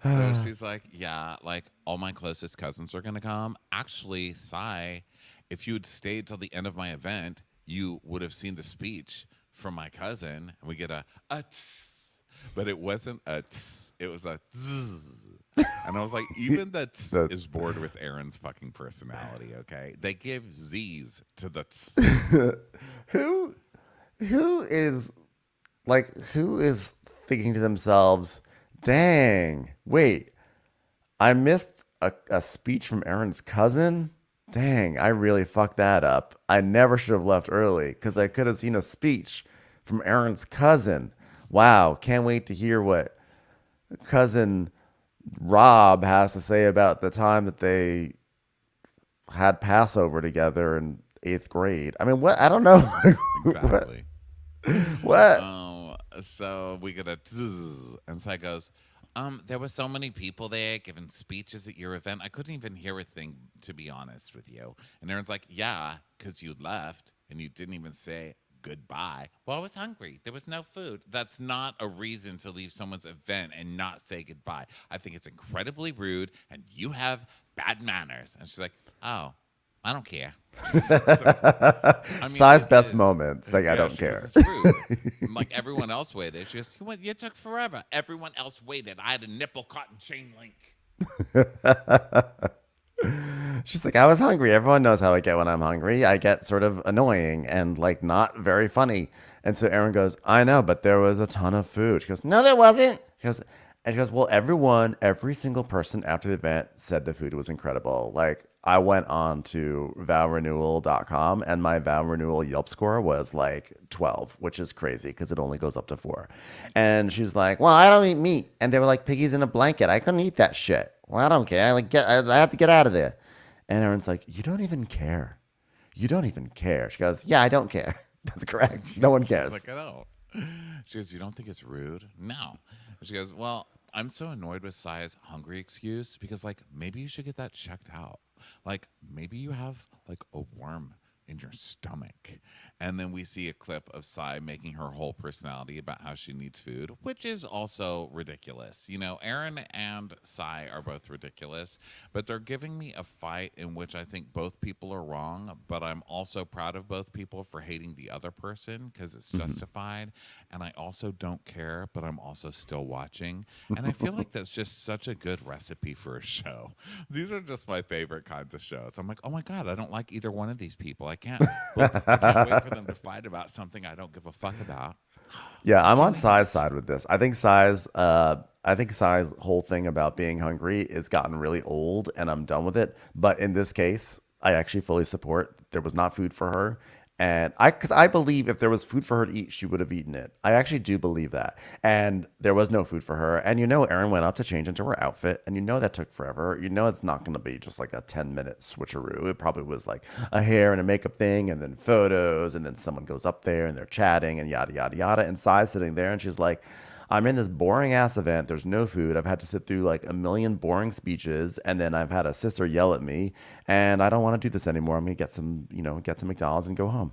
So she's like, yeah, like all my closest cousins are going to come. Actually, Sai, if you had stayed till the end of my event, you would have seen the speech from my cousin, and we get a tss, but it wasn't a tss, it was a tss. And I was like, even the tss is bored with Erin's fucking personality, okay? They give Z's to the tss. Who is thinking to themselves, dang, wait, I missed a speech from Erin's cousin? Dang, I really fucked that up. I never should have left early because I could have seen a speech from Erin's cousin. Wow, can't wait to hear what cousin Rob has to say about the time that they had Passover together in 8th grade. I mean, what? I don't know. Exactly. What? So we get a zzz, and Sai goes, there were so many people there giving speeches at your event. I couldn't even hear a thing, to be honest with you. And Erin's like, yeah, because you left and you didn't even say goodbye. Well, I was hungry. There was no food. That's not a reason to leave someone's event and not say goodbye. I think it's incredibly rude and you have bad manners. And she's like, oh, I don't care. Sai's best moment. It's like, I don't care. It's rude. Like everyone else waited. She goes, you took forever. Everyone else waited. I had a nipple caught in chain link. She's like, I was hungry. Everyone knows how I get when I'm hungry. I get sort of annoying and like not very funny. And so Erin goes, I know, but there was a ton of food. She goes, no, there wasn't. She goes, well, every single person after the event said the food was incredible. Like, I went on to vowrenewal.com and my vow renewal Yelp score was like 12, which is crazy because it only goes up to 4. And she's like, well, I don't eat meat. And they were like piggies in a blanket. I couldn't eat that shit. Well, I don't care. I have to get out of there. And Erin's like, you don't even care. You don't even care. She goes, yeah, I don't care. That's correct. No one cares. She's like, I don't. She goes, you don't think it's rude? No. She goes, well, I'm so annoyed with Sai's hungry excuse because, like, maybe you should get that checked out. Like, maybe you have, like, a worm in your stomach. And then we see a clip of Sai making her whole personality about how she needs food, which is also ridiculous. You know, Erin and Sai are both ridiculous, but they're giving me a fight in which I think both people are wrong, but I'm also proud of both people for hating the other person because it's justified. And I also don't care, but I'm also still watching. And I feel like that's just such a good recipe for a show. These are just my favorite kinds of shows. I'm like, oh my God, I don't like either one of these people. I I can't wait for them to fight about something I don't give a fuck about. Yeah, I'm on Sai's side with this. I think Sai's whole thing about being hungry is gotten really old, and I'm done with it. But in this case, I actually fully support. There was not food for her, and because I believe if there was food for her to eat, she would have eaten it. I actually do believe that. And there was no food for her, and Erin went up to change into her outfit, and that took forever. It's not going to be just like a 10-minute switcheroo. It probably was like a hair and a makeup thing, and then photos, and then someone goes up there and they're chatting and yada yada yada. And Sai's sitting there, and she's like, I'm in this boring ass event. There's no food. I've had to sit through like a million boring speeches, and then I've had a sister yell at me, and I don't want to do this anymore. I'm gonna get some McDonald's and go home.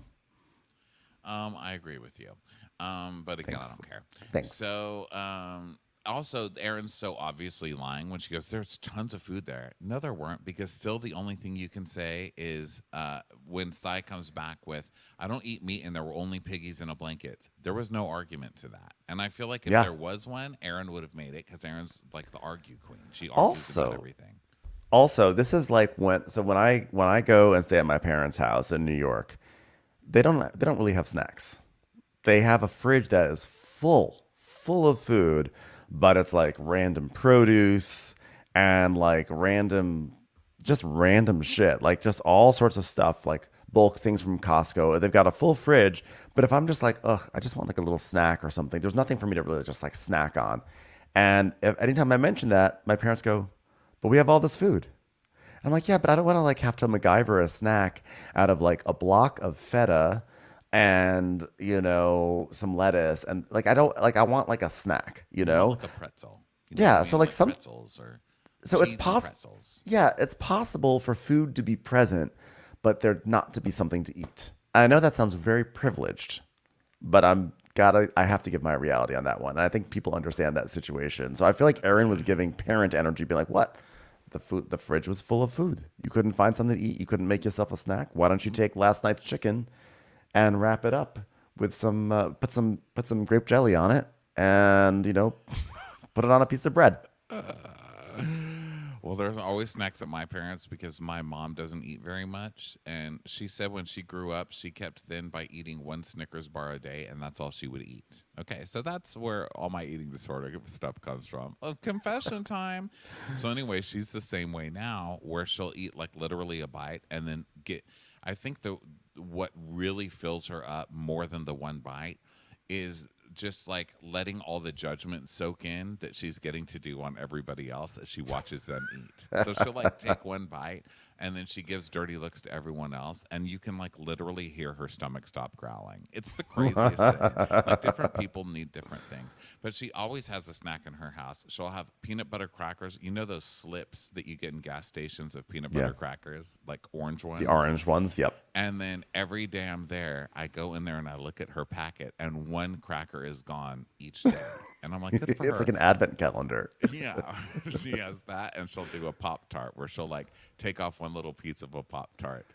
I agree with you. But again, Thanks. I don't care. Thanks. So, also, Erin's so obviously lying when she goes, there's tons of food there. No, there weren't, because still the only thing you can say is when Sai comes back with, I don't eat meat and there were only piggies in a blanket. There was no argument to that. And I feel like if there was one, Erin would have made it, because Erin's like the argue queen. She argues about everything. Also, this is like when I go and stay at my parents' house in New York, they don't really have snacks. They have a fridge that is full of food, but it's like random produce and like random shit, like just all sorts of stuff, like bulk things from Costco. They've got a full fridge, but if I'm just like, I just want like a little snack or something, there's nothing for me to really just like snack on. And anytime I mention that, my parents go, but we have all this food. And I'm like, yeah, but I don't want to like have to MacGyver a snack out of like a block of feta and some lettuce, and like I want like a snack, Like a pretzel. Yeah, so like some pretzels or so it's possible. Yeah, it's possible for food to be present, but there not to be something to eat. I know that sounds very privileged, but I have to give my reality on that one. And I think people understand that situation. So I feel like Erin was giving parent energy, being like, what? The fridge was full of food. You couldn't find something to eat. You couldn't make yourself a snack. Why don't you take last night's chicken and wrap it up with some put some grape jelly on it, and put it on a piece of bread. Well, there's always snacks at my parents because my mom doesn't eat very much. And she said when she grew up, she kept thin by eating one Snickers bar a day, and that's all she would eat. Okay, so that's where all my eating disorder stuff comes from. Confession time. So anyway, she's the same way now, where she'll eat like literally a bite and then I think what really fills her up more than the one bite is just like letting all the judgment soak in that she's getting to do on everybody else as she watches them eat. So she'll like take one bite and then she gives dirty looks to everyone else, and you can like literally hear her stomach stop growling. It's the craziest thing. Like different people need different things, but she always has a snack in her house. She'll have peanut butter crackers. Those slips that you get in gas stations of peanut butter crackers, like orange ones. The orange ones, yep. And then every damn there, I go in there and I look at her packet, and one cracker is gone each day. And I'm like, good for her. It's like an advent calendar. Yeah, she has that, and she'll do a Pop-Tart where she'll like take off one little piece of a Pop-Tart,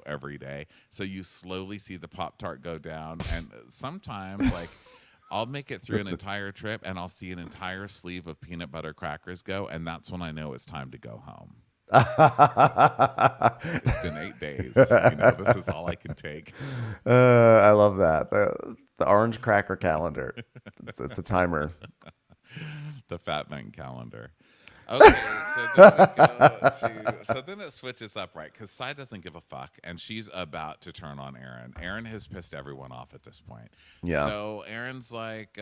every day. So you slowly see the Pop-Tart go down, and sometimes like I'll make it through an entire trip, and I'll see an entire sleeve of peanut butter crackers go, and that's when I know it's time to go home. It's been 8 days. This is all I can take. I love that. The orange cracker calendar. It's a timer. The Fat Man calendar. Okay, so then it switches up, right? Because Sai doesn't give a fuck, and she's about to turn on Erin. Erin has pissed everyone off at this point. Yeah. So Erin's like,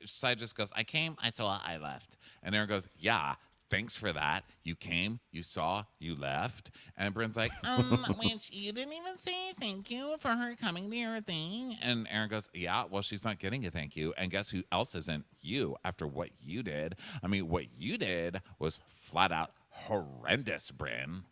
Sai just goes, I came, I saw, I left. And Erin goes, yeah, thanks for that. You came, you saw, you left. And Brynn's like, Which you didn't even say thank you for her coming to your thing. and Erin goes, yeah, well, she's not getting a thank you. And guess who else isn't? You, after what you did. I mean, what you did was flat out horrendous, Brynn.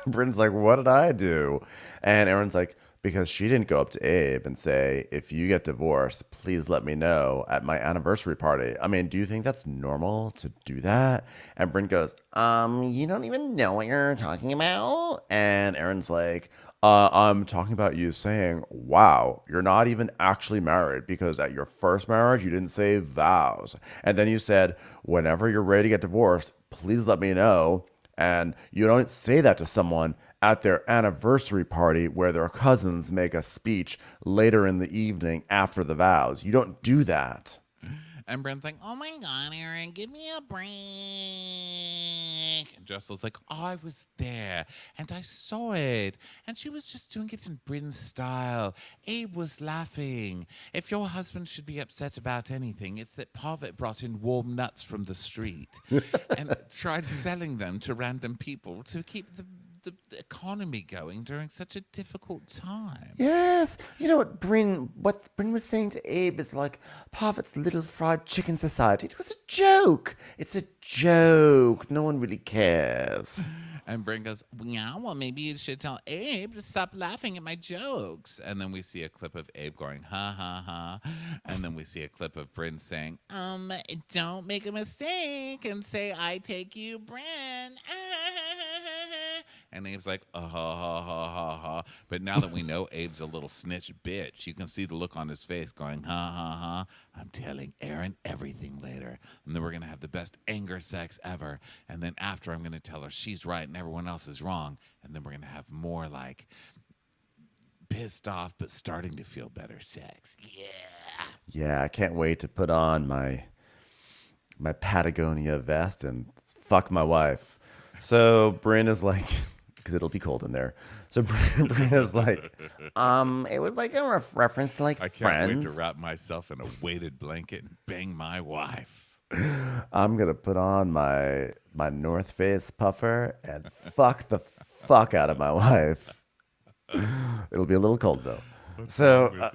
Brynn's like, what did I do? And Erin's like, because she didn't go up to Abe and say, if you get divorced, please let me know at my anniversary party. I mean, do you think that's normal to do that? And Brynn goes, you don't even know what you're talking about? And Erin's like, I'm talking about you saying, wow, you're not even actually married, because at your first marriage, you didn't say vows. And then you said, whenever you're ready to get divorced, please let me know. And you don't say that to someone at their anniversary party where their cousins make a speech later in the evening after the vows. You don't do that. And Bryn's like, oh my God, Erin, give me a break. And Jessel's like, oh, I was there and I saw it. And she was just doing it in Bryn's style. Abe was laughing. If your husband should be upset about anything, it's that Parvati brought in warm nuts from the street and tried selling them to random people to keep the economy going during such a difficult time. Yes. You know what Brynn was saying to Abe is like, Parvati's little fried chicken society. It was a joke. It's a joke. No one really cares. And Brynn goes, yeah, well, maybe you should tell Abe to stop laughing at my jokes. And then we see a clip of Abe going, ha, ha, ha. And then we see a clip of Brynn saying, don't make a mistake and say, I take you, Brynn. And Abe's like, ha, ha, ha, ha, ha. But now that we know Abe's a little snitch bitch, you can see the look on his face going, ha, ha, ha. I'm telling Erin everything later. And then we're going to have the best anger sex ever. And then after, I'm going to tell her she's right and everyone else is wrong. And then we're going to have more like pissed off but starting to feel better sex. Yeah. Yeah, I can't wait to put on my Patagonia vest and fuck my wife. So Brynn is like, because it'll be cold in there. So Brynn is like, it was like a reference to like Friends. I can't wait to wrap myself in a weighted blanket and bang my wife. I'm gonna put on my North Face puffer and fuck the fuck out of my wife. It'll be a little cold though. So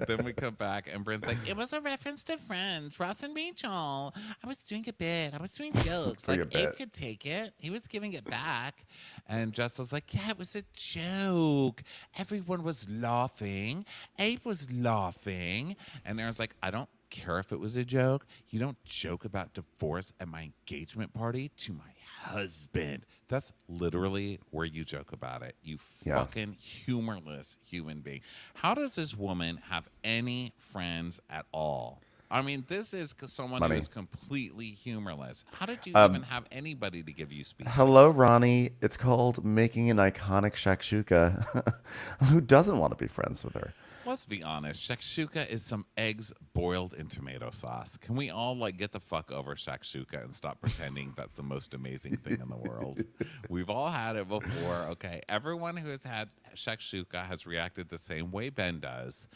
then we come back and Brynn's like, it was a reference to Friends, Ross and Rachel. I was doing a bit. I was doing jokes. Like Abe could take it. He was giving it back. And Jessel's like, yeah, it was a joke. Everyone was laughing. Abe was laughing. And Erin's like, I don't care if it was a joke. You don't joke about divorce at my engagement party to my husband. That's literally where you joke about it. You fucking humorless human being. How does this woman have any friends at all? I mean, this is someone who is completely humorless. How did you even have anybody to give you speech? Hello, Ronnie. It's called making an iconic shakshuka. Who doesn't want to be friends with her? Let's be honest. Shakshuka is some eggs boiled in tomato sauce. Can we all get the fuck over shakshuka and stop pretending that's the most amazing thing in the world? We've all had it before. Okay, everyone who has had shakshuka has reacted the same way Ben does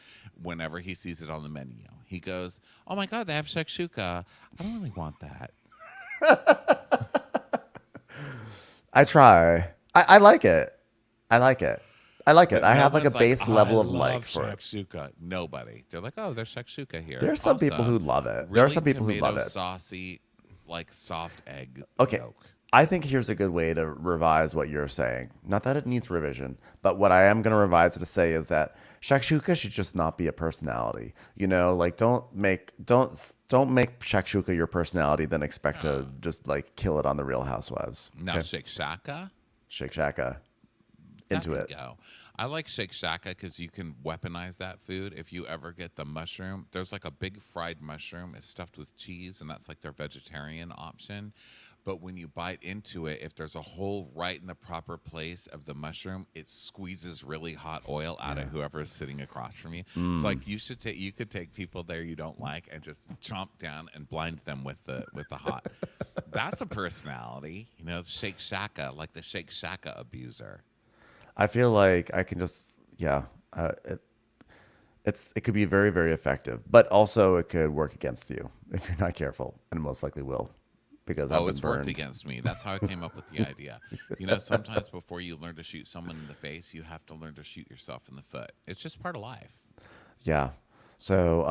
whenever he sees it on the menu. He goes, "Oh my God, they have shakshuka. I don't really want that." I try. I like it. I like it. I have like a base level of like for shakshuka. Nobody. They're like, oh, there's shakshuka here. There are some people who love it. There are some people who love it. Saucy, like soft egg. Okay. Yolk. I think here's a good way to revise what you're saying. Not that it needs revision, but what I am going to revise it to say is that shakshuka should just not be a personality. You know, like don't make shakshuka your personality, then expect to just like kill it on the Real Housewives. Now Shake Shaka. Shake Shaka. Into it. Go. I like Shake Shaka because you can weaponize that food. If you ever get the mushroom, there's like a big fried mushroom. It's stuffed with cheese, and that's like their vegetarian option. But when you bite into it, if there's a hole right in the proper place of the mushroom, it squeezes really hot oil out of whoever is sitting across from you. So like you could take people there you don't like and just chomp down and blind them with the hot. That's a personality, you know, Shake Shaka, like the Shake Shaka abuser. I feel like I can just, it could be very, very effective, but also it could work against you if you're not careful, and it most likely will, because I've been burned. Worked against me. That's how I came up with the idea. You know, sometimes before you learn to shoot someone in the face, you have to learn to shoot yourself in the foot. It's just part of life. Yeah. So,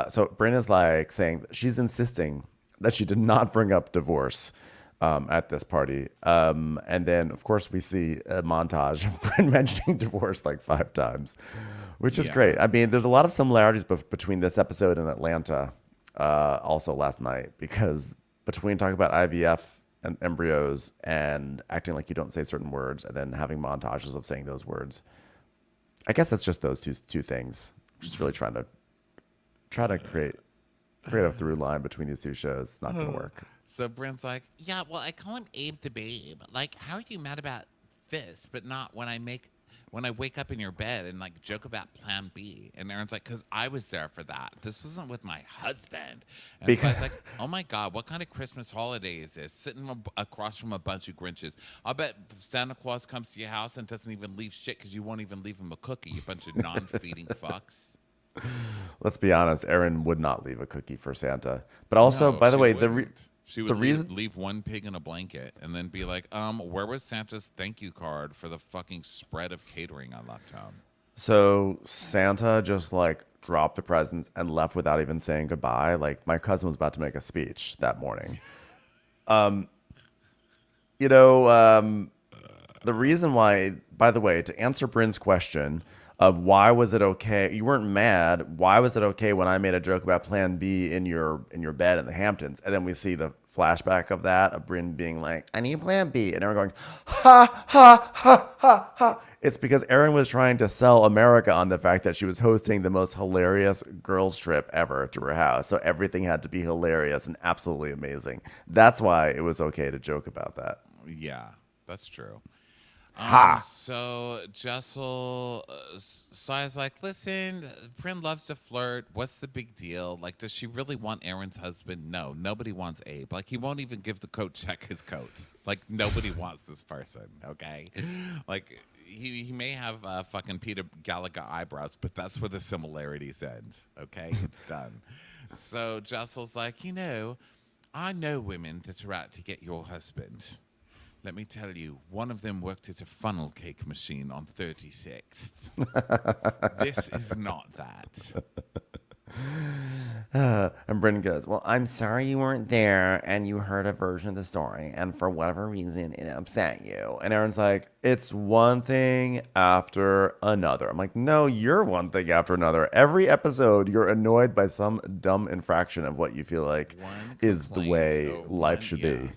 so Brynn is like saying that she's insisting that she did not bring up divorce at this party. And then, of course, we see a montage of Brynn mentioning divorce like 5 times, which is great. I mean, there's a lot of similarities between this episode and Atlanta also last night, because between talking about IVF and embryos and acting like you don't say certain words and then having montages of saying those words, I guess that's just those two things. Just really trying to create a through line between these two shows. It's not going to work. So Brynn's like, yeah, well, I call him Abe the Babe. Like, how are you mad about this, but not when I wake up in your bed and like joke about Plan B? And Erin's like, because I was there for that. This wasn't with my husband. And so I was like, oh my God, what kind of Christmas holiday is this? Sitting across from a bunch of Grinches. I'll bet Santa Claus comes to your house and doesn't even leave shit because you won't even leave him a cookie, you bunch of non-feeding fucks. Let's be honest, Erin would not leave a cookie for Santa. But also, No, by the she way, wouldn't. She would reason leave one pig in a blanket and then be like, where was Santa's thank you card for the fucking spread of catering I left home? So Santa just like dropped the presents and left without even saying goodbye. Like my cousin was about to make a speech that morning. The reason why, by the way, to answer Brynn's question of why was it okay, you weren't mad. Why was it okay when I made a joke about Plan B in your bed in the Hamptons, and then we see the flashback of that of Brynn being like, "I need Plan B," and everyone going, "Ha ha ha ha ha." It's because Erin was trying to sell America on the fact that she was hosting the most hilarious girls trip ever to her house, so everything had to be hilarious and absolutely amazing. That's why it was okay to joke about that. Yeah, that's true. Ha! So Jessel, so I was like, listen, Brynn loves to flirt. What's the big deal? Like, does she really want Erin's husband? No, nobody wants Abe. Like, he won't even give the coat check his coat. Like, nobody wants this person, okay? Like, he may have fucking Peter Gallagher eyebrows, but that's where the similarities end, okay? It's done. So Jessel's like, I know women that are out to get your husband. Let me tell you, one of them worked at a funnel cake machine on 36th. This is not that. And Brynn goes, "Well, I'm sorry you weren't there and you heard a version of the story, and for whatever reason it upset you." And Erin's like, "It's one thing after another." I'm like, "No, you're one thing after another. Every episode, you're annoyed by some dumb infraction of what you feel like is the way life should be."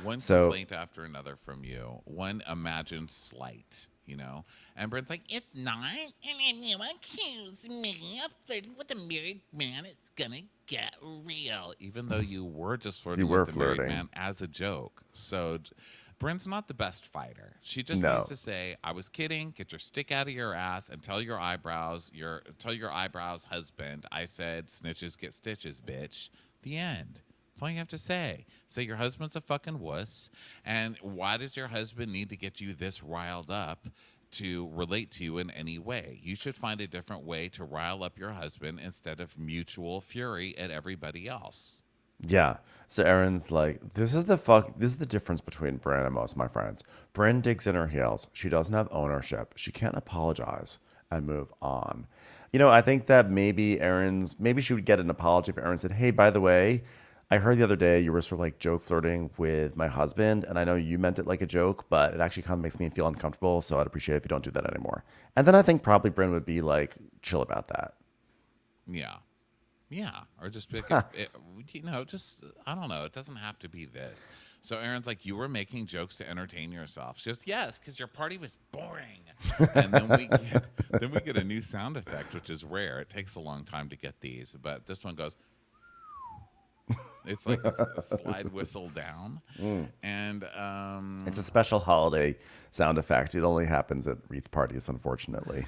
One complaint after another from you. One imagined slight, And Brynn's like, it's not. And if you accuse me of flirting with a married man, it's going to get real. Even though you were just flirting with a married man as a joke. So Brynn's not the best fighter. She just needs to say, I was kidding. Get your stick out of your ass and tell your eyebrows husband, I said snitches get stitches, bitch. The end. That's all you have to say. Say your husband's a fucking wuss. And why does your husband need to get you this riled up to relate to you in any way? You should find a different way to rile up your husband instead of mutual fury at everybody else. Yeah. So Erin's like, this is the difference between Brynn and most of my friends. Brynn digs in her heels. She doesn't have ownership. She can't apologize and move on. I think that maybe she would get an apology if Erin said, "Hey, by the way, I heard the other day you were sort of like joke flirting with my husband, and I know you meant it like a joke, but it actually kind of makes me feel uncomfortable, so I'd appreciate it if you don't do that anymore." And then I think probably Brynn would be like chill about that. Yeah. Yeah. Or just be like, I don't know. It doesn't have to be this. So Erin's like, you were making jokes to entertain yourself. She goes, yes, because your party was boring. And then we get a new sound effect, which is rare. It takes a long time to get these, but this one goes. It's like a slide whistle down. And it's a special holiday sound effect. It only happens at wreath parties, unfortunately.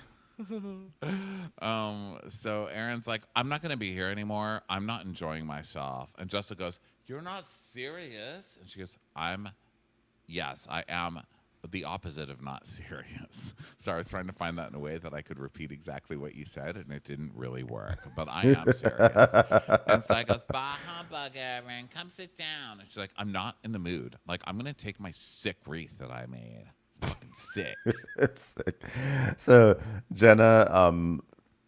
So Erin's like, I'm not going to be here anymore. I'm not enjoying myself. And Jessica goes, you're not serious? And she goes, yes, I am the opposite of not serious. So I was trying to find that in a way that I could repeat exactly what you said, and it didn't really work. But I am serious. And so I goes, bah humbug, Erin, come sit down. And she's like, I'm not in the mood. Like, I'm going to take my sick wreath that I made. Fucking sick. It's sick. So Jenna,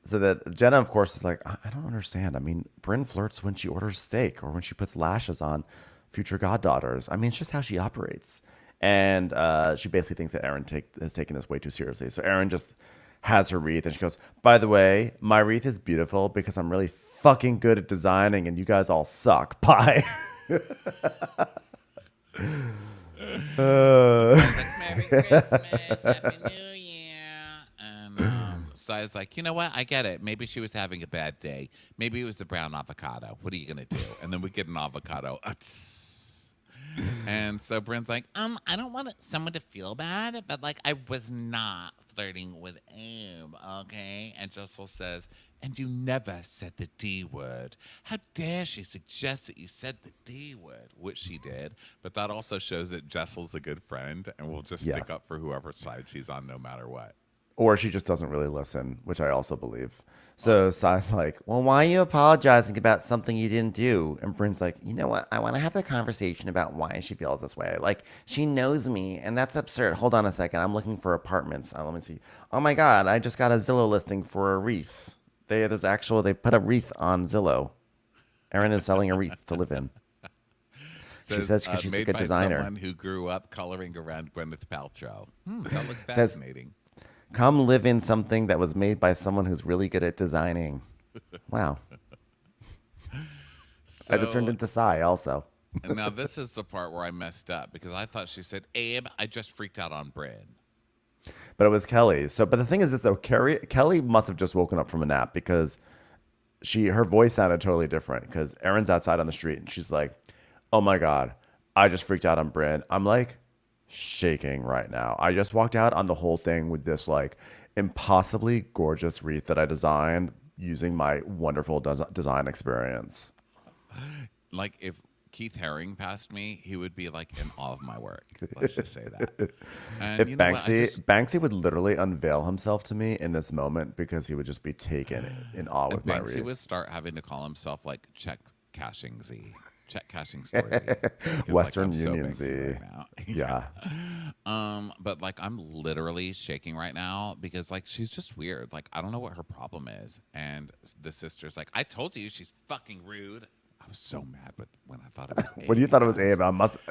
of course, is like, I don't understand. I mean, Brynn flirts when she orders steak or when she puts lashes on future goddaughters. I mean, it's just how she operates. And she basically thinks that Erin has taken this way too seriously. So Erin just has her wreath, and she goes, by the way, my wreath is beautiful because I'm really fucking good at designing, and you guys all suck. Bye. Merry Christmas, Happy New Year. And so I was like, you know what? I get it. Maybe she was having a bad day. Maybe it was the brown avocado. What are you going to do? And then we get an avocado. And so Bryn's like, I don't want someone to feel bad, but like I was not flirting with Abe, okay? And Jessel says, and you never said the D word. How dare she suggest that you said the D word, which she did. But that also shows that Jessel's a good friend and will just stick up for whoever side she's on no matter what. Or she just doesn't really listen, which I also believe. So Sai's like, well, why are you apologizing about something you didn't do? And Bryn's like, you know what? I want to have the conversation about why she feels this way. Like, she knows me, and that's absurd. Hold on a second. I'm looking for apartments. Let me see. Oh, my God. I just got a Zillow listing for a wreath. They put a wreath on Zillow. Erin is selling a wreath to live in. She says because she's a good designer. Made by someone who grew up coloring around Gwyneth Paltrow. That looks fascinating. Come live in something that was made by someone who's really good at designing. Wow. I just turned into Sai also. And now this is the part where I messed up because I thought she said, Abe, I just freaked out on Brynn. But it was Kelly. But the thing is this, though, Kelly must have just woken up from a nap because her voice sounded totally different because Erin's outside on the street and she's like, oh my God, I just freaked out on Brynn. I'm like, shaking right now. I just walked out on the whole thing with this like impossibly gorgeous wreath that I designed using my wonderful design experience. Like if Keith Haring passed me, he would be like in awe of my work. Let's just say that. And if Banksy would literally unveil himself to me in this moment because he would just be taken in awe with my wreath. Banksy would start having to call himself like check cashing story. Western like, Union so Z. right now. Yeah. But like I'm literally shaking right now because like she's just weird. Like I don't know what her problem is. And the sister's like, I told you she's fucking rude. I was so mad when I thought it was Abe. When you thought it was Abe,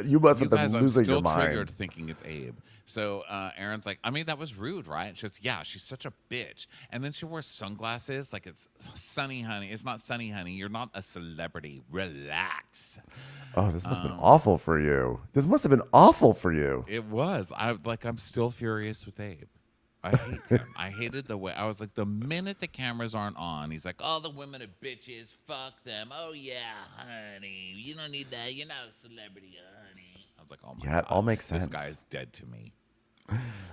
you must have been losing your mind. I'm still triggered thinking it's Abe. So Erin's like, I mean, that was rude, right? She goes, yeah, she's such a bitch. And then she wears sunglasses like it's sunny, honey. It's not sunny, honey. You're not a celebrity. Relax. Oh, this must have been awful for you. This must have been awful for you. It was. I'm still furious with Abe. I hate him. I hated the way I was like, the minute the cameras aren't on, he's like, all the women are bitches. Fuck them. Oh, yeah, honey. You don't need that. You're not a celebrity, honey. I was like, oh, my God. Yeah, it all makes sense. This guy's dead to me.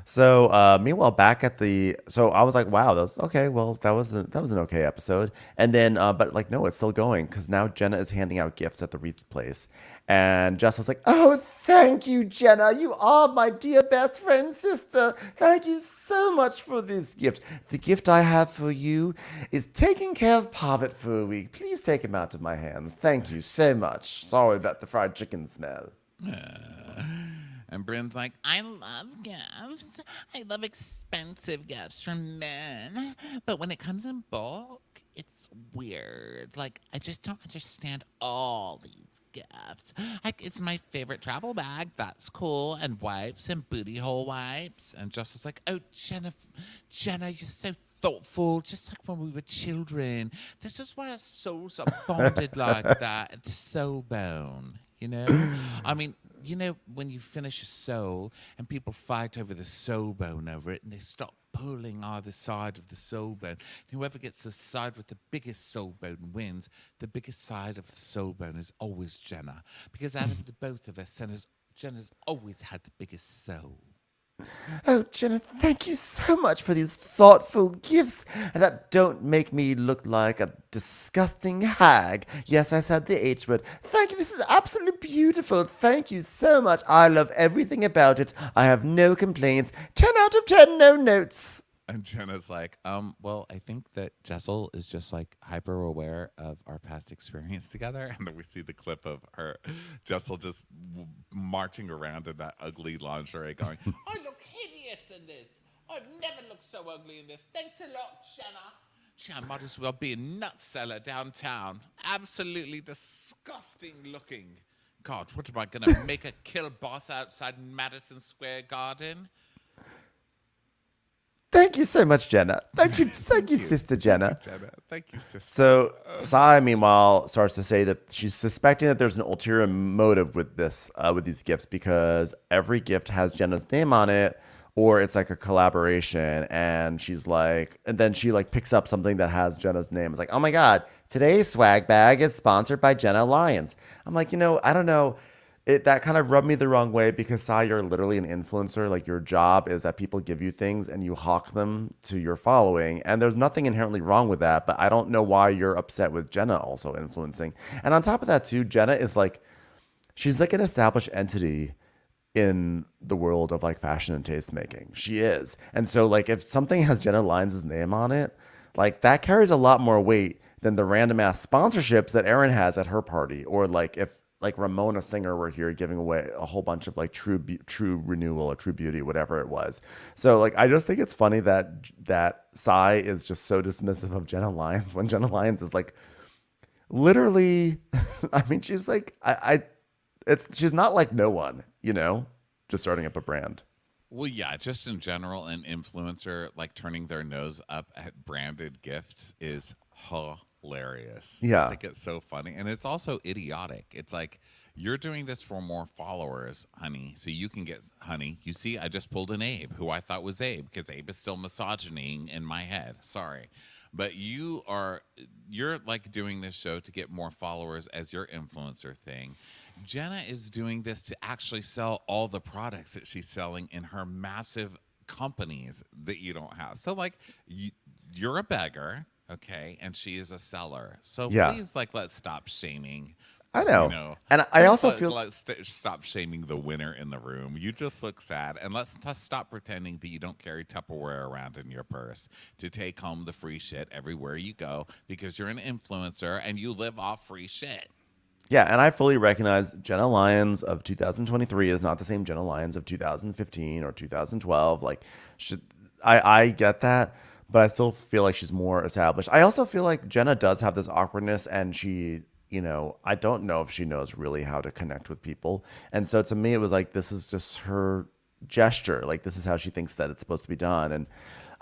So meanwhile, back at so I was like, wow, that was okay. Well, that was an okay episode. And then, but like, no, it's still going because now Jenna is handing out gifts at the wreath place, and Jess was like, oh, thank you, Jenna. You are my dear best friend sister. Thank you so much for this gift. The gift I have for you is taking care of Parvit for a week. Please take him out of my hands. Thank you so much. Sorry about the fried chicken smell. And Bryn's like, I love gifts. I love expensive gifts from men. But when it comes in bulk, it's weird. Like, I just don't understand all these gifts. Like, it's my favorite travel bag. That's cool. And wipes and booty hole wipes. And Joss is like, oh, Jenna, you're so thoughtful, just like when we were children. This is why our souls are bonded like that at the soul bone. You know? I mean, you know, when you finish a soul and people fight over the soul bone over it and they stop pulling either side of the soul bone. Whoever gets the side with the biggest soul bone wins. The biggest side of the soul bone is always Jenna. Because out of the both of us, Jenna's always had the biggest soul. Oh, Jenna, thank you so much for these thoughtful gifts that don't make me look like a disgusting hag. Yes, I said the H word. Thank you. This is absolutely beautiful. Thank you so much. I love everything about it. I have no complaints. 10 out of 10, no notes. And Jenna's like, well, I think that Jessel is just like hyper aware of our past experience together. And then we see the clip of her, Jessel just marching around in that ugly lingerie going, I look hideous in this. I've never looked so ugly in this. Thanks a lot, Jenna. I might as well be a nut seller downtown. Absolutely disgusting looking. God, what am I going to make a kill boss outside Madison Square Garden? Thank you so much, Jenna. Thank you, Sister Jenna. Thank you, sister. So Sai, meanwhile, starts to say that she's suspecting that there's an ulterior motive with these gifts because every gift has Jenna's name on it, or it's like a collaboration. And she's like, and then she like picks up something that has Jenna's name. It's like, oh my God, today's swag bag is sponsored by Jenna Lyons. I'm like, I don't know. that kind of rubbed me the wrong way because Sai, you're literally an influencer. Like your job is that people give you things and you hawk them to your following. And there's nothing inherently wrong with that. But I don't know why you're upset with Jenna also influencing. And on top of that too, Jenna is like, she's like an established entity in the world of like fashion and taste making. She is. And so like if something has Jenna Lyons' name on it, like that carries a lot more weight than the random ass sponsorships that Erin has at her party, or like if like Ramona Singer were here giving away a whole bunch of like true renewal or true beauty, whatever it was. So like I just think it's funny that Sai is just so dismissive of Jenna Lyons when Jenna Lyons is like literally I mean she's like she's not like no one, you know, just starting up a brand. Well, yeah, just in general, an influencer like turning their nose up at branded gifts is hilarious. Yeah. I think it's so funny. And it's also idiotic. It's like, you're doing this for more followers, honey, so you can get, honey, you see, I just pulled an Abe, who I thought was Abe, because Abe is still misogynying in my head. Sorry. But you're like doing this show to get more followers as your influencer thing. Jenna is doing this to actually sell all the products that she's selling in her massive companies that you don't have. So like you're a beggar, okay, and she is a seller. So Yeah. please, like, let's stop shaming. I know. You know, And I also feel let's stop shaming the winner in the room. You just look sad, and let's just stop pretending that you don't carry Tupperware around in your purse to take home the free shit everywhere you go because you're an influencer and you live off free shit. Yeah, and I fully recognize Jenna Lyons of 2023 is not the same Jenna Lyons of 2015 or 2012. Like, I get that, but I still feel like she's more established. I also feel like Jenna does have this awkwardness, and she, you know, I don't know if she knows really how to connect with people. And so to me, it was like, this is just her gesture. Like, this is how she thinks that it's supposed to be done. And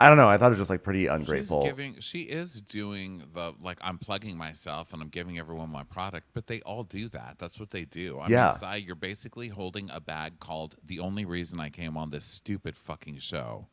I don't know. I thought it was just like pretty ungrateful. She is doing the, like, I'm plugging myself and I'm giving everyone my product, but they all do that. That's what they do. I mean, Sai, you're basically holding a bag called "The Only Reason I Came on This Stupid Fucking Show."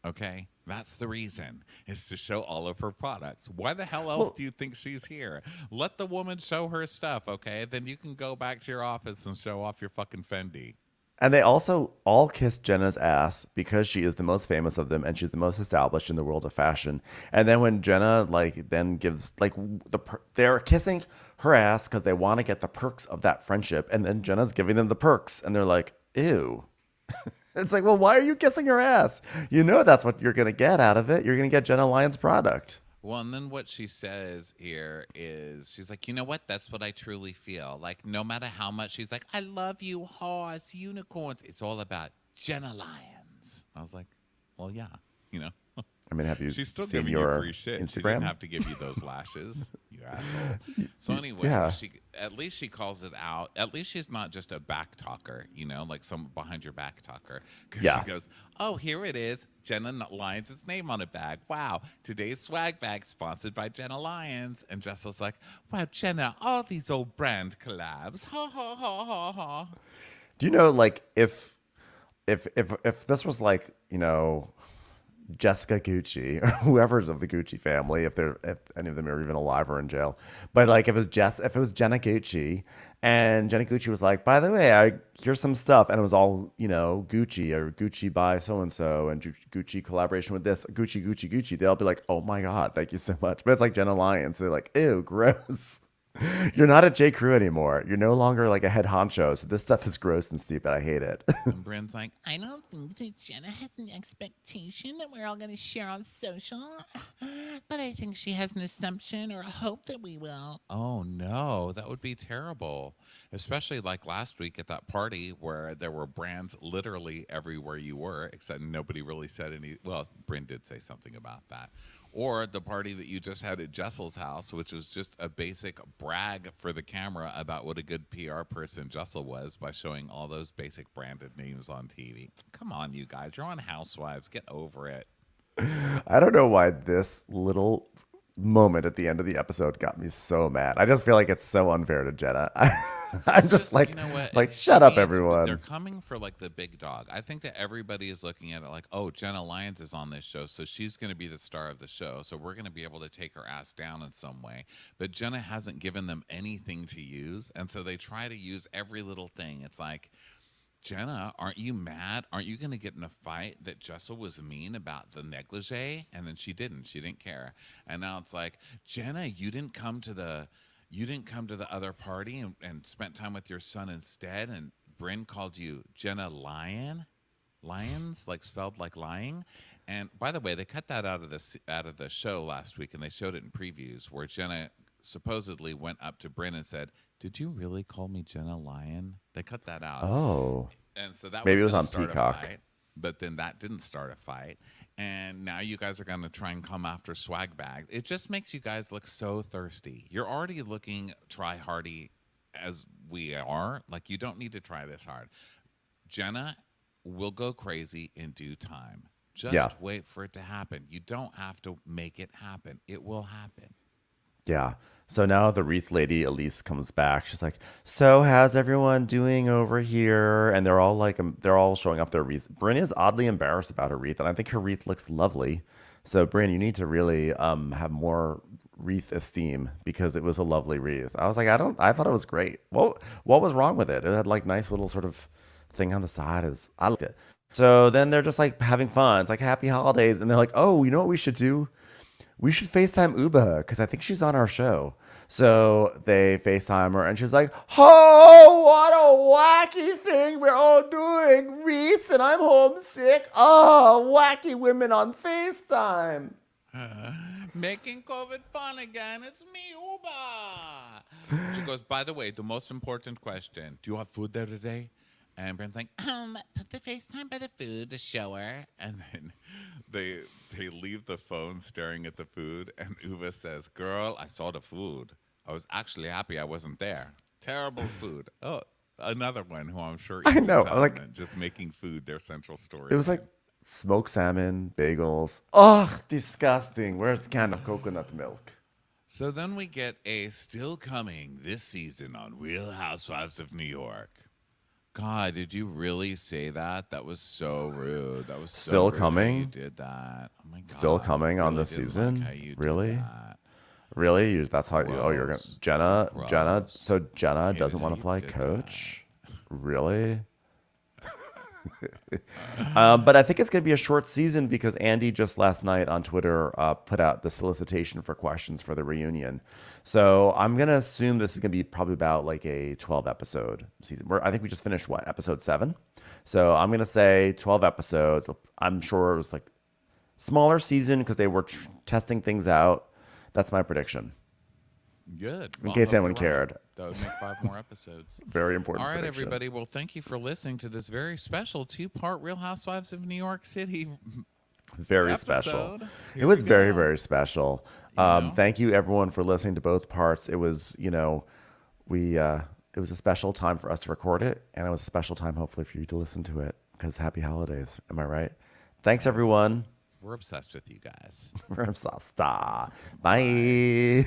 Okay? That's the reason, is to show all of her products. Why the hell else do you think she's here? Let the woman show her stuff, okay? Then you can go back to your office and show off your fucking Fendi. And they also all kiss Jenna's ass because she is the most famous of them and she's the most established in the world of fashion. And then when Jenna like then gives like they're kissing her ass because they want to get the perks of that friendship, and then Jenna's giving them the perks, and they're like, ew. It's like, well, why are you kissing her ass? You know that's what you're gonna get out of it. You're gonna get Jenna Lyons' product. Well, and then what she says here is, she's like, you know what? That's what I truly feel. Like, no matter how much she's like, I love you, horse, unicorns. It's all about Jenna Lyons. I was like, well, yeah, you know. I mean, have you She's still seen giving your you free shit. Instagram? She didn't have to give you those lashes, you asshole. So anyway, Yeah. at least she calls it out. At least she's not just a back talker, you know, like some behind your back talker. Because Yeah. she goes, oh, here it is. Jenna Lyons' name on a bag. Wow. Today's swag bag sponsored by Jenna Lyons. And Jessel's like, wow, Jenna, all these old brand collabs. Ha, ha, ha, ha, ha. Do you know, like, if this was like, you know, Jessica Gucci or whoever's of the Gucci family, if any of them are even alive or in jail, but like if it was Jenna Gucci, and Jenna Gucci was like, by the way, here's some stuff, and it was all, you know, Gucci or Gucci by so and so and Gucci collaboration with this Gucci, they'll be like, oh my god, thank you so much. But it's like Jenna Lyons, they're like, ew, gross. You're not at J. Crew anymore. You're no longer like a head honcho. So this stuff is gross and stupid. I hate it. And Brynn's like, I don't think that Jenna has an expectation that we're all going to share on social, but I think she has an assumption or a hope that we will. oh no, that would be terrible. Especially like last week at that party where there were brands literally everywhere you were, except nobody really said any. Well, Brynn did say something about that. Or the party that you just had at Jessel's house, which was just a basic brag for the camera about what a good PR person Jessel was by showing all those basic branded names on TV. Come on, you guys. You're on Housewives. Get over it. I don't know why this little moment at the end of the episode got me so mad. I just feel like it's so unfair to Jenna. I'm just like, you know what? like It's- shut to up, me, everyone. They're coming for like the big dog. I think that everybody is looking at it like, oh, Jenna Lyons is on this show, so she's going to be the star of the show. So we're going to be able to take her ass down in some way. But Jenna hasn't given them anything to use, and so they try to use every little thing. It's like, Jenna, aren't you mad? Aren't you going to get in a fight that Jessel was mean about the negligee? And then she didn't. She didn't care. And now it's like, Jenna, you didn't come to the other party and spent time with your son instead. And Brynn called you Jenna Lions, like spelled like lying. And by the way, they cut that out of the show last week, and they showed it in previews where Jenna supposedly went up to Brynn and said, "Did you really call me Jenna Lion?" They cut that out. Oh, And so that maybe it was gonna on start a Peacock. fight, but then that didn't start a fight. And now you guys are going to try and come after swag bag. It just makes you guys look so thirsty. You're already looking try hardy as we are. Like, you don't need to try this hard. Jenna will go crazy in due time. Just wait for it to happen. You don't have to make it happen. It will happen. Yeah. So now the wreath lady Elise comes back. She's like, "So how's everyone doing over here?" And they're all like, they're all showing off their wreath. Brynn is oddly embarrassed about her wreath, and I think her wreath looks lovely. So Brynn, you need to really have more wreath esteem because it was a lovely wreath. I was like, I thought it was great. What was wrong with it? It had like nice little sort of thing on the side. I liked it. So then they're just like having fun. It's like happy holidays, and they're like, "Oh, you know what we should do? We should FaceTime Uba because I think she's on our show." So they FaceTime her and she's like, "Oh, what a wacky thing we're all doing. Wreaths and I'm homesick. Oh, wacky women on FaceTime." Making COVID fun again. It's me, Uba. She goes, "By the way, the most important question. Do you have food there today?" And Brynn's like, put the FaceTime by the food to show her. And then they leave the phone staring at the food. And Uva says, "Girl, I saw the food. I was actually happy I wasn't there. Terrible food." Oh, another one who I'm sure I eats know, a ton like- and just making food their central story. It was like smoked salmon, bagels. Ugh, disgusting. Where's the can of coconut milk? So then we get a still coming this season on Real Housewives of New York. God, did you really say that? That was so rude. That was so Still rude how coming? You did that. Oh my God. Still coming on Really this didn't season? Like how you did Really? that. Really? That's how? Oh, you're gonna Gross. Jenna. Gross. So Jenna Hated doesn't how want to you fly did coach. Really? But I think it's going to be a short season because Andy just last night on Twitter put out the solicitation for questions for the reunion. So I'm going to assume this is going to be probably about like a 12 episode season. I think we just finished episode 7. So I'm going to say 12 episodes. I'm sure it was like smaller season because they were testing things out. That's my prediction. Good. In case anyone cared. That would make 5 more episodes. Very important. All right, prediction. everybody. Well, thank you for listening to this very special 2-part Real Housewives of New York City. Very episode. special. Here It was we very, go. very special. know? Thank you everyone for listening to both parts. It was, it was a special time for us to record it, and it was a special time hopefully for you to listen to it because happy holidays. Am I right? Thanks everyone. We're obsessed with you guys. We're obsessed. Bye.